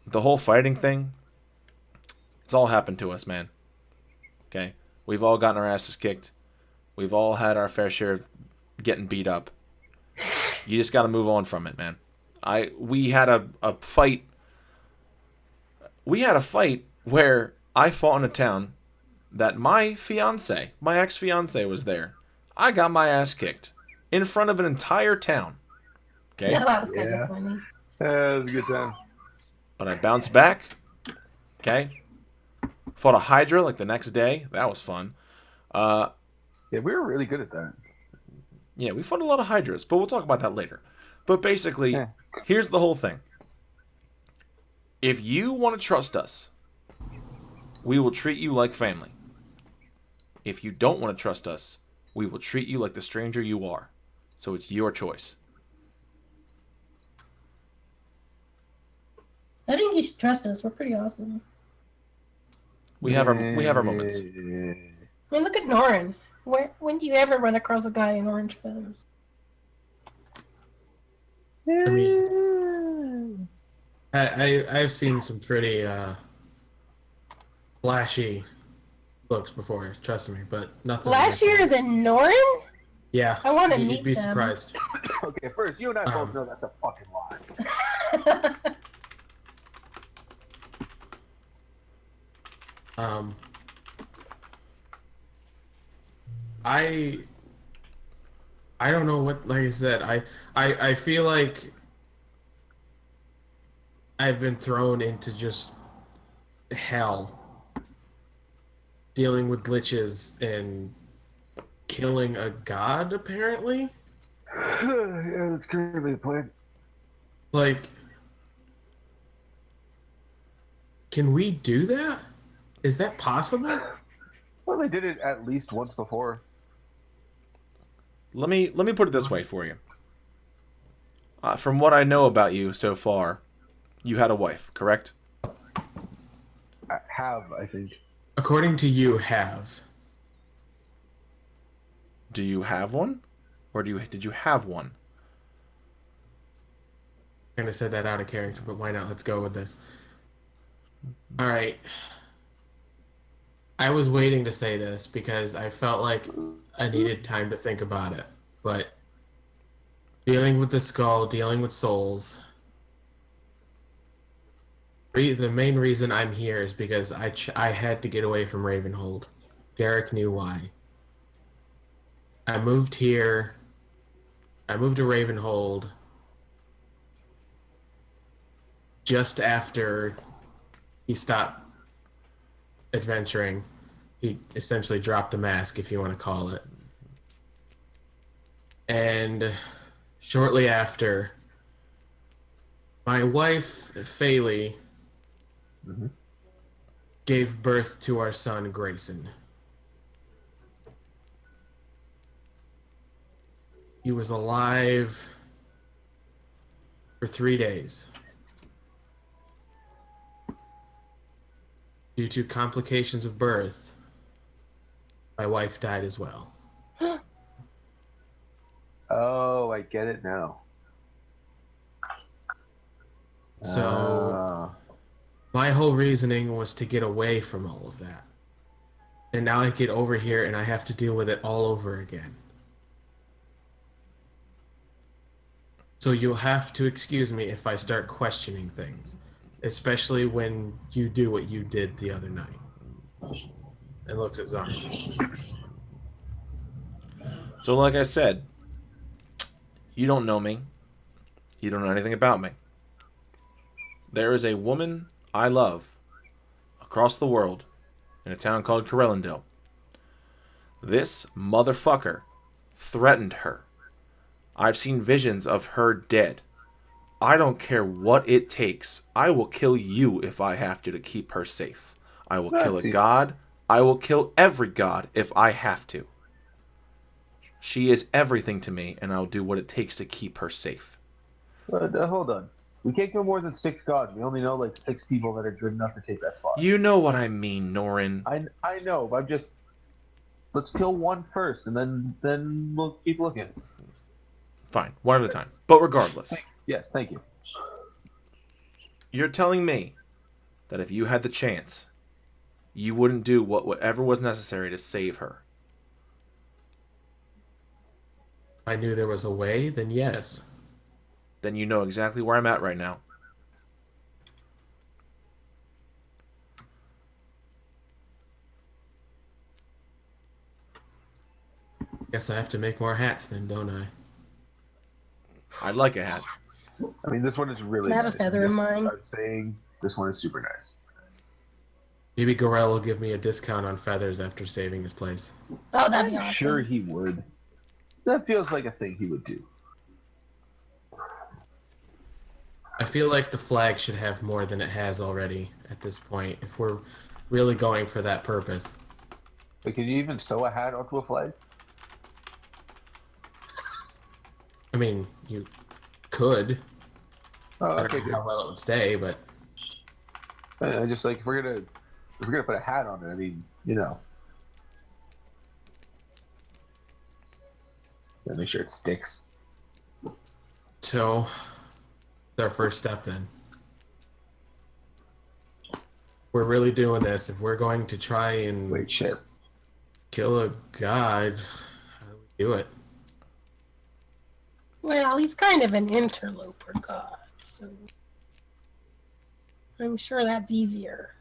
The whole fighting thing, it's all happened to us, man. Okay? We've all gotten our asses kicked. We've all had our fair share of getting beat up. You just got to move on from it, man. We had a fight. We had a fight where I fought in a town that my ex-fiance was there. I got my ass kicked in front of an entire town. Okay? Yeah, that was kind Yeah. of funny. It was a good time. But I bounced back. Okay? Fought a Hydra like the next day. That was fun. Yeah, we were really good at that. Yeah, we fought a lot of Hydras, but we'll talk about that later. But basically, Yeah. here's the whole thing. If you want to trust us, we will treat you like family. If you don't want to trust us, we will treat you like the stranger you are. So it's your choice. I think you should trust us. We're pretty awesome. We have our moments. I mean, look at Norin. When do you ever run across a guy in orange feathers? I mean, I've seen some pretty flashy looks before, trust me, but nothing. Flashier than Norin? Yeah. I wanna You'd meet be them. surprised. Okay, first, you and I both know that's a fucking lie. Um, I don't know what. Like I said, I feel like I've been thrown into just hell, dealing with glitches and killing a god. Apparently, Yeah, that's currently the plan. like, can we do that? Is that possible? Well, they did it at least once before. Let me put it this way for you. From what I know about you so far, You had a wife, correct? I think. According to you, have. Do you have one? Or did you have one? I kind of said that out of character, but why not? Let's go with this. All right. I was waiting to say this because I felt like I needed time to think about it. But dealing with the skull, dealing with souls, the main reason I'm here is because I had to get away from Ravenhold. Garrick knew why. I moved here. I moved to Ravenhold just after he stopped adventuring. He essentially dropped the mask, if you want to call it. And shortly after, my wife, Faylee, gave birth to our son, Grayson. He was alive for 3 days. Due to complications of birth, my wife died as well. Oh, I get it now. So, my whole reasoning was to get away from all of that. And now I get over here and I have to deal with it all over again. So you'll have to excuse me if I start questioning things. Especially when you do what you did the other night. And looks at Zon. So like I said, you don't know me. You don't know anything about me. There is a woman I love across the world in a town called Corellendale. This motherfucker threatened her. I've seen visions of her dead. I don't care what it takes. I will kill you if I have to keep her safe. I will kill a god. I will kill every god if I have to. She is everything to me, and I'll do what it takes to keep her safe. Hold on. We can't kill more than 6 gods. We only know like 6 people that are good enough to take that spot. You know what I mean, Norin. I know, but I'm just... Let's kill one first, and then we'll keep looking. Fine, one at a time. But regardless. Yes, thank you. You're telling me that if you had the chance, you wouldn't do whatever was necessary to save her. If I knew there was a way, then yes. Then you know exactly where I'm at right now. Guess I have to make more hats then, don't I? I'd like a hat. I mean, this one is really I have a nice. feather in mine. I'm saying this one is super nice. Maybe Gorell will give me a discount on feathers after saving his place. Oh, that'd be I'm awesome. sure he would. That feels like a thing he would do. I feel like the flag should have more than it has already at this point, if we're really going for that purpose. But can you even sew a hat onto a flag? I mean, you could. Oh, I okay, don't know how well it would stay, but I just like if we're gonna put a hat on it. I mean, you know, gotta make sure it sticks. so it's our first step then. We're really doing this. If we're going to try and Wait, shit. kill a god, how do we do it? Well, he's kind of an interloper god, so I'm sure that's easier.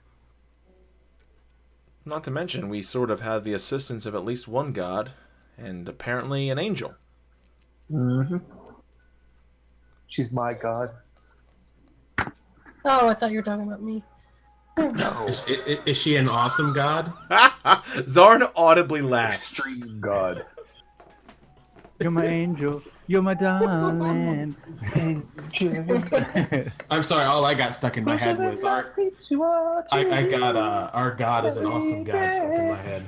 Not to mention, we sort of have the assistance of at least one god, and apparently an angel. Mm-hmm. She's my god. Oh, I thought you were talking about me. No. Is she an awesome god? Zarn audibly laughs. Extreme god. You're my angel. You're my darling. I'm sorry, all I got stuck in my head was our god is an awesome guy stuck in my head.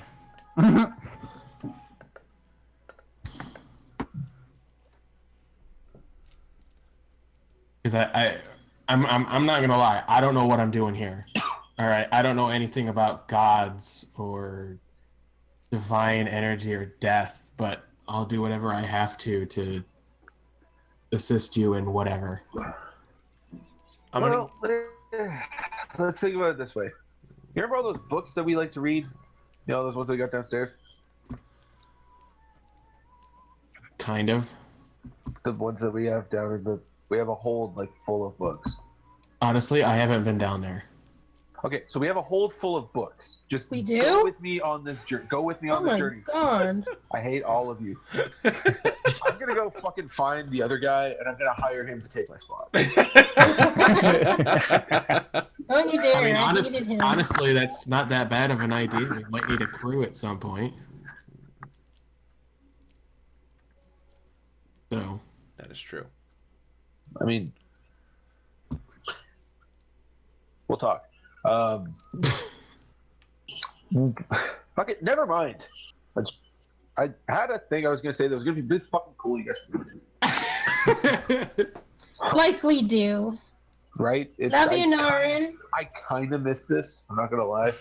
Because I'm not gonna lie. I don't know what I'm doing here. All right, I don't know anything about gods or divine energy or death, but I'll do whatever I have to assist you in whatever. I'm gonna. Well, let's think about it this way. You remember all those books that we like to read? You know, those ones that we got downstairs? Kind of. The ones that we have down in the... We have a hold, like, full of books. Honestly, I haven't been down there. Okay, so we have a hold full of books. Just We do? go with me on this journey. Go with me Oh on this my journey. god. I hate all of you. I'm gonna go fucking find the other guy, and I'm gonna hire him to take my spot. Don't you dare. I mean, I hated him. honestly, that's not that bad of an idea. We might need a crew at some point. So, That is true. I mean, we'll talk. Fuck it, never mind. I had a thing I was gonna say that was gonna be really fucking cool. You guys, Like we do. right? Love you, Norin. I kind of missed this. I'm not gonna lie.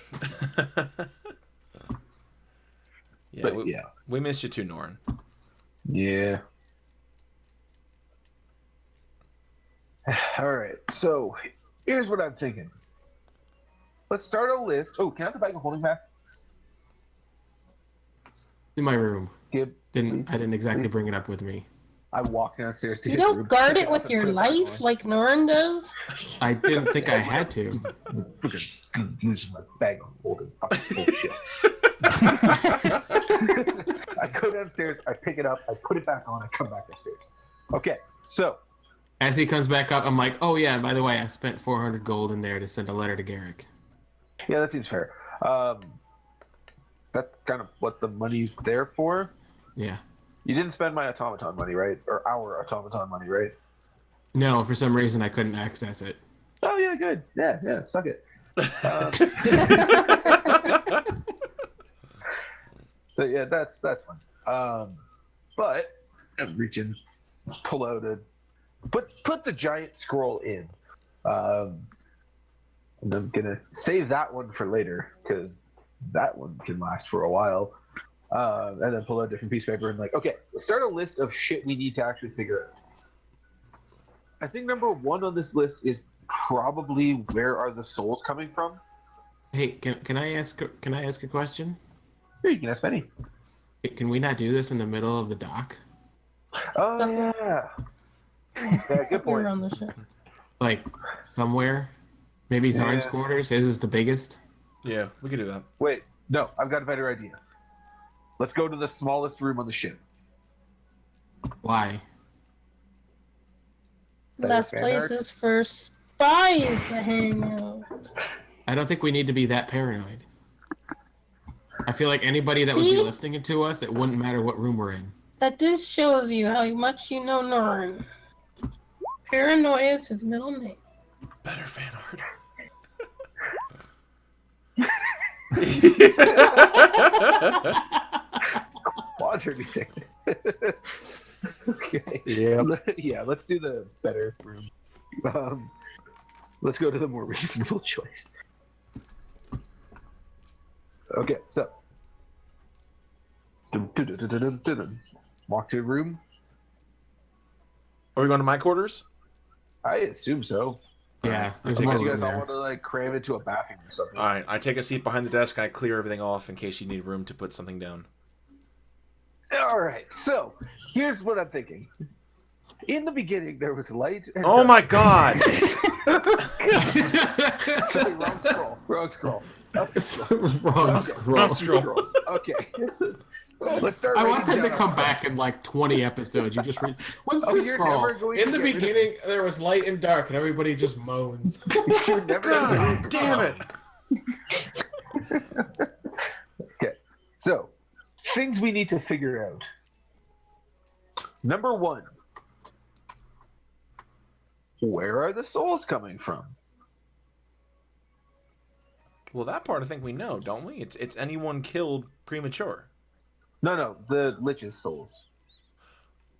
Yeah, But yeah, we missed you too, Norin. yeah. All right. So here's what I'm thinking. Let's start a list. Oh, can I have the bag of holding back? in my room. Give. I didn't exactly bring it up with me. I walk downstairs to You his don't room, guard pick it up with and your put it back life on. like Norin does? I didn't think I had to. Fucking using my bag of holding fucking bullshit. I go downstairs, I pick it up, I put it back on, I come back upstairs. Okay, so As he comes back up, I'm like, oh yeah, by the way, I spent 400 gold in there to send a letter to Garrick. yeah, that seems fair. That's kind of what the money's there for. Yeah. You didn't spend my automaton money, right? Or our automaton money, right? No, for some reason I couldn't access it. Oh yeah, good. Yeah, suck it. So yeah, that's fine. But I'm reaching, pull out a, put the giant scroll in. And I'm gonna save that one for later because that one can last for a while. And then pull out a different piece of paper and like, okay, let's start a list of shit we need to actually figure out. I think number one on this list is probably where are the souls coming from? Hey, can I ask a question? Here, you can ask Benny. Can we not do this in the middle of the dock? Oh yeah. Yeah, good You're point. on the ship. Like somewhere? Maybe Zarn's Yeah. quarters. His is the biggest. Yeah, we could do that. Wait, no, I've got a better idea. Let's go to the smallest room on the ship. Why? Less fan art? places for spies to hang out. I don't think we need to be that paranoid. I feel like anybody that would be See? listening to us, it wouldn't matter what room we're in. That just shows you how much you know Norin. Paranoia is his middle name. Better fan art. Quads are saying. Okay. Yep. Yeah, let's do the better room. Let's go to the more reasonable choice. Okay, so. Walk to a room. Are we going to my quarters? I assume so. Yeah, there's Unless more you room guys all there. want to like cram into a bathroom or something. All right, I take a seat behind the desk and I clear everything off in case you need room to put something down. All right, so here's what I'm thinking. In the beginning, there was light. And Oh my god! Sorry, wrong scroll. Wrong scroll. Wrong Okay. scroll. Wrong scroll. Okay. Let's start. I writing want them to down come our- back in like 20 episodes. You just read. What's Oh, this you're scroll? never going In to the get rid of- beginning, there was light and dark, and everybody just moans. You're never gonna God damn it! Okay. So, things we need to figure out. Number one. Where are the souls coming from? Well, that part I think we know, don't we? It's anyone killed premature. No, the lich's souls.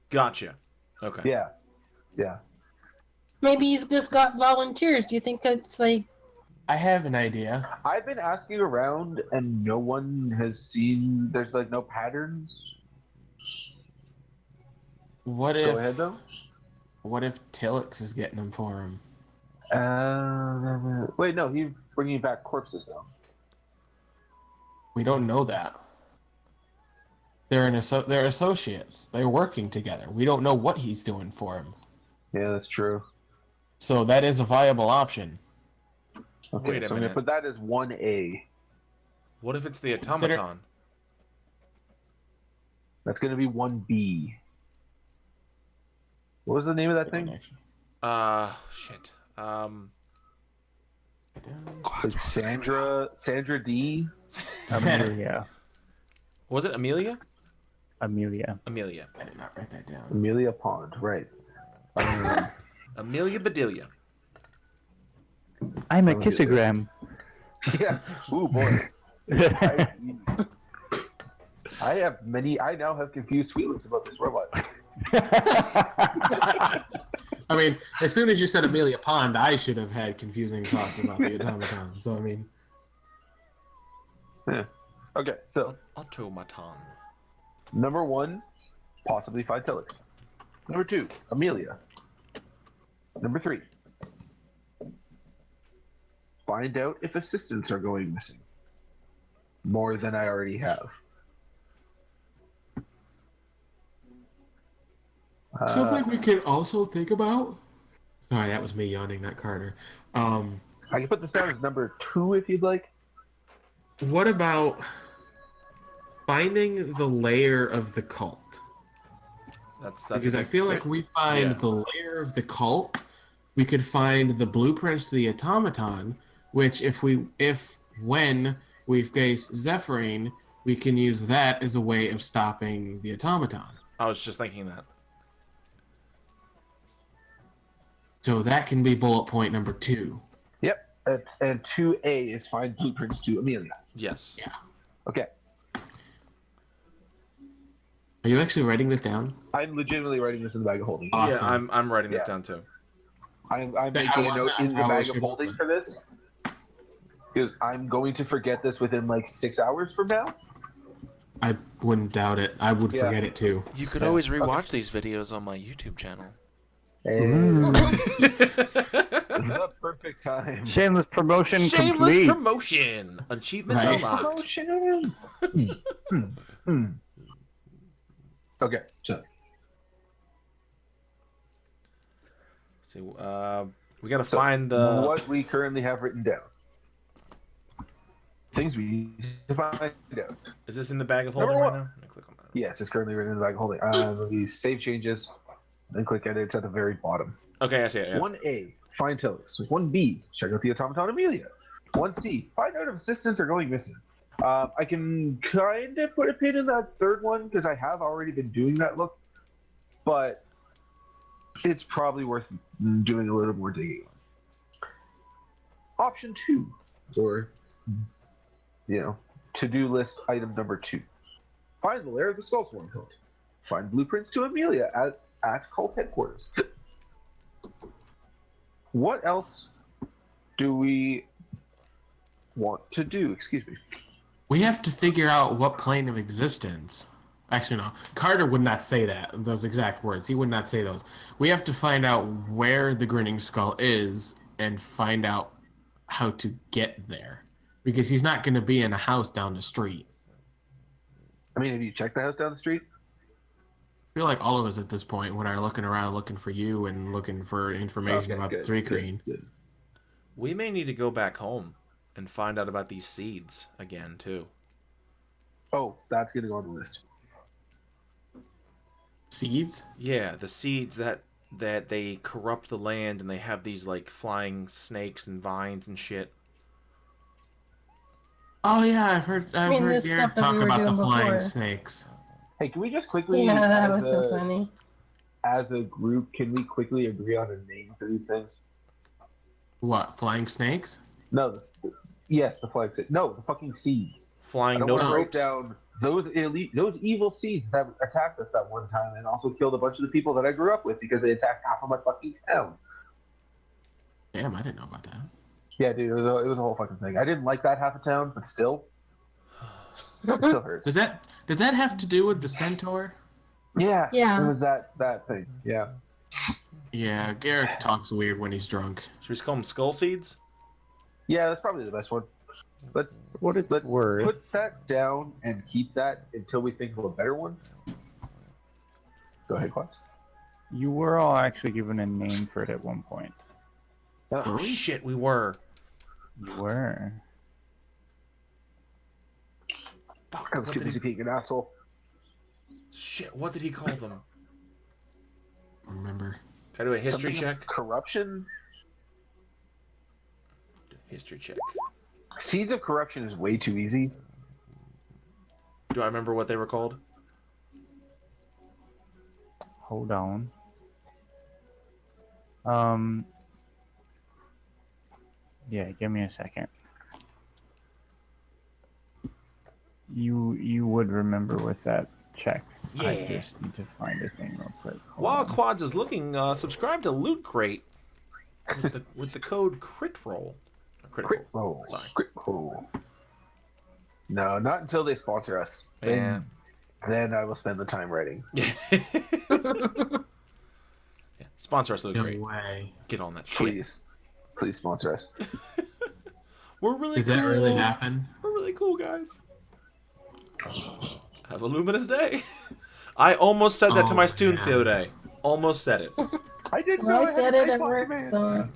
Gotcha. Okay. Yeah. Maybe he's just got volunteers. Do you think that's like... I have an idea. I've been asking around, and no one has seen. There's like no patterns. What Go if? ahead though. What if Tillix is getting them for him? Wait, no, he's bringing back corpses though. We don't know that. They're associates. They're working together. We don't know what he's doing for him. Yeah, that's true. So that is a viable option. Okay, Wait a so I'm minute. gonna put that as 1A. What if it's the Consider- automaton? That's gonna be 1B. What was the name of that thing? Shit. Like Sandra D. Amelia. Was it Amelia? Amelia. Amelia. I did not write that down. Amelia Pond, right? Amelia Bedelia. I'm a That was good. kissogram. Yeah. Ooh boy. I have many. I now have confused feelings about this robot. I mean, as soon as you said Amelia Pond, I should have had confusing thoughts about the automaton. So I mean, Yeah. Okay, so Automaton. number 1, possibly find Tillix. Number 2, Amelia. Number 3, find out if assistants are going missing. More than I already have. something we can also think about. Sorry, that was me yawning, not Carter. I can put this down as number 2 if you'd like. What about finding the layer of the cult? That's Because I feel like we find Yeah. the layer of the cult, we could find the blueprints to the automaton, which when we face Zephyrin, we can use that as a way of stopping the automaton. I was just thinking that. So that can be bullet point number 2. Yep. And 2A is find blueprints to Amelia. Yes. Yeah. Okay. Are you actually writing this down? I'm legitimately writing this in the bag of holding. Awesome. Yeah, I'm writing this Yeah. down too. I'm I making a note wasn't- in the I bag was of gonna- holding for this. Because I'm going to forget this within like 6 hours from now. I wouldn't doubt it. I would Yeah. forget it too. You could always rewatch these videos on my YouTube channel. And the perfect time. Shameless promotion Shameless complete. promotion. Achievements Right. unlocked. Promotion. Okay, so See, we gotta find the. what we currently have written down. Things we need to find out. Is this in the bag of holding Number right one. now? Let me click on that. Yes, it's currently written in the bag of holding. We save changes, then click edit. It's at the very bottom. Okay, I see it. Yeah. 1A, find Tillix. 1B, check out the automaton Amelia. 1C, find out if assistants are going missing. I can kind of put a pin in that third one because I have already been doing that look, but it's probably worth doing a little more digging on. Option 2, or to-do list item number 2. Find the lair of the Skullsworn cult. Find blueprints to Amelia at cult headquarters. What else do we want to do? Excuse me. We have to figure out what plane of existence. Actually, no. Carter would not say that. Those exact words. He would not say those. We have to find out where the Grinning Skull is and find out how to get there. Because he's not going to be in a house down the street. I mean, have you checked the house down the street? I feel like all of us at this point, when are looking around looking for you and looking for information about the Three Green. good. We may need to go back home and find out about these seeds again too. Oh, that's going to go on the list. Seeds? Yeah, the seeds that they corrupt the land and they have these like flying snakes and vines and shit. Oh yeah, I've heard this Gareth stuff that talk we were about the doing flying before. snakes. Hey, can we just quickly, Yeah, that was as, so a, funny. as a group, can we quickly agree on a name for these things? What, flying snakes? No, yes, the flag. No, the fucking seeds. I Flying don't want to note break ropes. down those evil seeds that attacked us that one time and also killed a bunch of the people that I grew up with because they attacked half of my fucking town. Damn, I didn't know about that. Yeah, dude, it was a whole fucking thing. I didn't like that half a town, but still, it still hurts. Did that have to do with the centaur? Yeah, Yeah. it was that thing. Yeah. Yeah, Garrick talks weird when he's drunk. Should we just call them skull seeds? Yeah, that's probably the best one. Let's What it's let's worth. put that down and keep that until we think of a better one. Go ahead, Quats. You were all actually given a name for it at one point. Oh shit, we were. You were. Fuck, I was what too did busy he... being an asshole. Shit, what did he call them? Remember? Can I do a history Something of check? Corruption. History check. Seeds of corruption is way too easy. Do I remember what they were called? Hold on. Yeah, give me a second. You would remember with that check. I Yeah. just need to find a thing real quick. Hold While on. Quads is looking, subscribe to Loot Crate with the code CRITROLL. Crit roll. Sorry. Crit roll. No, not until they sponsor us. Yeah. Then I will spend the time writing. Yeah. Sponsor us, Loot No Crate. way. Get on that shit. Please sponsor us. We're really Did cool. that really happen? We're really cool, guys. Have a luminous day. I almost said that to my students the other day. Almost said it. I didn't Well, know I said had it to at type work, commands. so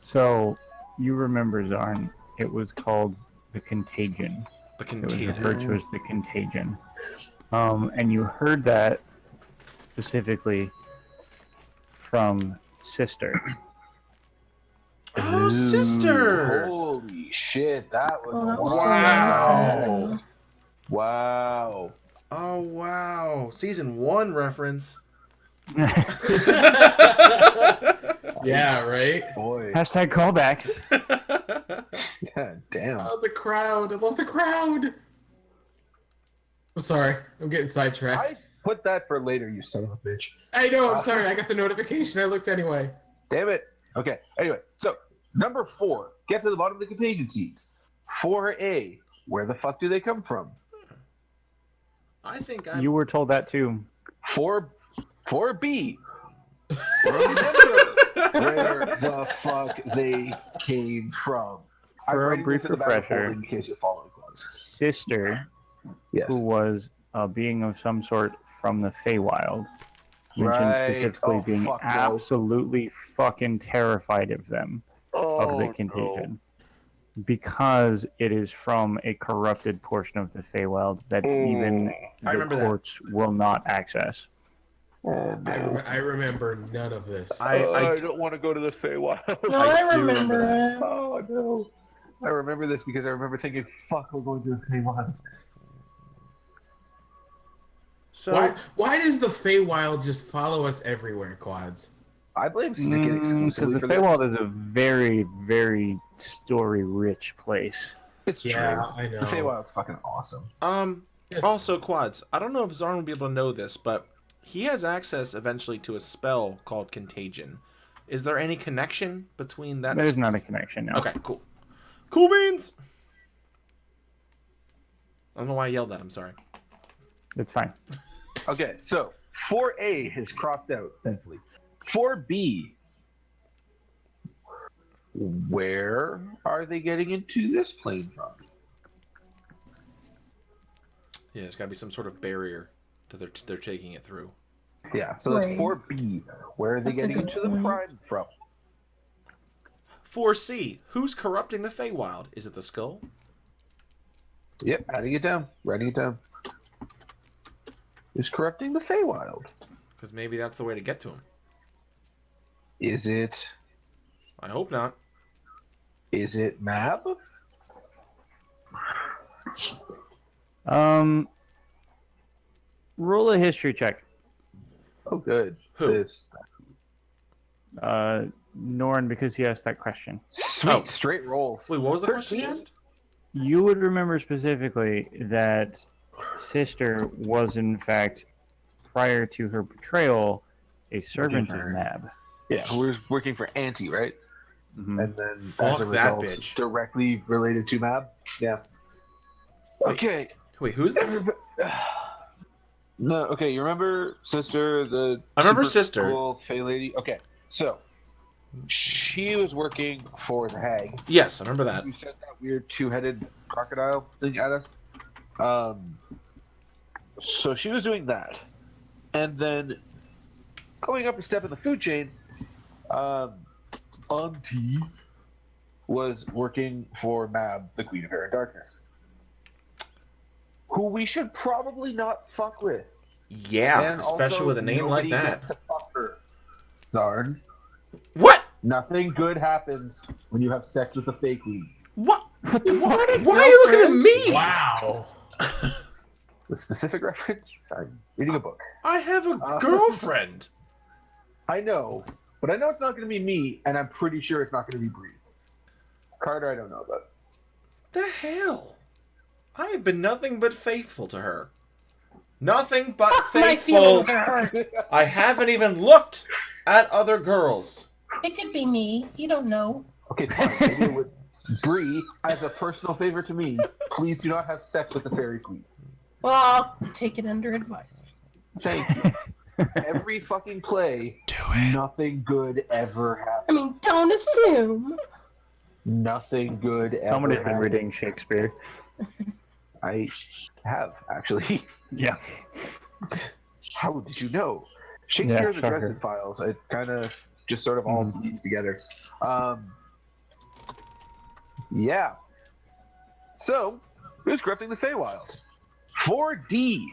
So, you remember, Zarn, it was called the Contagion. The It was referred contagion. to as the Contagion. And you heard that specifically from Sister. Oh, sister! Holy shit, that was oh, that was Wow. Wow. Oh, wow. Season 1 reference. Yeah, right? Boy. Hashtag callbacks. Yeah, damn. Oh, the crowd. I love the crowd. I'm sorry. I'm getting I sidetracked. put that for later, you son of a bitch. I know. I'm sorry. I got the notification. I looked anyway. Damn it. Okay, anyway, so number 4, get to the bottom of the contagion seeds. 4A, where the fuck do they come from? I think I'm... You were told that too. 4B, remember where the fuck they came from. I'm For a writing brief this in the back of the refresher. folder in case you're following clause. Sister, Yes. who was a being of some sort from the Feywild, mentioned Right. specifically Oh, being fuck no. absolutely fucking terrified of them, of the Contagion. Because it is from a corrupted portion of the Feywild that even I remember the that. courts will not access. I remember none of this. I don't want to go to the Feywild. no, I I do remember remember that. it. Oh no. I remember this because I remember thinking, fuck, we're going to the Feywild. So... Why does the Feywild just follow us everywhere, Quads? I blame Snicket Because exclusively the for that. Feywild is a very, very story-rich place. It's true. I know. The Feywild's fucking awesome. Yes. Also, Quads, I don't know if Zarn will be able to know this, but he has access eventually to a spell called Contagion. Is there any connection between that? There's not a connection now. Okay, cool. Cool beans! I don't know why I yelled that, I'm sorry. It's fine. Okay, so 4A is crossed out, thankfully. 4B. Where are they getting into this plane from? Yeah, there's gotta be some sort of barrier that they're taking it through. Yeah, so that's Right. 4B. Where are they That's a getting good into the point. prime from? 4C, who's corrupting the Feywild? Is it the skull? Yep, writing it down. Writing it down. Is corrupting the Feywild. Because maybe that's the way to get to him. Is it? I hope not. Is it Mab? Roll a history check. Oh, good. Who? This. Norn, because he asked that question. Sweet, Oh. straight rolls. Wait, what was the question you 13? asked? You would remember specifically that Sister was, in fact, prior to her betrayal, a servant of her. Mab. Yeah, who was working for Auntie, right? Mhm. and then Fuck as a that result, bitch. directly related to Mab. Yeah. Wait. Okay. Wait, who's this? No, okay, you remember Sister, the I remember super Sister. cool Fey lady? Okay, so she was working for the Hag. Yes, I remember that. You sent that weird two-headed crocodile thing at us. So she was doing that, and then going up a step in the food chain, Auntie was working for Mab, the Queen of Air and Darkness, who we should probably not fuck with. Yeah, And especially also, with a name like nobody that. gets to fuck her. Zarn, What? nothing good happens when you have sex with a fake queen. What? What the fuck? Why are you looking at me? Wow. The specific reference? I'm reading a book. I have a girlfriend. I know, but I know it's not going to be me, and I'm pretty sure it's not going to be Bree. Carter, I don't know about. The hell? I have been nothing but faithful to her. Nothing but My faithful. feelings are hurt. I haven't even looked at other girls. It could be me. You don't know. Okay, fine. Maybe it would. Bree, as a personal favor to me, please do not have sex with the fairy queen. Well, I'll take it under advisement. Thank you. Every fucking play, nothing good ever happens. I mean, don't assume. Nothing good ever Somebody's been happens. reading Shakespeare. I have, actually. Yeah. How did you know? Shakespeare and the shocker. Dresden Files. It kind of just sort of all bleeds together. Yeah. So, who's corrupting the Feywilds? 4D,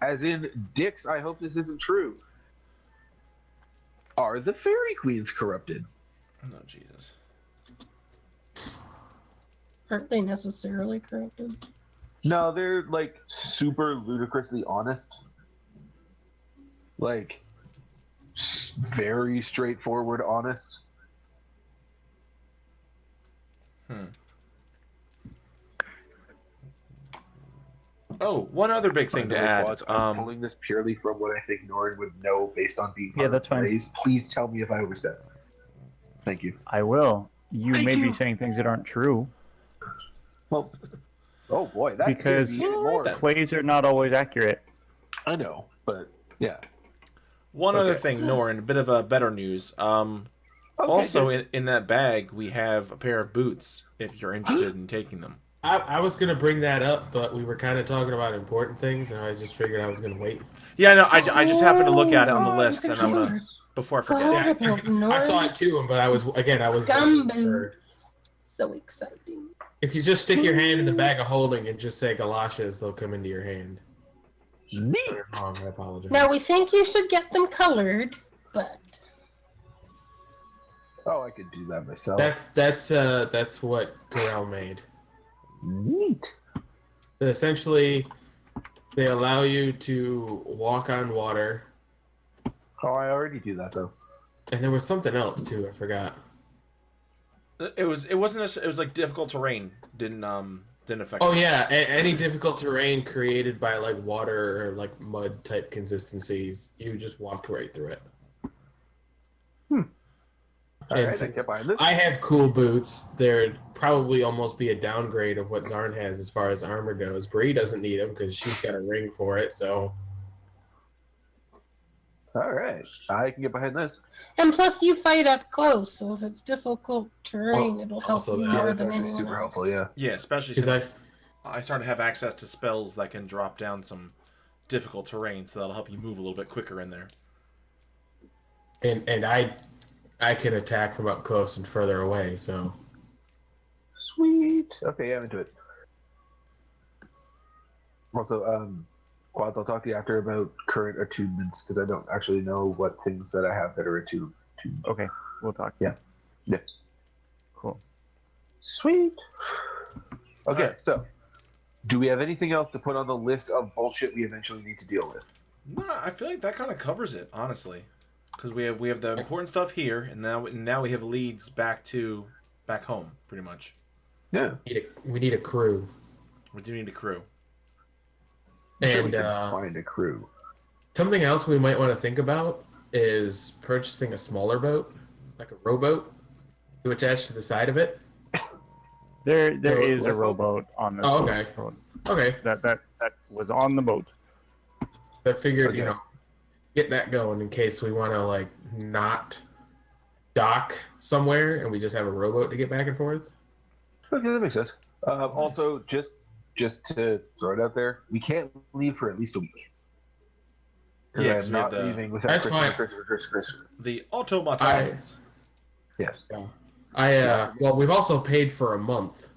as in dicks, I hope this isn't true. Are the fairy queens corrupted? Oh, Jesus. Aren't they necessarily corrupted? No, they're like super ludicrously honest. Like, very straightforward honest. Oh, one other big thing to add. I'm pulling this purely from what I think Norin would know based on being Yeah, that's fine. plays. Please tell me if I overstep. Thank you. I will. You Thank may you. be saying things that aren't true Well, oh boy, that's because gonna be even more. plays are not always accurate. I know, but yeah. One other Okay. thing, Norin, a bit of a better news. Okay, Also, good. in that bag, we have a pair of boots, if you're interested in taking them. I was gonna bring that up, but we were kind of talking about important things, and I just figured I was gonna wait. Yeah, no, I just happened to look at it on the list, and I'm God. gonna, before I forget. God, Yeah, about I saw North it too, but I was waiting Gumbo. for- So exciting. If you just stick your hand in the bag of holding and just say galoshes, they'll come into your hand. Neat. Wrong, I apologize. Now, we think you should get them colored, but Oh, I could do that myself. That's what Corel made. Neat. Essentially, they allow you to walk on water, Oh, I already do that though. and there was something else too. I forgot. It wasn't it was like difficult terrain. Didn't affect. Oh it. yeah, any difficult terrain created by like water or like mud type consistencies, you just walked right through it. All And right, I since get behind this. I have cool boots, there'd probably almost be a downgrade of what Zarn has as far as armor goes. Bree doesn't need them because she's got a ring for it. So All right, I can get behind this. and plus you fight up close, so if it's difficult terrain, it'll help also you that. Yeah, more that's than actually anyone super else. helpful. Yeah. Yeah, especially 'Cause since I started to have access to spells that can drop down some difficult terrain, so that'll help you move a little bit quicker in there. and I can attack from up close and further away. So Sweet. Okay, yeah, I'm into it. Also, Quads, I'll talk to you after about current attunements because I don't actually know what things that I have that are attuned. Okay, we'll talk. Yeah. Yeah. Cool. Sweet. Okay, Alright. so do we have anything else to put on the list of bullshit we eventually need to deal with? No, I feel like that kind of covers it, honestly, because we have the important stuff here, and now we have leads back home, pretty much. Yeah. we need a crew. We do need a crew. Sure, And we can find a crew. something else we might want to think about is purchasing a smaller boat, like a rowboat. to attach to the side of it? There So is a let's- rowboat on the Oh, okay. boat. Okay. That was on the boat. I figured, Okay. you know, get that going in case we want to, like, not dock somewhere and we just have a rowboat to get back and forth. Okay, that makes sense. Also, just to throw it out there, we can't leave for at least a week. Because Yeah, I'm 'cause we have not the- leaving without That's fine. Christopher. The automatons. Yes. Well, we've also paid for a month.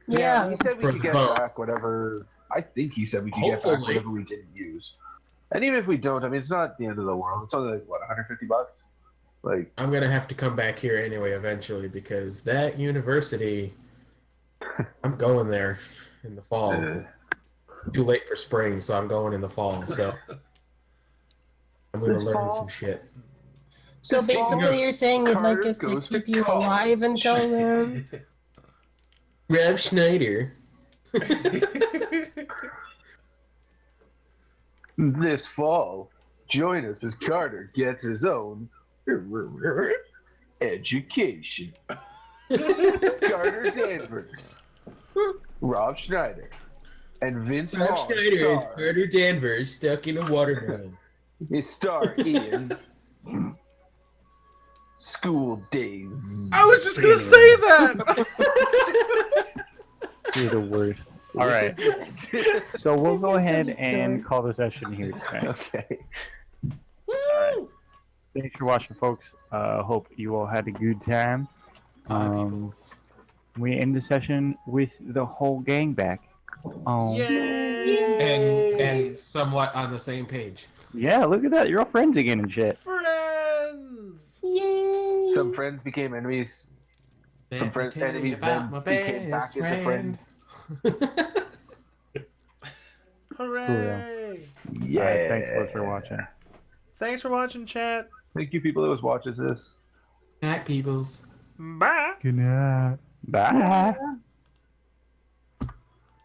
Yeah. He said we For could the get boat. back whatever. I think he said we could get back Hopefully. whatever we didn't use. And even if we don't, I mean, it's not the end of the world. It's only like, what, $150? Like, I'm going to have to come back here anyway eventually because that university, I'm going there in the fall. Too late for spring, so I'm going in the fall. So I'm going to This learn fall? some shit. So This basically, fall, you're saying you'd like Carter us to goes to keep you college. alive until then? Rob Schneider. this fall, join us as Carter gets his own education. Carter Danvers, Rob Schneider, and Vince Rob Vaughn Schneider is star, Carter Danvers stuck in a watermelon. star in School Days. I was just gonna say that. You're the worst. All right. So we'll go ahead and dorks. call the session here tonight. Okay. Woo! Thanks for watching, folks. Hope you all had a good time. We end the session with the whole gang back. Yay! and somewhat on the same page. Yeah, look at that. You're all friends again and shit. Friends. Yay! Some friends became enemies. Some friends, enemies then became back into friends. Hooray! Yeah. All right, thanks folks for watching. Thanks for watching, chat. Thank you, people that was watching this. Night, peoples. Bye. Good night. Bye.